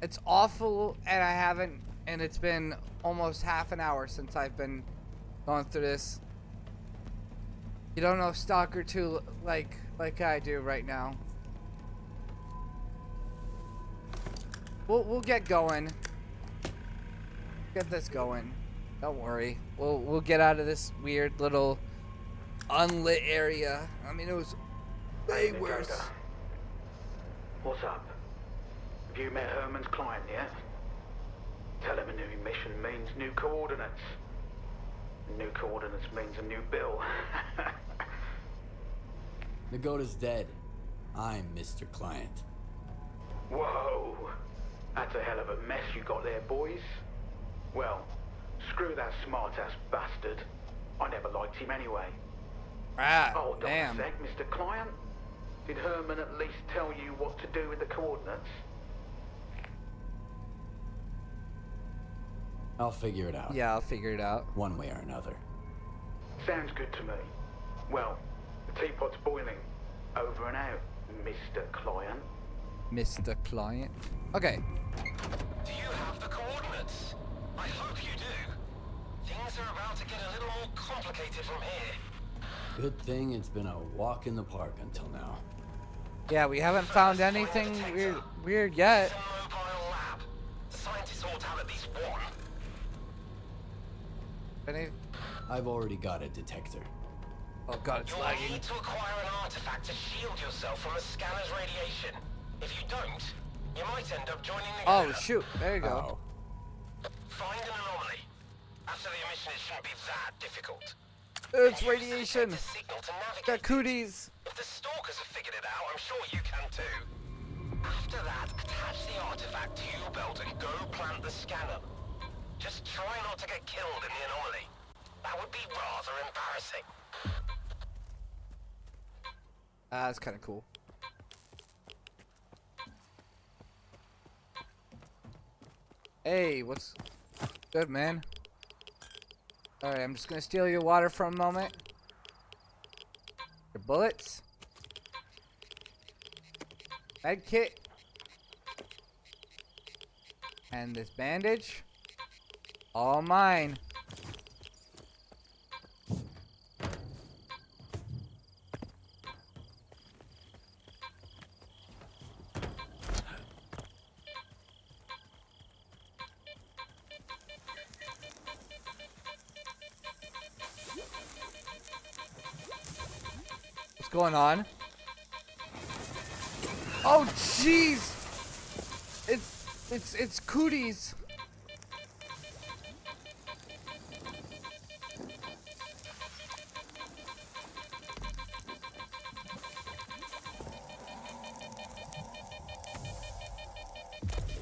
Speaker 1: It's awful, and it's been almost half an hour since I've been going through this. You don't know Stalker 2 like I do right now. We'll get going. Get this going. Don't worry. We'll get out of this weird little unlit area. I mean, it was way worse.
Speaker 11: What's up? Have you met Herman's client yet? Tell him a new mission means new coordinates. New coordinates means a new bill.
Speaker 8: Nagota's dead. I'm Mr. Client.
Speaker 11: Whoa! That's a hell of a mess you got there, boys. Well, screw that smart-ass bastard. I never liked him anyway.
Speaker 1: Ah,
Speaker 11: Hold on
Speaker 1: damn.
Speaker 11: a sec, Mr. Client. Did Herman at least tell you what to do with the coordinates?
Speaker 8: I'll figure it out.
Speaker 1: Yeah, I'll figure it out.
Speaker 8: One way or another.
Speaker 11: Sounds good to me. Well, the teapot's boiling. Over and out, Mr. Client.
Speaker 1: Mr. Client. Okay.
Speaker 10: Do you have the coordinates? I hope you do. Things are about to get a little more complicated from here.
Speaker 8: Good thing it's been a walk in the park until now.
Speaker 1: Yeah, we haven't found anything weird yet.
Speaker 10: It's a mobile lab. The scientists ought to have at least one.
Speaker 1: Any?
Speaker 8: I've already got a detector.
Speaker 1: Oh god, it's
Speaker 10: You'll
Speaker 1: lagging.
Speaker 10: need to acquire an artifact to shield yourself from the scanner's radiation. If you don't, you might end up joining the
Speaker 1: Oh
Speaker 10: order.
Speaker 1: shoot, there you go.
Speaker 10: Find an anomaly. After the emission, it shouldn't be that difficult.
Speaker 1: It's radiation.
Speaker 10: Use the signal to navigate.
Speaker 1: Got cooties.
Speaker 10: If the Stalkers have figured it out, I'm sure you can too. After that, attach the artifact to your belt and go plant the scanner. Just try not to get killed in the anomaly. That would be rather embarrassing.
Speaker 1: That's kind of cool. Hey, what's good, man? Alright, I'm just gonna steal your water for a moment. Your bullets. Med kit. And this bandage. All mine. What's going on? Oh jeez! It's cooties.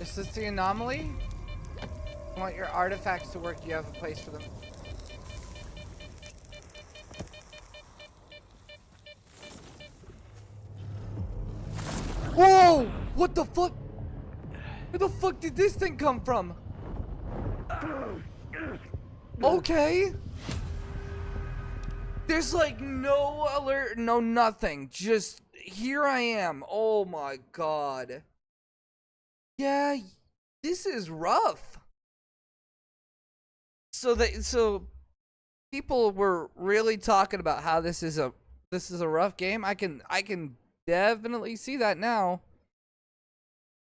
Speaker 1: Is this the anomaly? You want your artifacts to work, you have a place for them. Whoa! What the fuck? Where the fuck did this thing come from? Okay. There's like no alert, no nothing. Just here I am. Oh my god. Yeah, this is rough. So people were really talking about how this is a rough game. I can definitely see that now.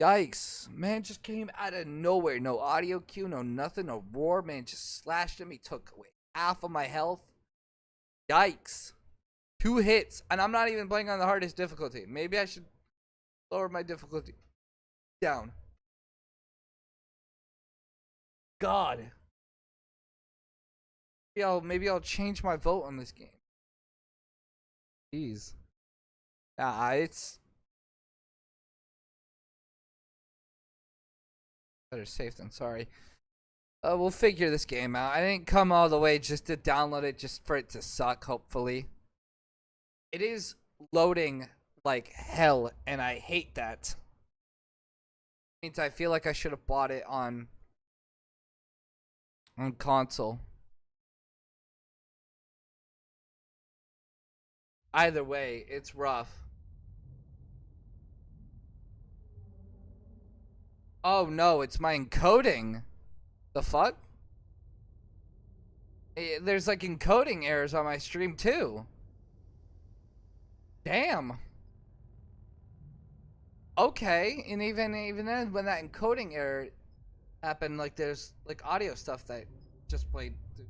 Speaker 1: Yikes. Man just came out of nowhere. No audio cue, no nothing, no roar. Man just slashed him. He took away half of my health. Yikes. 2 hits. And I'm not even playing on the hardest difficulty. Maybe I should lower my difficulty down. God. Maybe I'll change my vote on this game. Jeez. It's better safe than sorry. We'll figure this game out. I didn't come all the way just to download it just for it to suck, hopefully. It is loading like hell, and I hate that. Means I feel like I should have bought it on console. Either way, it's rough. Oh no, it's my encoding. The fuck? There's like encoding errors on my stream too. Damn. Okay, and even then, when that encoding error happened, like there's like audio stuff that just played. Oh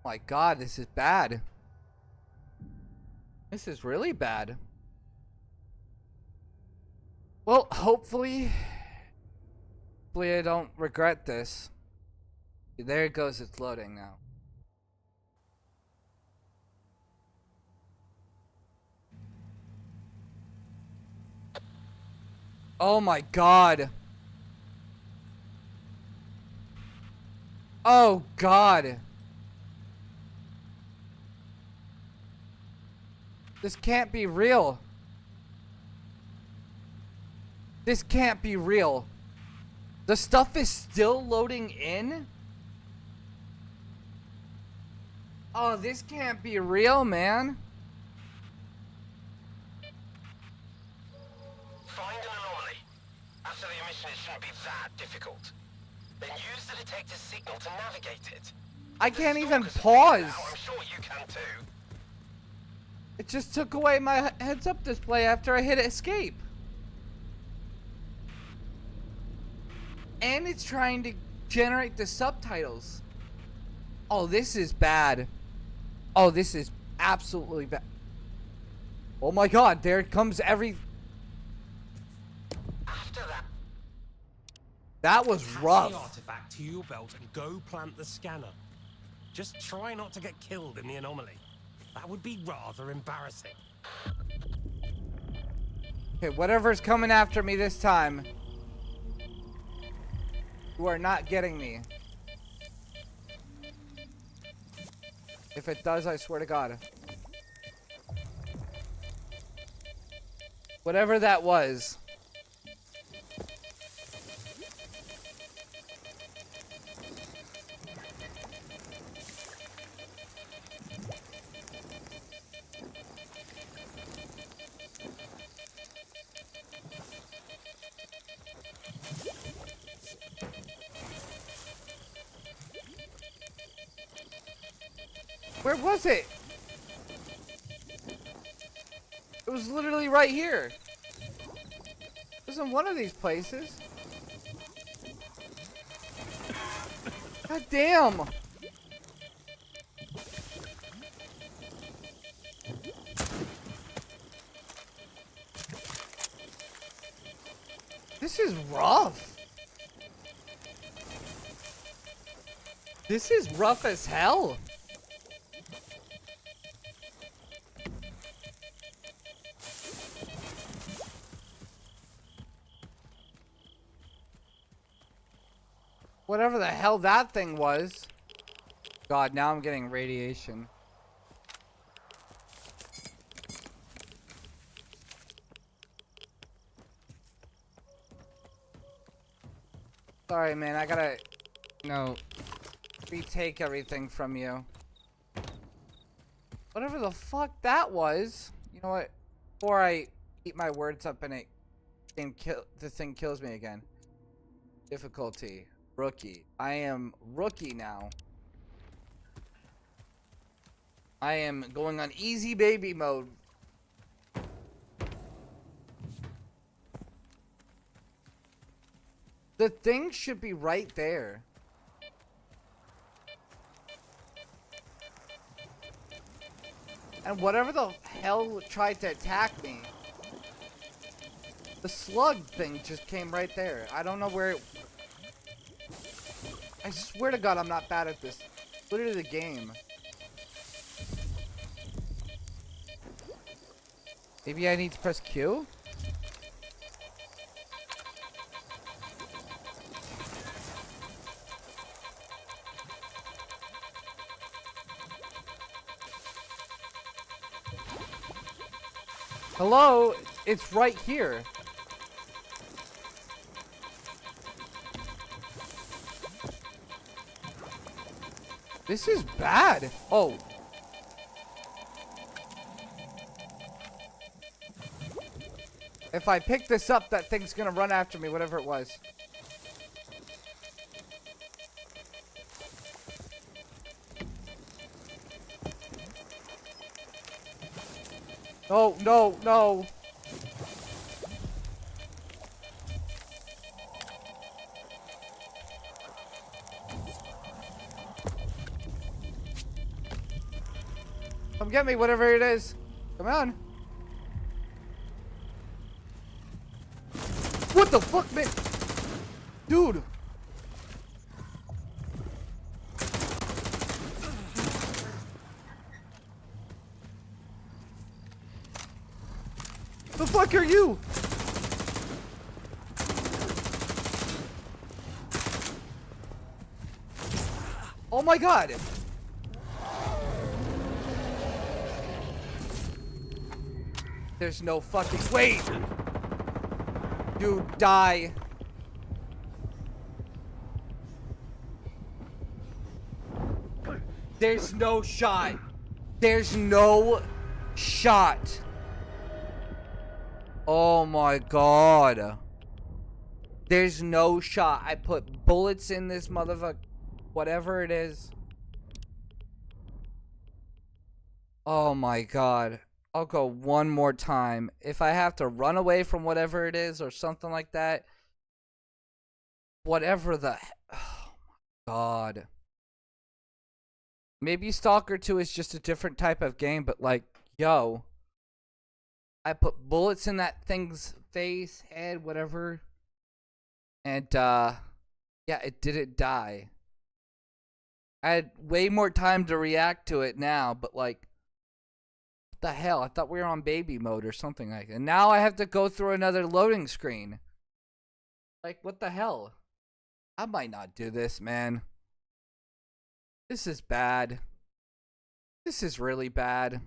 Speaker 1: my god, this is bad. This is really bad. Well, hopefully I don't regret this. There it goes, it's loading now. Oh my god. Oh god. This can't be real. This can't be real. The stuff is still loading in? Oh, this can't be real, man.
Speaker 10: Find an anomaly. After the emission, it shouldn't be that difficult. Then use the detector's signal to navigate it.
Speaker 1: I can't even
Speaker 10: Stalkers
Speaker 1: pause.
Speaker 10: figured it out, I'm sure you can too.
Speaker 1: It just took away my heads-up display after I hit escape. And it's trying to generate the subtitles. Oh, this is bad. Oh, this is absolutely bad. Oh my god, there comes every...
Speaker 10: After that,
Speaker 1: That was
Speaker 7: Attach
Speaker 1: rough.
Speaker 7: the artifact to your belt and go plant the scanner. Just try not to get killed in the anomaly. That would be rather embarrassing.
Speaker 1: Okay, whatever's coming after me this time, you are not getting me. If it does, I swear to God. Whatever that was. Where was it? It was literally right here. It was in one of these places. God damn. This is rough. This is rough as hell. Whatever the hell that thing was. God, now I'm getting radiation. Sorry, man. I gotta, retake everything from you. Whatever the fuck that was. You know what? Before I eat my words up and the thing kills me again. Difficulty. Rookie. I am rookie now. I am going on easy baby mode. The thing should be right there. And whatever the hell tried to attack me, the slug thing just came right there. I don't know where it... I swear to God, I'm not bad at this. Literally the game. Maybe I need to press Q? Hello? It's right here. This is bad. Oh. If I pick this up, that thing's gonna run after me, whatever it was. No, no, no. Come get me, whatever it is. Come on. What the fuck, man? Dude. The fuck are you? Oh my God. There's no fucking... Wait! Dude, die. There's no shot. There's no shot. Oh my god. There's no shot. I put bullets in this motherfucker. Whatever it is. Oh my god. I'll go one more time. If I have to run away from whatever it is or something like that. Whatever the... Oh my god. Maybe Stalker 2 is just a different type of game, but like, yo. I put bullets in that thing's face, head, whatever. And, yeah, it didn't die. I had way more time to react to it now, but like, what the hell? I thought we were on baby mode or something like that. And now I have to go through another loading screen. Like, what the hell? I might not do this, man. This is bad. This is really bad.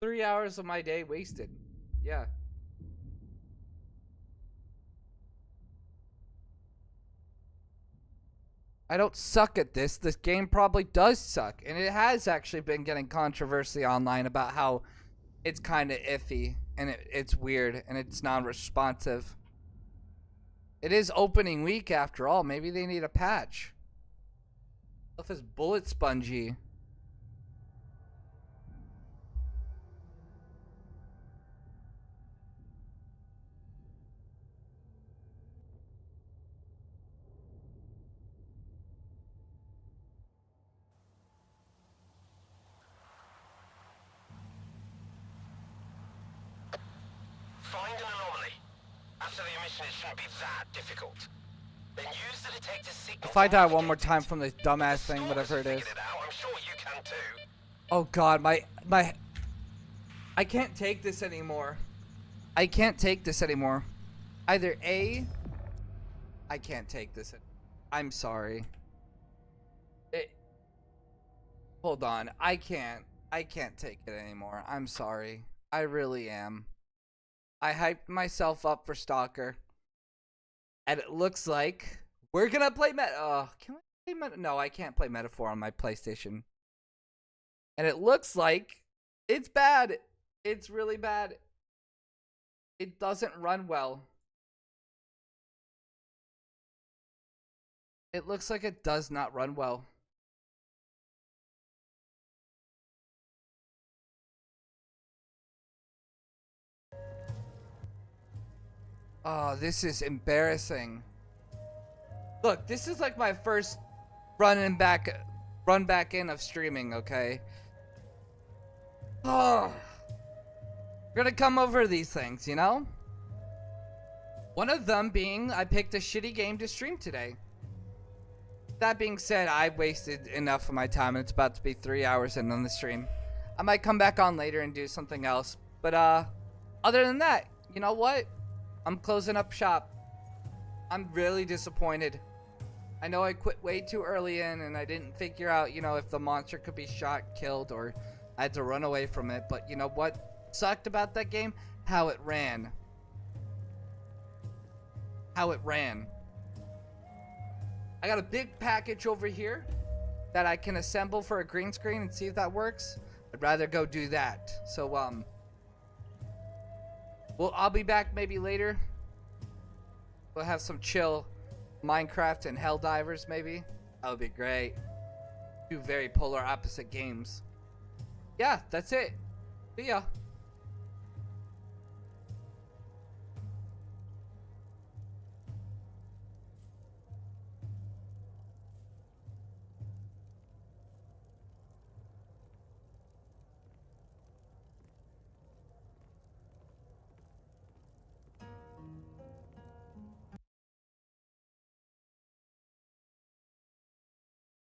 Speaker 1: 3 hours of my day wasted. Yeah. I don't suck at this. This game probably does suck. And it has actually been getting controversy online about how it's kind of iffy. And it's weird. And it's non-responsive. It is opening week after all. Maybe they need a patch. Stuff is bullet spongy.
Speaker 10: Find an anomaly. After the emission, it shouldn't be that difficult. Then use the detector signal.
Speaker 1: If I die one more time from this dumbass thing, whatever it is.
Speaker 10: I'm sure you can too.
Speaker 1: Oh god, my I can't take this anymore. I can't take this anymore. Either A, I can't take this. I'm sorry. Hold on. I can't take it anymore. I'm sorry. I really am. I hyped myself up for Stalker. And it looks like we're gonna play can I play no, I can't play Metaphor on my PlayStation. And it looks like it's bad. It's really bad. It doesn't run well. It looks like it does not run well. Oh, this is embarrassing. Look, this is like my first run back in of streaming, okay? Oh. We're gonna come over these things, you know? One of them being I picked a shitty game to stream today. That being said, I've wasted enough of my time and it's about to be 3 hours in on the stream. I might come back on later and do something else. But other than that, you know what? I'm closing up shop. I'm really disappointed. I know I quit way too early in and I didn't figure out, you know, if the monster could be shot, killed, or I had to run away from it. But you know what sucked about that game? How it ran. How it ran. I got a big package over here that I can assemble for a green screen and see if that works. I'd rather go do that. So, well, I'll be back maybe later. We'll have some chill Minecraft and Helldivers maybe. That would be great. Two very polar opposite games. Yeah, that's it. See ya.